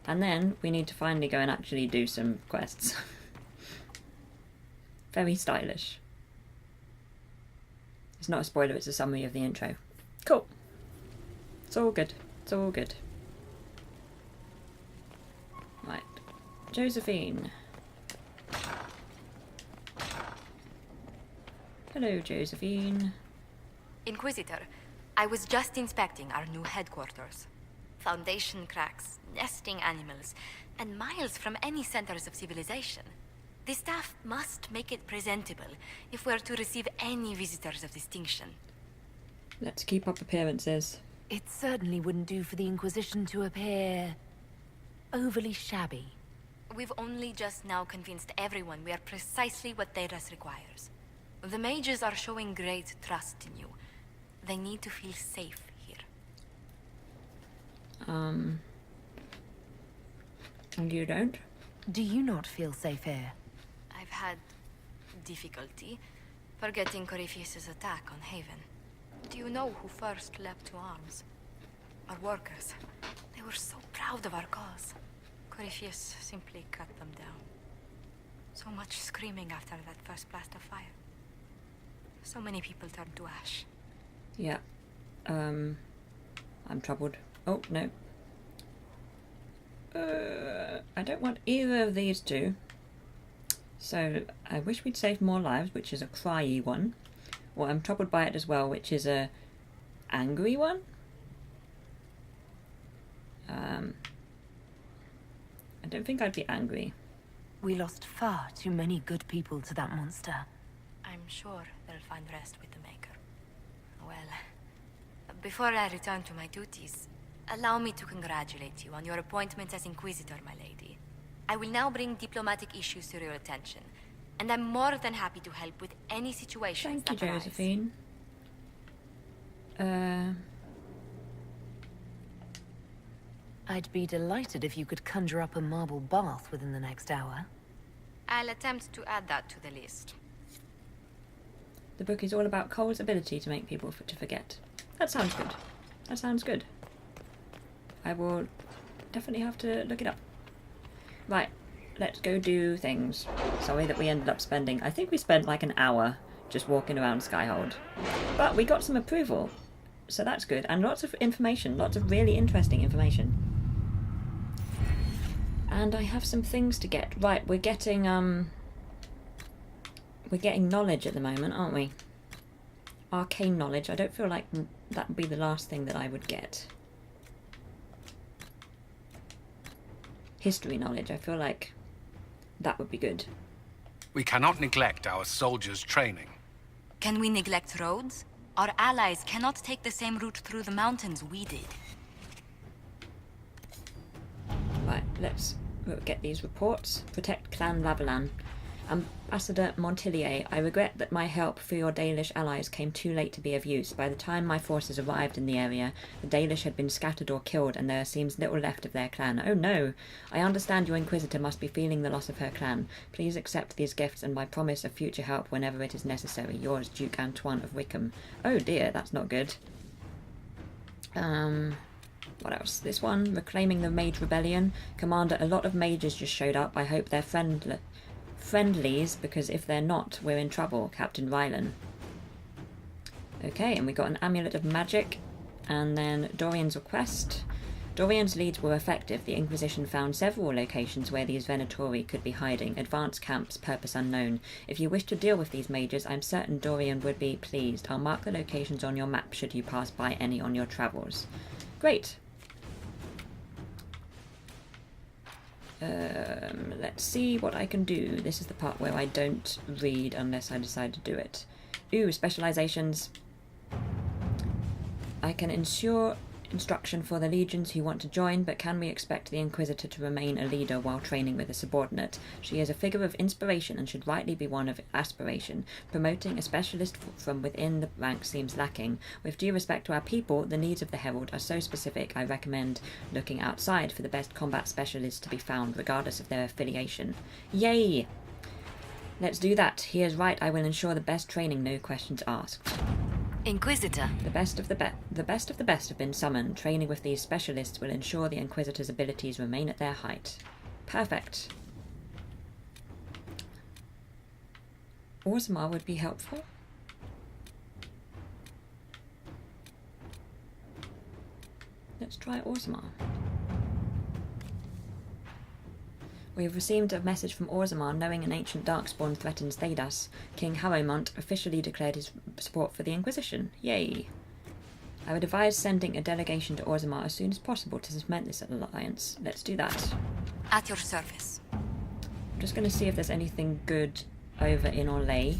S1: And then we need to finally go and actually do some quests. Very stylish. It's not a spoiler, it's a summary of the intro. Cool. It's all good. It's all good. Right. Josephine. Hello, Josephine.
S11: Inquisitor, I was just inspecting our new headquarters. Foundation cracks, nesting animals, and miles from any centers of civilization. The staff must make it presentable if we're to receive any visitors of distinction.
S1: Let's keep up appearances.
S2: It certainly wouldn't do for the Inquisition to appear overly shabby.
S11: We've only just now convinced everyone we are precisely what Thedas requires. The mages are showing great trust in you. They need to feel safe here.
S1: And you don't?
S2: Do you not feel safe here?
S11: I've had difficulty forgetting Corypheus's attack on Haven. Do you know who first leapt to arms? Our workers. They were so proud of our cause. Corypheus simply cut them down. So much screaming after that first blast of fire. So many people turned to ash.
S1: Yeah. I'm troubled. Oh, no. I don't want either of these two. So, I wish we'd saved more lives, which is a cryy one. Or I'm troubled by it as well, which is a angry one. I don't think I'd be angry.
S2: We lost far too many good people to that monster.
S11: I'm sure they'll find rest with the Maker. Well, before I return to my duties, allow me to congratulate you on your appointment as Inquisitor, my lady. I will now bring diplomatic issues to your attention, and I'm more than happy to help with any situations
S1: that arise. Thank you, Josephine.
S2: I'd be delighted if you could conjure up a marble bath within the next hour.
S11: I'll attempt to add that to the list.
S1: The book is all about Cole's ability to make people to forget. That sounds good. That sounds good. I will definitely have to look it up. Right, let's go do things. Sorry that we ended up spending... I think we spent like an hour just walking around Skyhold. But we got some approval, so that's good. And lots of information, lots of really interesting information. And I have some things to get. Right, we're getting knowledge at the moment, aren't we? Arcane knowledge. I don't feel like that would be the last thing that I would get. History knowledge. I feel like that would be good.
S12: We cannot neglect our soldiers' training.
S11: Can we neglect roads? Our allies cannot take the same route through the mountains we did.
S1: Right, let's get these reports. Protect Clan Lavalin. Ambassador Montilier, I regret that my help for your Dalish allies came too late to be of use. By the time my forces arrived in the area, the Dalish had been scattered or killed, and there seems little left of their clan. Oh no! I understand your Inquisitor must be feeling the loss of her clan. Please accept these gifts and my promise of future help whenever it is necessary. Yours, Duke Antoine of Wickham. Oh dear, that's not good. What else? This one, reclaiming the Mage Rebellion. Commander, a lot of mages just showed up. I hope they're friendlies, because if they're not, we're in trouble. Captain Rylan. Okay, and we got an Amulet of Magic, and then Dorian's request. Dorian's leads were effective. The Inquisition found several locations where these Venatori could be hiding. Advanced camps, purpose unknown. If you wish to deal with these mages, I'm certain Dorian would be pleased. I'll mark the locations on your map should you pass by any on your travels. Great. Let's see what I can do. This is the part where I don't read unless I decide to do it. Ooh, specializations. I can ensure instruction for the legions who want to join, but can we expect the Inquisitor to remain a leader while training with a subordinate? She is a figure of inspiration and should rightly be one of aspiration. Promoting a specialist from within the ranks seems lacking. With due respect to our people, the needs of the Herald are so specific, I recommend looking outside for the best combat specialists to be found, regardless of their affiliation. Yay! Let's do that. He is right, I will ensure the best training, no questions asked.
S10: Inquisitor.
S1: The best of the best have been summoned. Training with these specialists will ensure the Inquisitor's abilities remain at their height. Perfect. Orzammar would be helpful. Let's try Orzammar. We have received a message from Orzammar knowing an ancient darkspawn threatens Thedas. King Harrowmont officially declared his support for the Inquisition. Yay! I would advise sending a delegation to Orzammar as soon as possible to cement this alliance. Let's do that.
S11: At your service.
S1: I'm just going to see if there's anything good over in Orlais.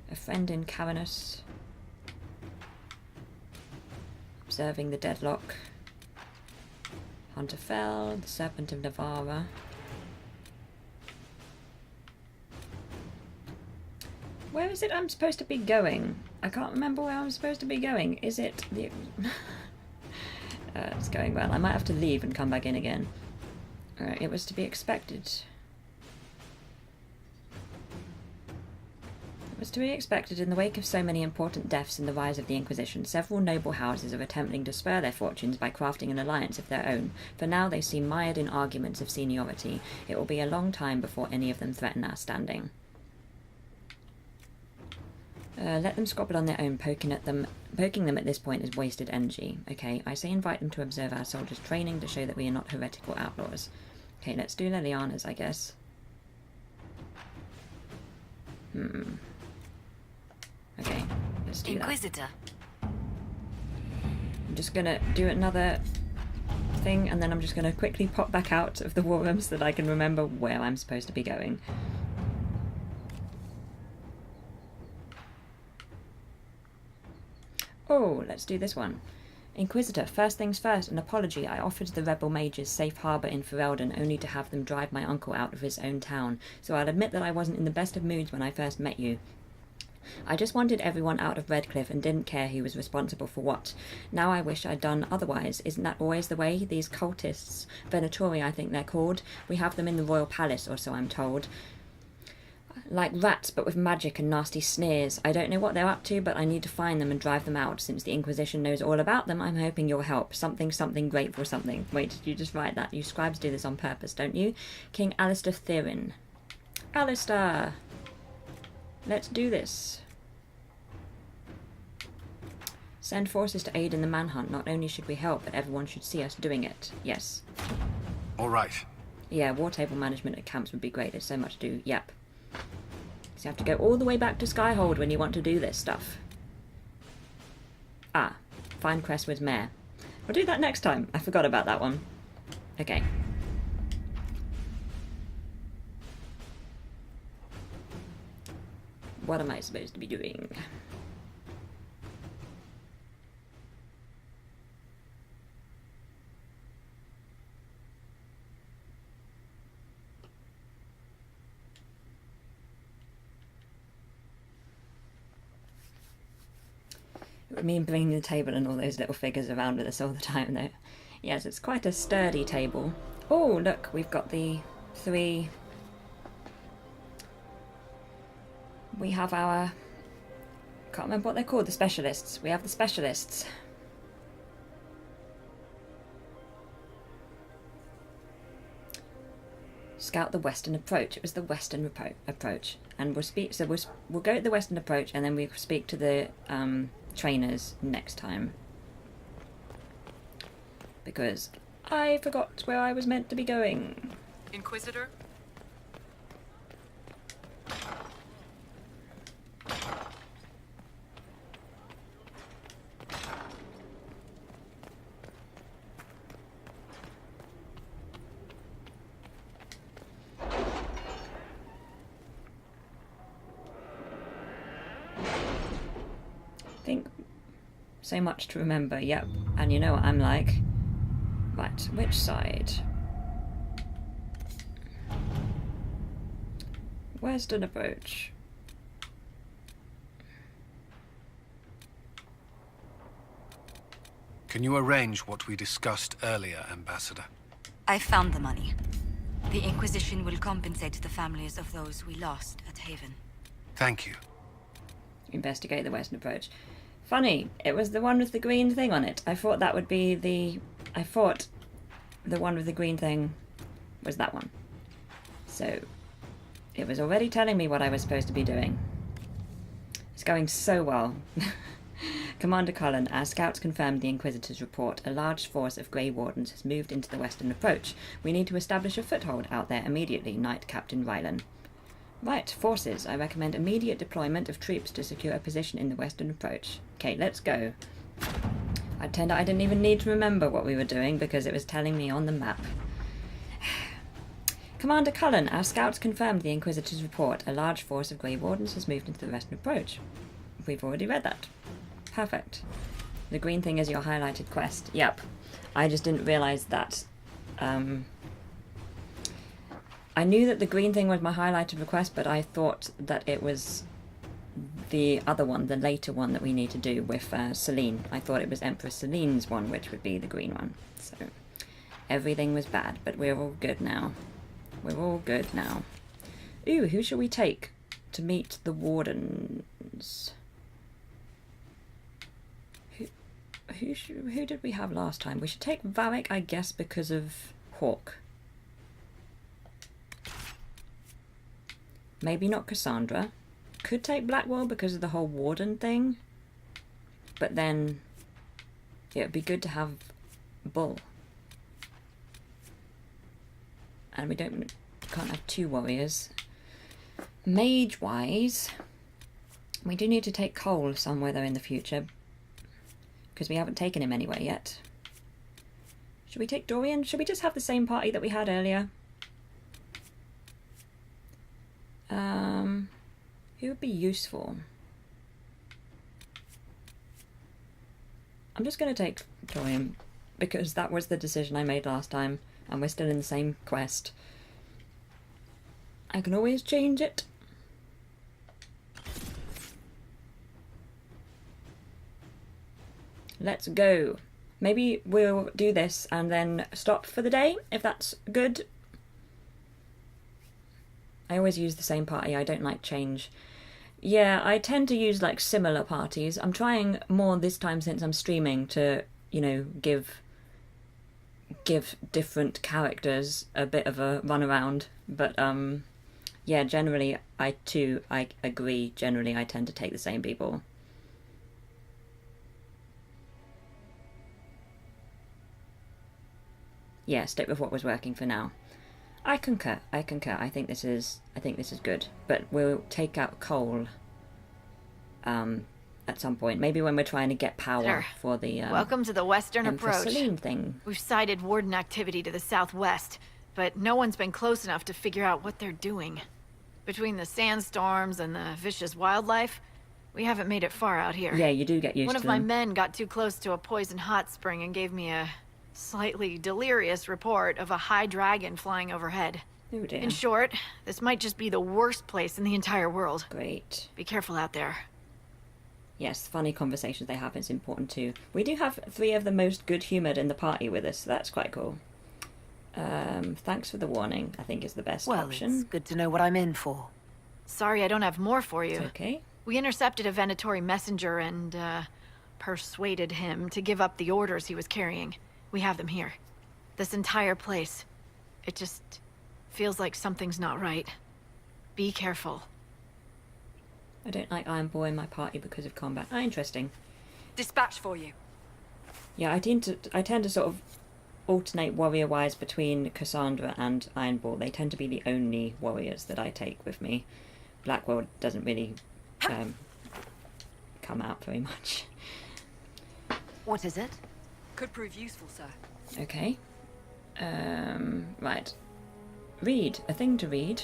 S1: A friend in Caranus. Observing the deadlock. Hunterfell, the Serpent of Navarra. Where is it I'm supposed to be going? I can't remember where I'm supposed to be going. Is it the... it's going well. I might have to leave and come back in again. Alright, it was to be expected. It was to be expected in the wake of so many important deaths in the rise of the Inquisition. Several noble houses are attempting to spur their fortunes by crafting an alliance of their own. For now they seem mired in arguments of seniority. It will be a long time before any of them threaten our standing. Let them squabble on their own. Poking them at this point is wasted energy. Okay, I say invite them to observe our soldiers' training to show that we are not heretical outlaws. Okay, let's do Leliana's, I guess. Okay, let's do
S10: Inquisitor.
S1: that. I'm just gonna do another thing, and then I'm just gonna quickly pop back out of the war room so that I can remember where I'm supposed to be going. Oh, let's do this one. Inquisitor, first things first, an apology. I offered the rebel mages safe harbour in Ferelden only to have them drive my uncle out of his own town, so I'll admit that I wasn't in the best of moods when I first met you. I just wanted everyone out of Redcliffe and didn't care who was responsible for what. Now I wish I'd done otherwise. Isn't that always the way? These cultists, Venatori I think they're called, we have them in the royal palace, or so I'm told. Like rats, but with magic and nasty sneers. I don't know what they're up to, but I need to find them and drive them out. Since the Inquisition knows all about them, I'm hoping you'll help. Something great for something. Wait, did you just write that? You scribes do this on purpose, don't you? King Alistair Therin. Alistair! Let's do this. Send forces to aid in the manhunt. Not only should we help, but everyone should see us doing it. Yes.
S12: All right.
S1: Yeah, war table management at camps would be great. There's so much to do. Yep. So you have to go all the way back to Skyhold when you want to do this stuff. Ah, find Crestwood's mare. I'll do that next time. I forgot about that one. Okay. What am I supposed to be doing? I mean, bringing the table and all those little figures around with us all the time, though. Yes, it's quite a sturdy table. Oh, look, we've got the 3... We have our... Can't remember what they're called, the specialists. We have the specialists. Scout the western approach. It was the western approach. And we'll go at the western approach and then we'll speak to the trainers next time. Because I forgot where I was meant to be going.
S15: Inquisitor?
S1: Think so much to remember, yep. And you know what I'm like. Right, which side? Western approach.
S12: Can you arrange what we discussed earlier, Ambassador?
S11: I found the money. The Inquisition will compensate the families of those we lost at Haven.
S12: Thank you.
S1: Investigate the western approach. Funny, it was the one with the green thing on it. I thought that would be the... I thought the one with the green thing was that one. So, it was already telling me what I was supposed to be doing. It's going so well. Commander Cullen, our scouts confirmed the Inquisitor's report. A large force of Grey Wardens has moved into the western approach. We need to establish a foothold out there immediately, Knight Captain Rylan. Right, forces. I recommend immediate deployment of troops to secure a position in the western approach. Okay, let's go. I didn't even need to remember what we were doing because it was telling me on the map. Commander Cullen, our scouts confirmed the Inquisitor's report. A large force of Grey Wardens has moved into the western approach. We've already read that. Perfect. The green thing is your highlighted quest. Yep. I just didn't realise that... I knew that the green thing was my highlighted request, but I thought that it was the other one, the later one that we need to do with Celine. I thought it was Empress Celine's one, which would be the green one. So everything was bad, but we're all good now. We're all good now. Ooh, who shall we take to meet the Wardens? Who did we have last time? We should take Varric, I guess, because of Hawk. Maybe not Cassandra. Could take Blackwell because of the whole Warden thing. But then it would be good to have Bull. And we can't have 2 warriors. Mage-wise, we do need to take Cole somewhere though in the future. Because we haven't taken him anywhere yet. Should we take Dorian? Should we just have the same party that we had earlier? Who would be useful? I'm just going to take Dorian because that was the decision I made last time and we're still in the same quest. I can always change it. Let's go. Maybe we'll do this and then stop for the day, if that's good. I always use the same party, I don't like change. Yeah, I tend to use like similar parties. I'm trying more this time since I'm streaming to, you know, give different characters a bit of a run around. But yeah, generally I agree, generally I tend to take the same people. Yeah, stick with what was working for now. I concur. I think this is good. But we'll take out coal at some point. Maybe when we're trying to get power
S17: Sure.
S1: for the
S17: Welcome to the Western
S1: Empress
S17: Approach.
S1: Celine thing.
S17: We've sighted Warden activity to the southwest, but no one's been close enough to figure out what they're doing. Between the sandstorms and the vicious wildlife, we haven't made it far out here.
S1: Yeah, you do get used
S17: One
S1: to
S17: of my
S1: them.
S17: men got too close to a poison hot spring and gave me a slightly delirious report of a high dragon flying overhead.
S1: Oh dear.
S17: In short, this might just be the worst place in the entire world.
S1: Great.
S17: Be careful out there.
S1: Yes, funny conversations they have is important too. We do have 3 of the most good-humoured in the party with us, so that's quite cool. Thanks for the warning, I think is the best option.
S2: It's good to know what I'm in for.
S17: Sorry I don't have more for you.
S1: It's okay.
S17: We intercepted a Venatori messenger and, persuaded him to give up the orders he was carrying. We have them here. This entire place. It just feels like something's not right. Be careful.
S1: I don't like Iron Bull in my party because of combat. Ah, interesting.
S3: Dispatch for you.
S1: Yeah, I tend to sort of alternate warrior-wise between Cassandra and Iron Bull. They tend to be the only warriors that I take with me. Blackwell doesn't really come out very much.
S2: What is it?
S3: Could prove useful, sir.
S1: Okay. Right. Read. A thing to read.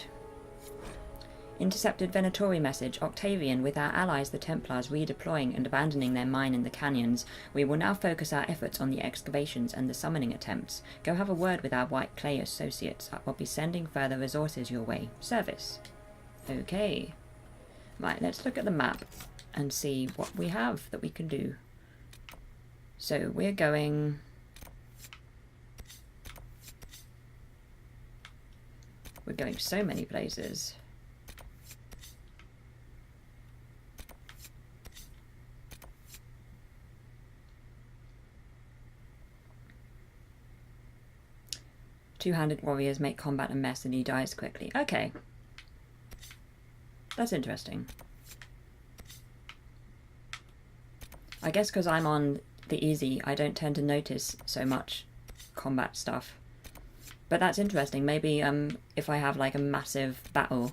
S1: Intercepted Venatori message. Octavian, with our allies the Templars redeploying and abandoning their mine in the canyons, we will now focus our efforts on the excavations and the summoning attempts. Go have a word with our White Clay associates. I will be sending further resources your way. Service. Okay. Right, let's look at the map and see what we have that we can do. So we're going... We're going so many places. Two-handed warriors make combat a mess and he dies quickly. Okay. That's interesting. I guess because I'm on the easy, I don't tend to notice so much combat stuff. But that's interesting. Maybe if I have like a massive battle,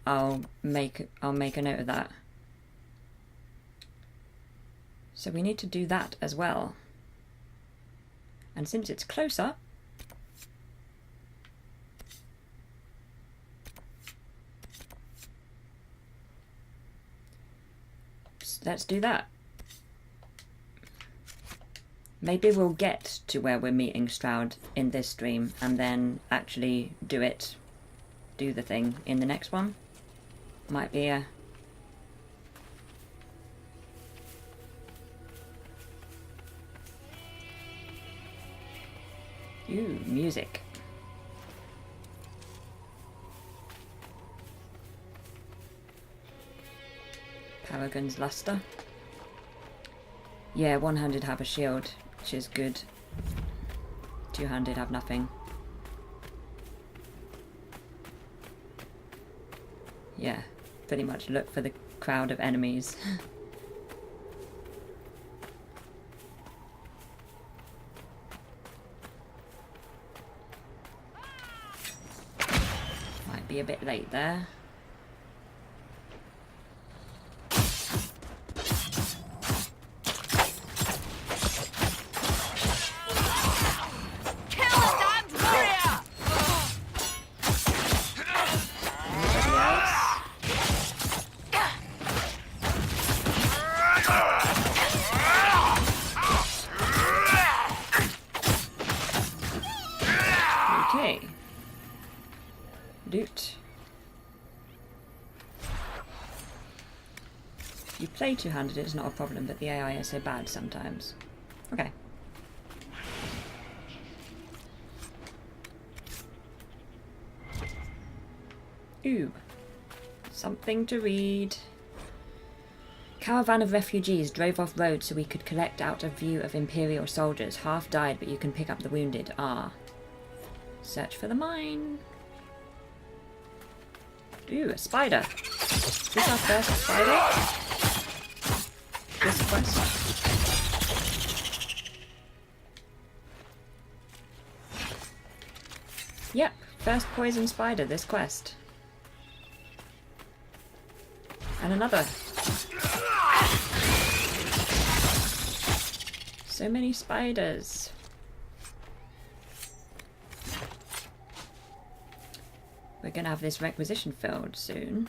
S1: I'll make a note of that. So we need to do that as well. And since it's closer, let's do that. Maybe we'll get to where we're meeting Stroud in this stream and then actually do the thing in the next one. Might be a... Ooh, music. Paragon's Luster. Yeah, one-handed have a shield, which is good. Two-handed have nothing. Yeah, pretty much look for the crowd of enemies. Might be a bit late there. Play two-handed is not a problem, but the AI is so bad sometimes. Okay. Ooh. Something to read. Caravan of refugees drove off road so we could collect out a view of Imperial soldiers. Half died, but you can pick up the wounded. Ah. Search for the mine. Ooh, a spider. Is this our first spider? This quest. Yep, first poison spider this quest. And another. So many spiders. We're gonna have this requisition filled soon.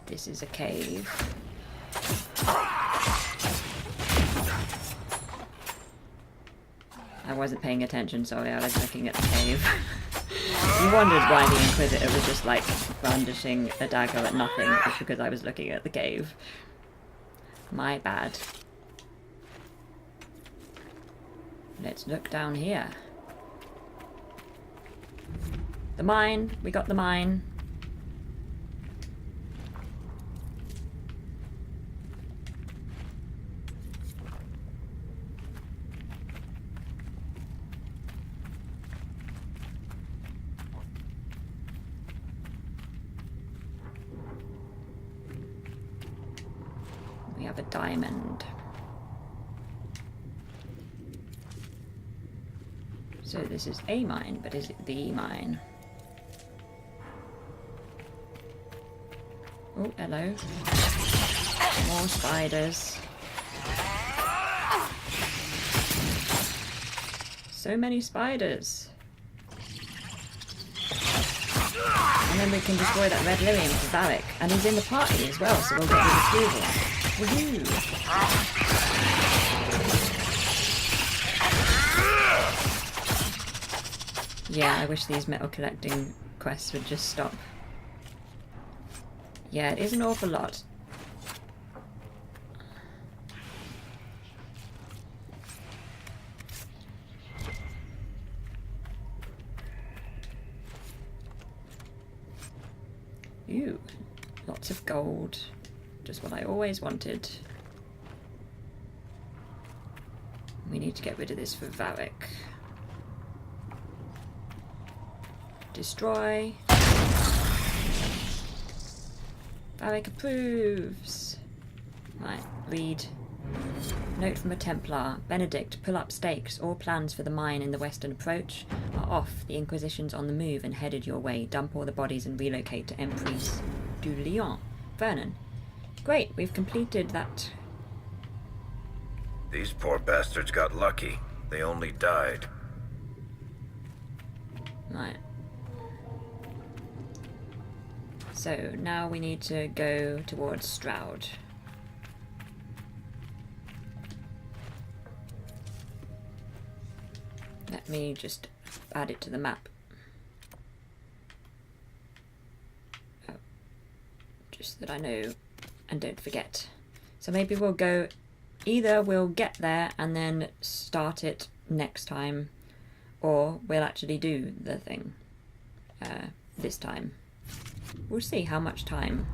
S1: This is a cave. I wasn't paying attention, sorry, I was looking at the cave. You wondered why the Inquisitor was just like brandishing a dagger at nothing. It's because I was looking at the cave. My bad. Let's look down here. The mine. We got the mine. We have a diamond. So this is a mine, but is it the mine? Oh, hello. More spiders. So many spiders. And then we can destroy that red lyrium for Varric. And he's in the party as well, so we'll get his approval. Woohoo! Yeah, I wish these metal collecting quests would just stop. Yeah, it is an awful lot. Ooh, lots of gold. Just what I always wanted. We need to get rid of this for Varric. Destroy. Varric approves. Right, read. Note from a Templar. Benedict, pull up stakes. All plans for the mine in the western approach are off. The Inquisition's on the move and headed your way. Dump all the bodies and relocate to Emprise du Lion. Vernon. Great, we've completed that.
S8: These poor bastards got lucky. They only died.
S1: Right. So now we need to go towards Stroud. Let me just add it to the map. Oh. Just that I know and don't forget. So maybe we'll go, either we'll get there and then start it next time, or we'll actually do the thing this time. We'll see how much time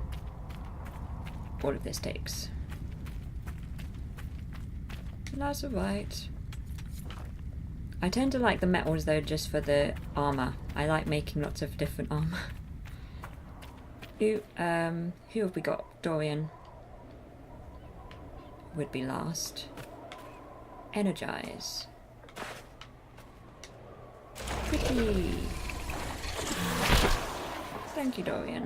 S1: all of this takes. That's alright. I tend to like the metals though, just for the armour. I like making lots of different armour. Who have we got? Dorian would be last. Energize. Pretty. Thank you, Dorian.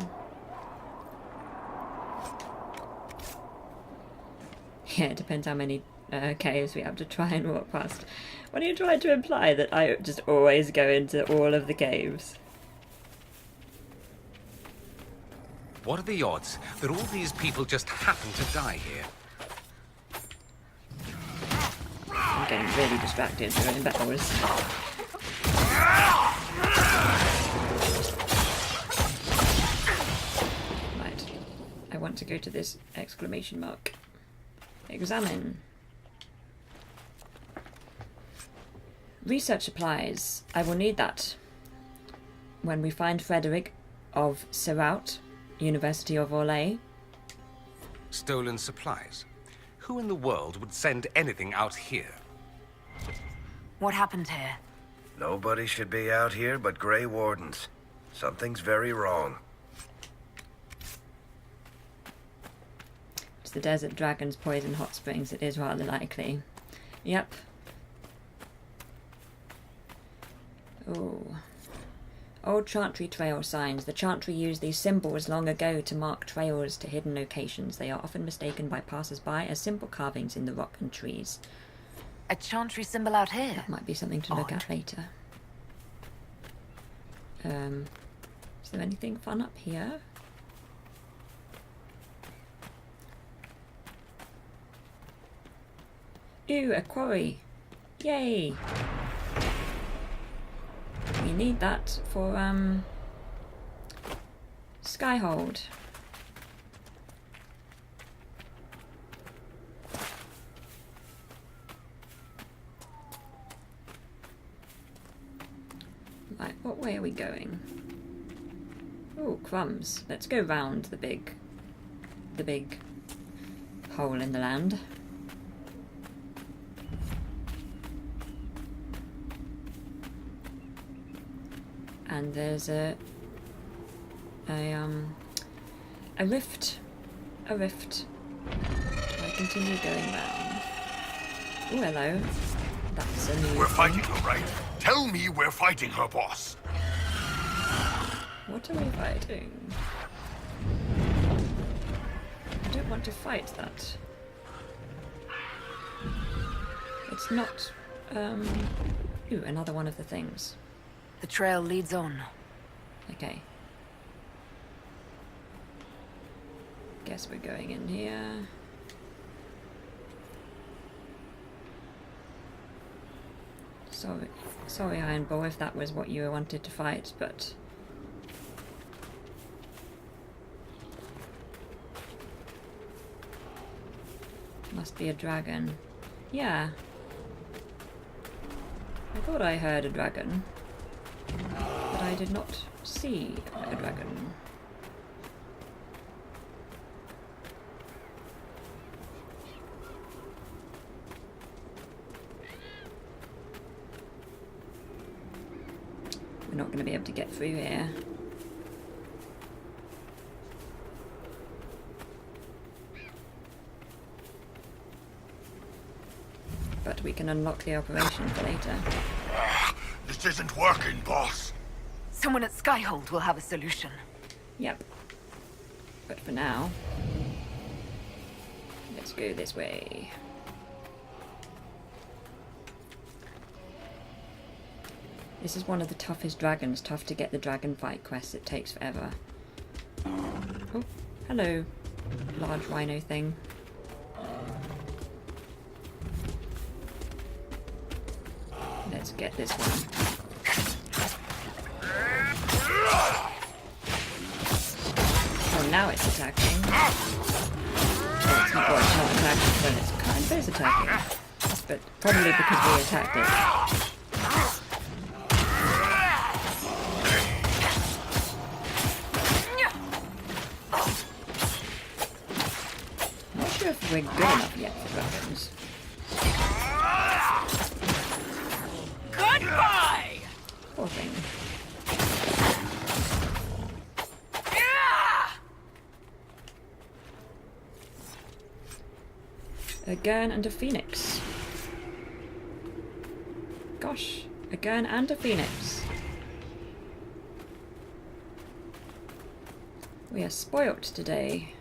S1: Yeah, it depends how many caves we have to try and walk past. When you try to imply that I just always go into all of the caves.
S7: What are the odds that all these people just happen to die here?
S1: I'm getting really distracted during battles. Right. I want to go to this exclamation mark. Examine. Research supplies. I will need that. When we find Frederick of Seraut, University of Orlais.
S7: Stolen supplies? Who in the world would send anything out here?
S2: What happened here?
S8: Nobody should be out here but Grey Wardens. Something's very wrong.
S1: It's the desert dragon's poison hot springs. It is rather likely. Yep. Oh. Old Chantry trail signs. The Chantry used these symbols long ago to mark trails to hidden locations. They are often mistaken by passers-by as simple carvings in the rock and trees.
S2: A Chantry symbol out here?
S1: That might be something to look at later. Is there anything fun up here? Ooh, a quarry. Yay! We need that for, Skyhold. Right, what way are we going? Oh, crumbs. Let's go round the big hole in the land. And there's a rift. A rift. I continue going round. Oh, hello. That's a new
S6: We're
S1: thing.
S6: fighting her, right? Tell me we're fighting her, boss.
S1: What are we fighting? I don't want to fight that. It's not, Ooh, another one of the things.
S2: The trail leads on.
S1: Okay. Guess we're going in here. Sorry, Iron Bull, if that was what you wanted to fight, but... Must be a dragon. Yeah. I thought I heard a dragon, but I did not see a dragon. We're not going to be able to get through here. But we can unlock the operation for later.
S6: This isn't working, boss.
S2: Someone at Skyhold will have a solution.
S1: Yep. But for now, let's go this way. This is one of the toughest dragons. Tough to get the dragon fight quests. It takes forever. Oh, hello, large rhino thing. Let's get this one. Oh, now it's attacking. Oh, it's not attacking, but it's kind of is attacking. But probably because we attacked it. Not sure if we're good enough yet for dragons.
S15: Goodbye!
S1: Poor thing. A gun and a phoenix. Gosh, a gun and a phoenix. We are spoilt today.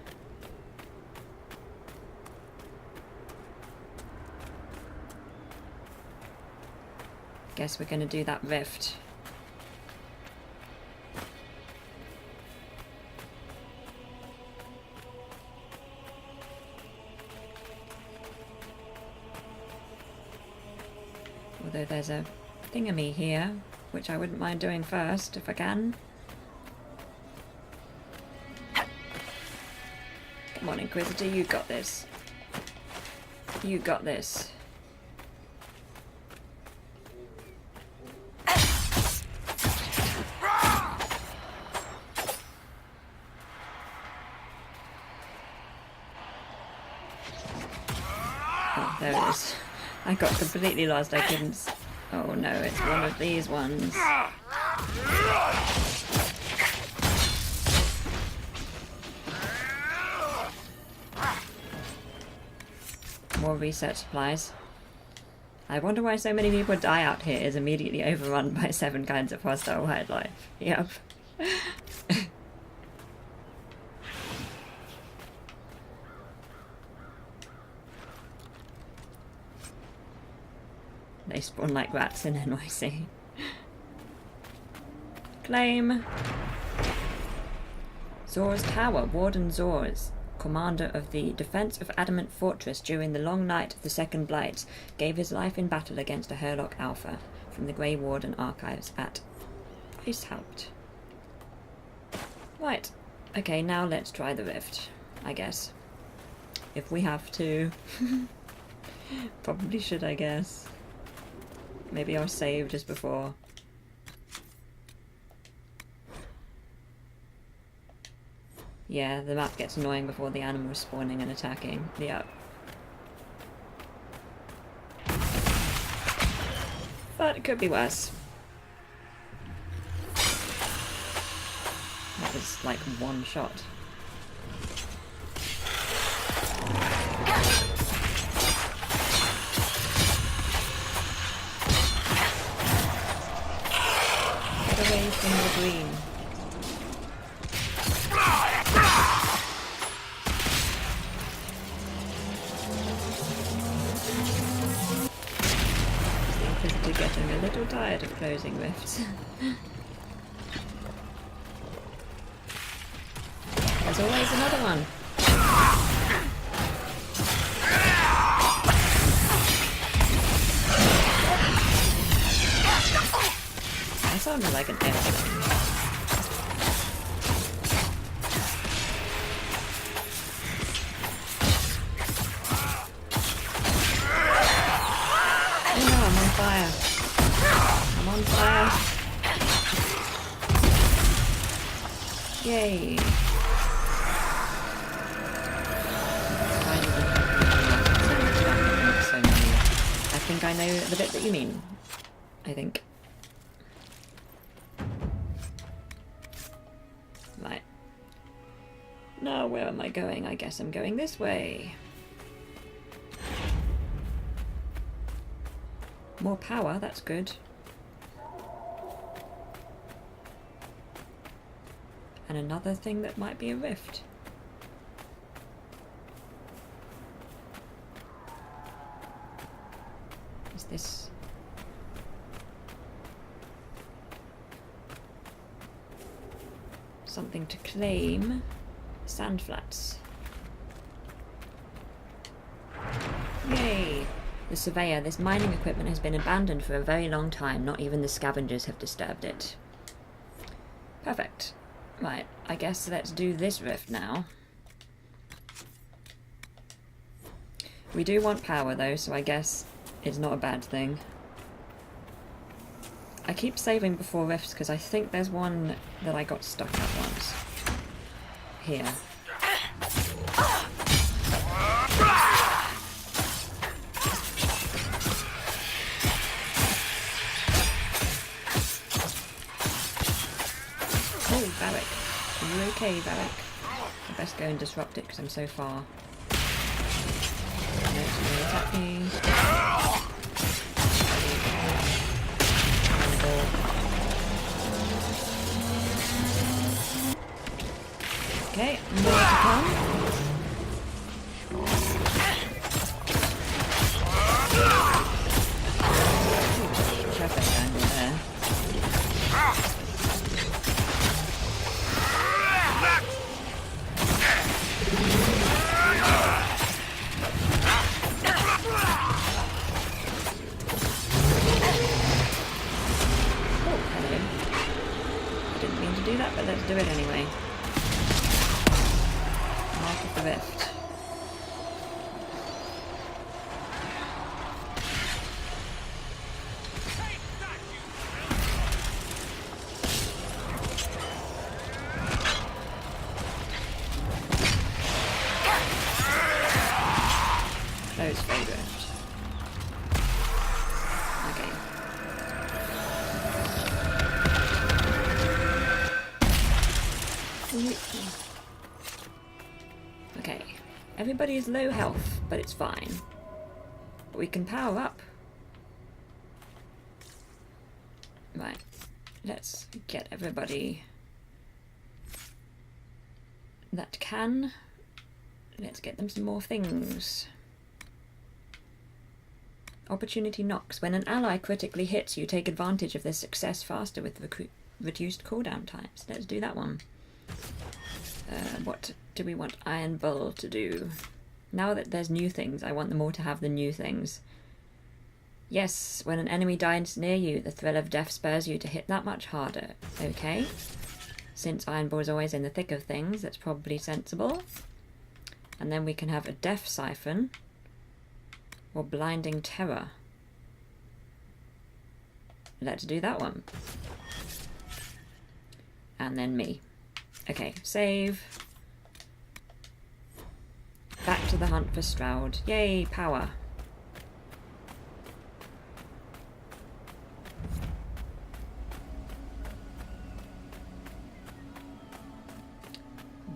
S1: Guess we're going to do that rift. Although there's a thingamy here, which I wouldn't mind doing first, if I can. Come on, Inquisitor, you got this. You got this. Oh, there it is. I got completely lost. I couldn't. Oh no, it's one of these ones. More research supplies. I wonder why so many people die out here is immediately overrun by 7 kinds of hostile wildlife. Yep. They spawn like rats in NYC. Claim. Zor's Tower, Warden Zor's, commander of the defense of Adamant Fortress during the long night of the Second Blight, gave his life in battle against a Herlock Alpha from the Grey Warden archives at Icehaupt. Right. Okay, now let's try the rift, I guess. If we have to. Probably should, I guess. Maybe I'll save just before. Yeah, the map gets annoying before the animals spawning and attacking. Yep. But it could be worse. That was like one shot. Get away from the green. Getting a little tired of closing rifts. There's always another one. That sounded like an airplane. Oh no, I'm on fire. I'm on fire. Yay. I think I know the bit that you mean. I think. Right. Now where am I going? I guess I'm going this way. More power, that's good. And another thing that might be a rift. Is this... something to claim? Sand flats. Yay! The Surveyor, this mining equipment has been abandoned for a very long time. Not even the scavengers have disturbed it. Perfect. Right, I guess let's do this rift now. We do want power though, so I guess it's not a bad thing. I keep saving before rifts because I think there's one that I got stuck at once. Here. Oh, Varric. Are you okay, Varric? I best go and disrupt it because I'm so far. No, it's going to attack me. Okay, more to come. Perfect angle there. Do that, but let's do it anyway. Mark of the rift. Close fade rift. Okay. Okay, everybody is low health, but it's fine. But we can power up. Right. Let's get everybody that can. Let's get them some more things. Opportunity knocks. When an ally critically hits, you take advantage of their success faster with reduced cooldown times. Let's do that one. What do we want Iron Bull to do? Now that there's new things, I want them all to have the new things. Yes, when an enemy dies near you, the thrill of death spurs you to hit that much harder. Okay. Since Iron Bull is always in the thick of things, that's probably sensible. And then we can have a Death Siphon or Blinding Terror. Let's do that one. And then me. Okay, save. Back to the hunt for Stroud. Yay, power.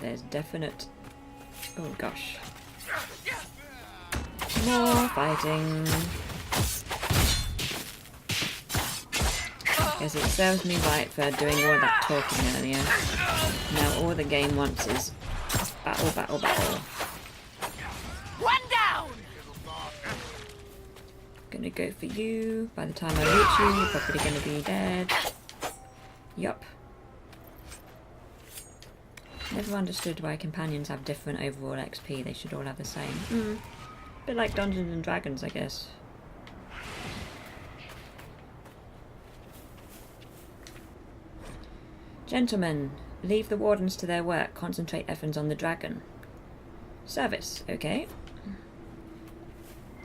S1: There's definite... Oh gosh. More fighting. Guess it serves me right for doing all that talking earlier. Now all the game wants is battle, battle, battle.
S15: One down!
S1: Gonna go for you. By the time I reach you, you're probably gonna be dead. Yup. Never understood why companions have different overall XP. They should all have the same. Bit like Dungeons and Dragons, I guess. Gentlemen, leave the wardens to their work. Concentrate efforts on the dragon. Service, okay.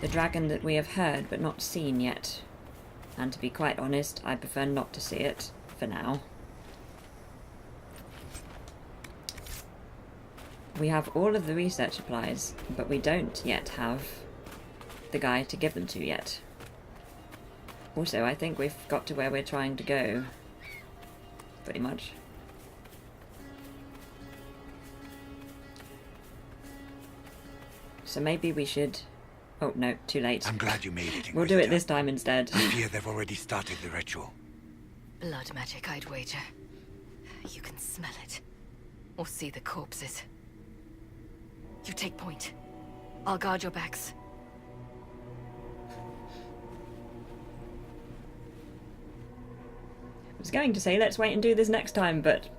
S1: The dragon that we have heard but not seen yet. And to be quite honest, I prefer not to see it, for now. We have all of the research supplies, but we don't yet have the guy to give them to yet. Also, I think we've got to where we're trying to go. Pretty much. So maybe we should... Oh, no, too late.
S13: I'm glad you made it,
S1: We'll do it this time instead.
S13: I fear they've already started the ritual.
S2: Blood magic, I'd wager. You can smell it. Or see the corpses. You take point. I'll guard your backs.
S1: I was going to say let's wait and do this next time, but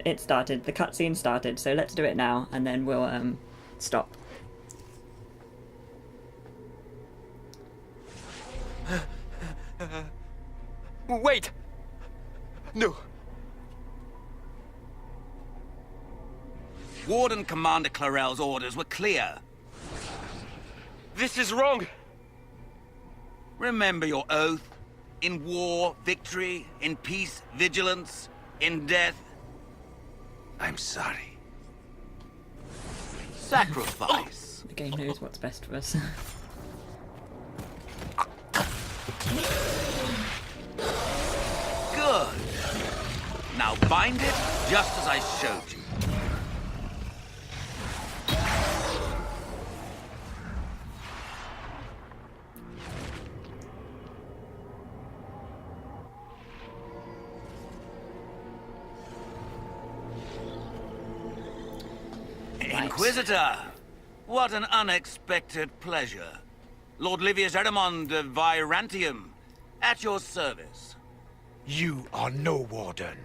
S1: it started. The cutscene started, so let's do it now, and then we'll stop.
S22: Wait! No.
S19: Warden Commander Clarel's orders were clear.
S22: This is wrong!
S19: Remember your oath. In war, victory. In peace, vigilance. In death...
S13: I'm sorry.
S19: Sacrifice.
S1: The game knows what's best for us.
S19: Good. Now bind it just as I showed you. Inquisitor! What an unexpected pleasure. Lord Livius Erimond of Virantium, at your service.
S13: You are no warden.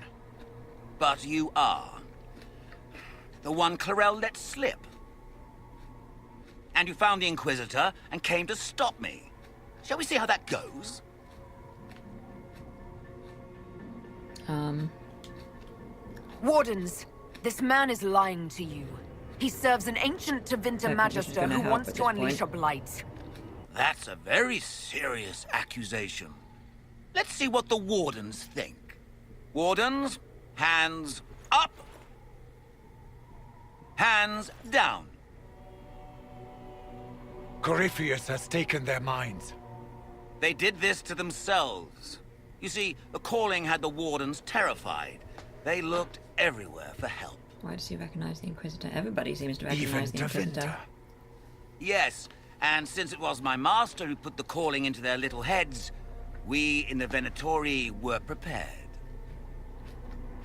S19: But you are. The one Clarel let slip. And you found the Inquisitor and came to stop me. Shall we see how that goes?
S2: Wardens, this man is lying to you. He serves an ancient Tevinter Magister who wants to unleash a blight.
S19: That's a very serious accusation. Let's see what the Wardens think. Wardens, hands up. Hands down.
S13: Corypheus has taken their minds.
S19: They did this to themselves. You see, the calling had the Wardens terrified. They looked everywhere for help.
S1: Why does he recognize the Inquisitor? Everybody seems to recognize the Inquisitor.
S19: Yes, And since it was my master who put the calling into their little heads, we in the Venatori were prepared.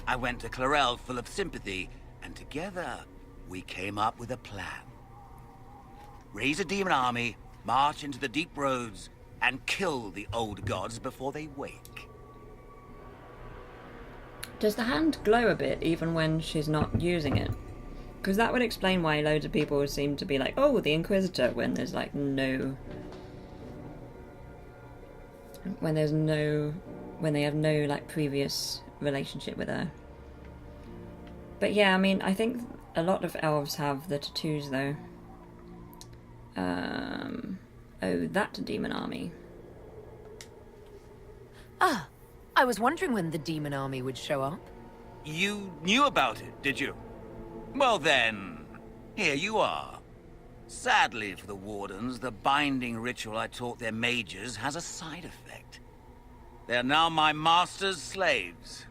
S19: I went to Clarel full of sympathy, and together we came up with a plan. Raise a demon army, march into the deep roads, and kill the old gods before they wake.
S1: Does the hand glow a bit even when she's not using it? Because that would explain why loads of people seem to be like, oh, the Inquisitor, when there's like no... when they have no like previous relationship with her. But yeah, I mean, I think a lot of elves have the tattoos though. Oh, that demon army.
S20: Ah, I was wondering when the demon army would show up.
S19: You knew about it, did you? Well then, here you are. Sadly for the Wardens, the binding ritual I taught their mages has a side effect. They're now my master's slaves.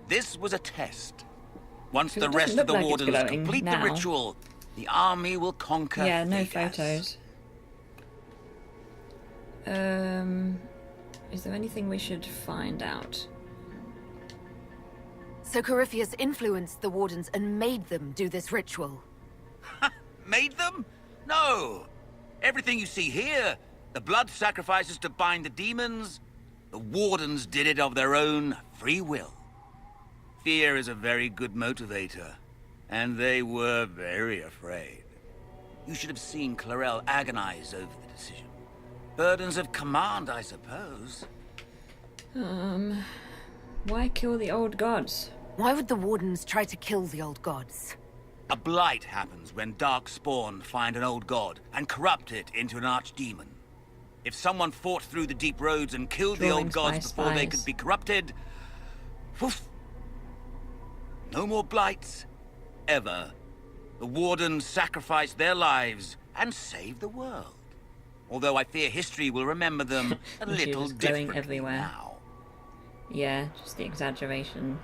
S19: This was a test. Once the rest of the Wardens complete the ritual, the army will conquer.
S1: Yeah, no
S19: Vegas.
S1: photos. Is there anything we should find out?
S20: So Corypheus influenced the Wardens and made them do this ritual.
S19: Made them? No. Everything you see here, the blood sacrifices to bind the demons, the Wardens did it of their own free will. Fear is a very good motivator, and they were very afraid. You should have seen Clarel agonize over the decision. Burdens of command, I suppose.
S1: Why kill the old gods?
S20: Why would the Wardens try to kill the old gods?
S19: A blight happens when dark spawn find an old god and corrupt it into an archdemon. If someone fought through the deep roads and killed the old gods before they could be corrupted, woof, no more blights, ever. The Wardens sacrificed their lives and saved the world. Although I fear history will remember them a little differently
S1: everywhere.
S19: now.
S1: Yeah, just the exaggeration.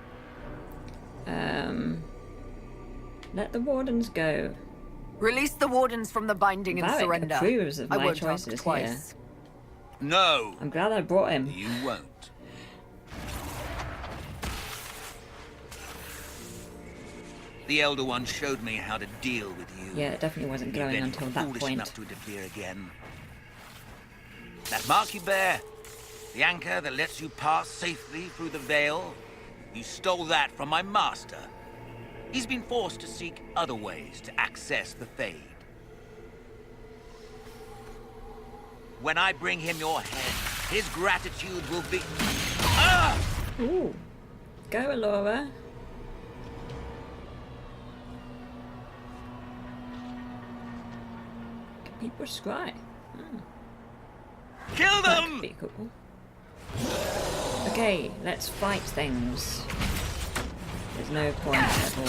S1: Let the Wardens go.
S20: Release the Wardens from the binding and
S1: Varric
S20: surrender.
S1: approves of
S20: I
S1: my
S20: won't ask
S1: choices
S20: twice.
S1: here.
S19: No.
S1: I'm glad I brought him.
S19: You won't. The Elder One showed me how to deal with you.
S1: Yeah, it definitely wasn't glowing until that
S19: Foolish
S1: point.
S19: enough to interfere again. That mark you bear, the anchor that lets you pass safely through the veil, you stole that from my master. He's been forced to seek other ways to access the Fade. When I bring him your head, his gratitude will be... Ah!
S1: Ooh. Go, Alora. Can people scry?
S19: Kill them!
S1: That could be cool. Okay, let's fight things. There's no point at all in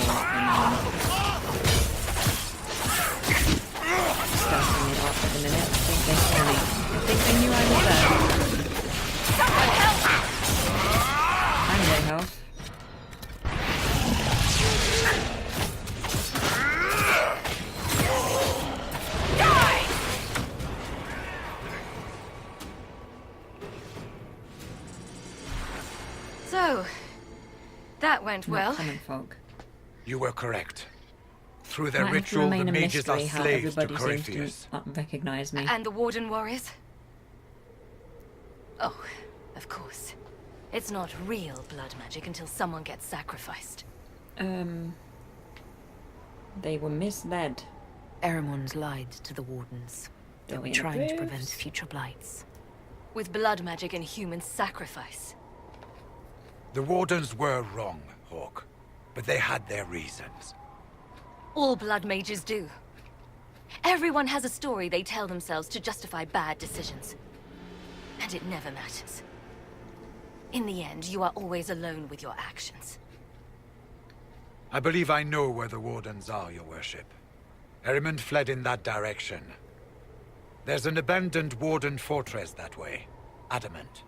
S1: starting it off at the minute. I think they saw me. I think they knew I was there.
S20: Someone help!
S1: I'm low health.
S20: Die!
S2: So, that went well.
S1: Not common folk.
S13: You were correct. Through their
S1: Might have to
S13: ritual,
S1: remain
S13: the
S1: a
S13: mages are
S1: mystery how
S13: slaves to
S1: everybody seems
S13: Corypheus.
S1: to recognise me.
S2: And the Warden warriors? Oh, of course. It's not real blood magic until someone gets sacrificed.
S1: They were misled.
S20: Eramon's lied to the Wardens. They were trying to prevent future blights.
S2: With blood magic and human sacrifice.
S13: The Wardens were wrong, Hawk. But they had their reasons.
S2: All blood mages do. Everyone has a story they tell themselves to justify bad decisions. And it never matters. In the end, you are always alone with your actions.
S13: I believe I know where the Wardens are, Your Worship. Erimond fled in that direction. There's an abandoned Warden fortress that way. Adamant.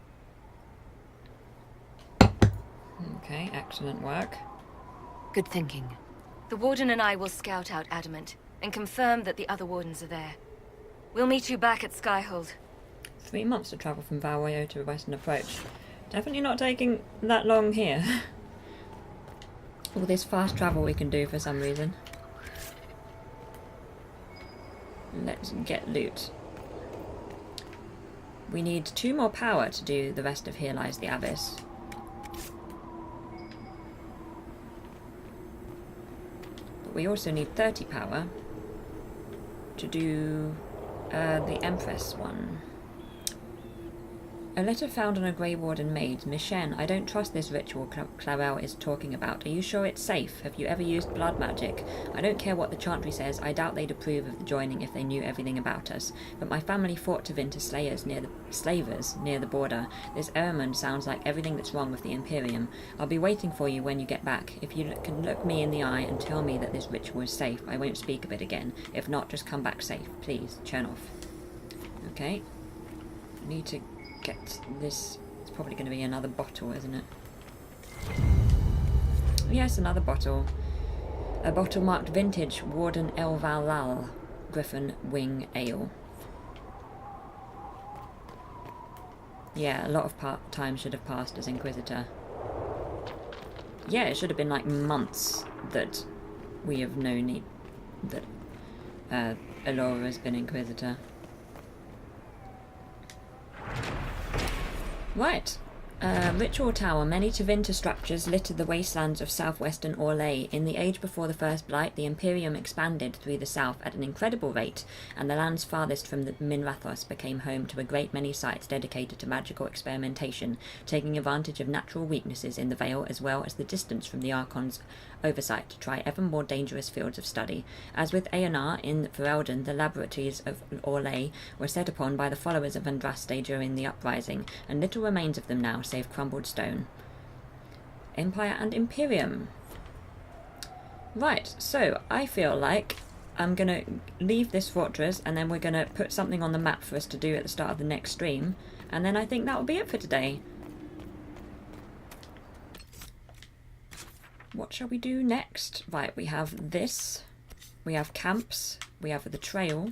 S1: Okay, excellent work.
S20: Good thinking.
S2: The Warden and I will scout out Adamant and confirm that the other Wardens are there. We'll meet you back at Skyhold.
S1: 3 months to travel from Valroyo to the Western Approach. Definitely not taking that long here. All this fast travel we can do for some reason. Let's get loot. We need 2 more power to do the rest of Here Lies the Abyss. But we also need 30 power to do the Empress one. A letter found on a Grey Warden maid. Michenne, I don't trust this ritual Clarel is talking about. Are you sure it's safe? Have you ever used blood magic? I don't care what the Chantry says. I doubt they'd approve of the joining if they knew everything about us. But my family fought Tevinter slavers near the border. This Ehrman sounds like everything that's wrong with the Imperium. I'll be waiting for you when you get back. If you can look me in the eye and tell me that this ritual is safe, I won't speak of it again. If not, just come back safe. Please, Chernoff. Okay. I need to get this. It's probably going to be another bottle, isn't it? Yes, another bottle. A bottle marked Vintage Warden El Valal Griffin Wing Ale. Yeah, a lot of time should have passed as Inquisitor. Yeah, it should have been like months that we have known that Elora has been Inquisitor. Right. Ritual Tower. Many Tevinter structures littered the wastelands of southwestern Orlais. In the age before the First Blight, the Imperium expanded through the south at an incredible rate, and the lands farthest from the Minrathos became home to a great many sites dedicated to magical experimentation, taking advantage of natural weaknesses in the Vale as well as the distance from the Archon's oversight to try ever more dangerous fields of study. As with Aenar in Ferelden, the laboratories of Orlais were set upon by the followers of Andraste during the uprising, and little remains of them now save crumbled stone. Empire and Imperium. Right, so I feel like I'm going to leave this fortress and then we're going to put something on the map for us to do at the start of the next stream, and then I think that will be it for today. What shall we do next? Right, we have this. We have camps. We have the trail.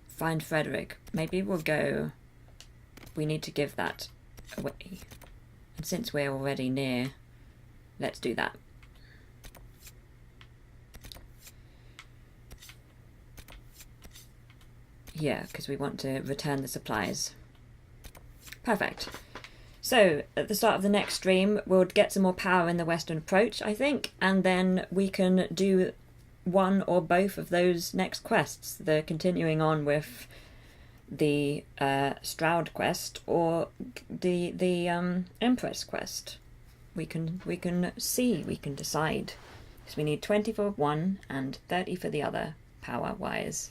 S1: Find Frederick. Maybe we'll go... We need to give that away. And since we're already near, let's do that. Yeah, because we want to return the supplies. Perfect. So, at the start of the next stream, we'll get some more power in the Western Approach, I think, and then we can do one or both of those next quests. The continuing on with the Stroud quest or the Empress quest. We can see, we can decide. Because we need 20 for one and 30 for the other, power-wise.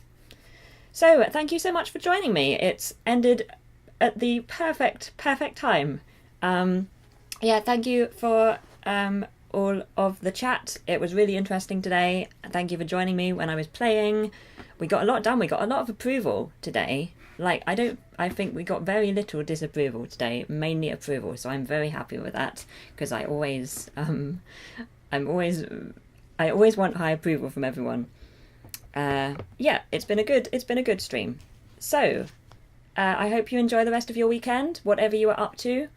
S1: So, thank you so much for joining me. It's ended at the perfect time. Yeah, thank you for all of the chat. It was really interesting today. Thank you for joining me when I was playing. We got a lot done. We got a lot of approval today. Like, I think we got very little disapproval today, mainly approval. So I'm very happy with that, because I always want high approval from everyone. Yeah, it's been a good stream. So, I hope you enjoy the rest of your weekend, whatever you are up to.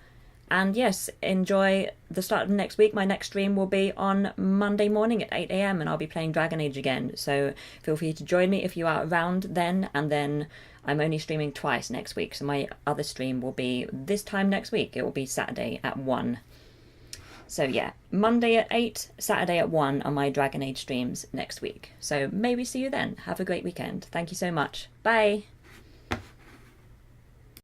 S1: And yes, enjoy the start of next week. My next stream will be on Monday morning at 8 AM and I'll be playing Dragon Age again. So feel free to join me if you are around then. And then I'm only streaming twice next week. So my other stream will be this time next week. It will be Saturday at 1. So yeah, Monday at 8, Saturday at 1 are my Dragon Age streams next week. So maybe see you then. Have a great weekend. Thank you so much. Bye.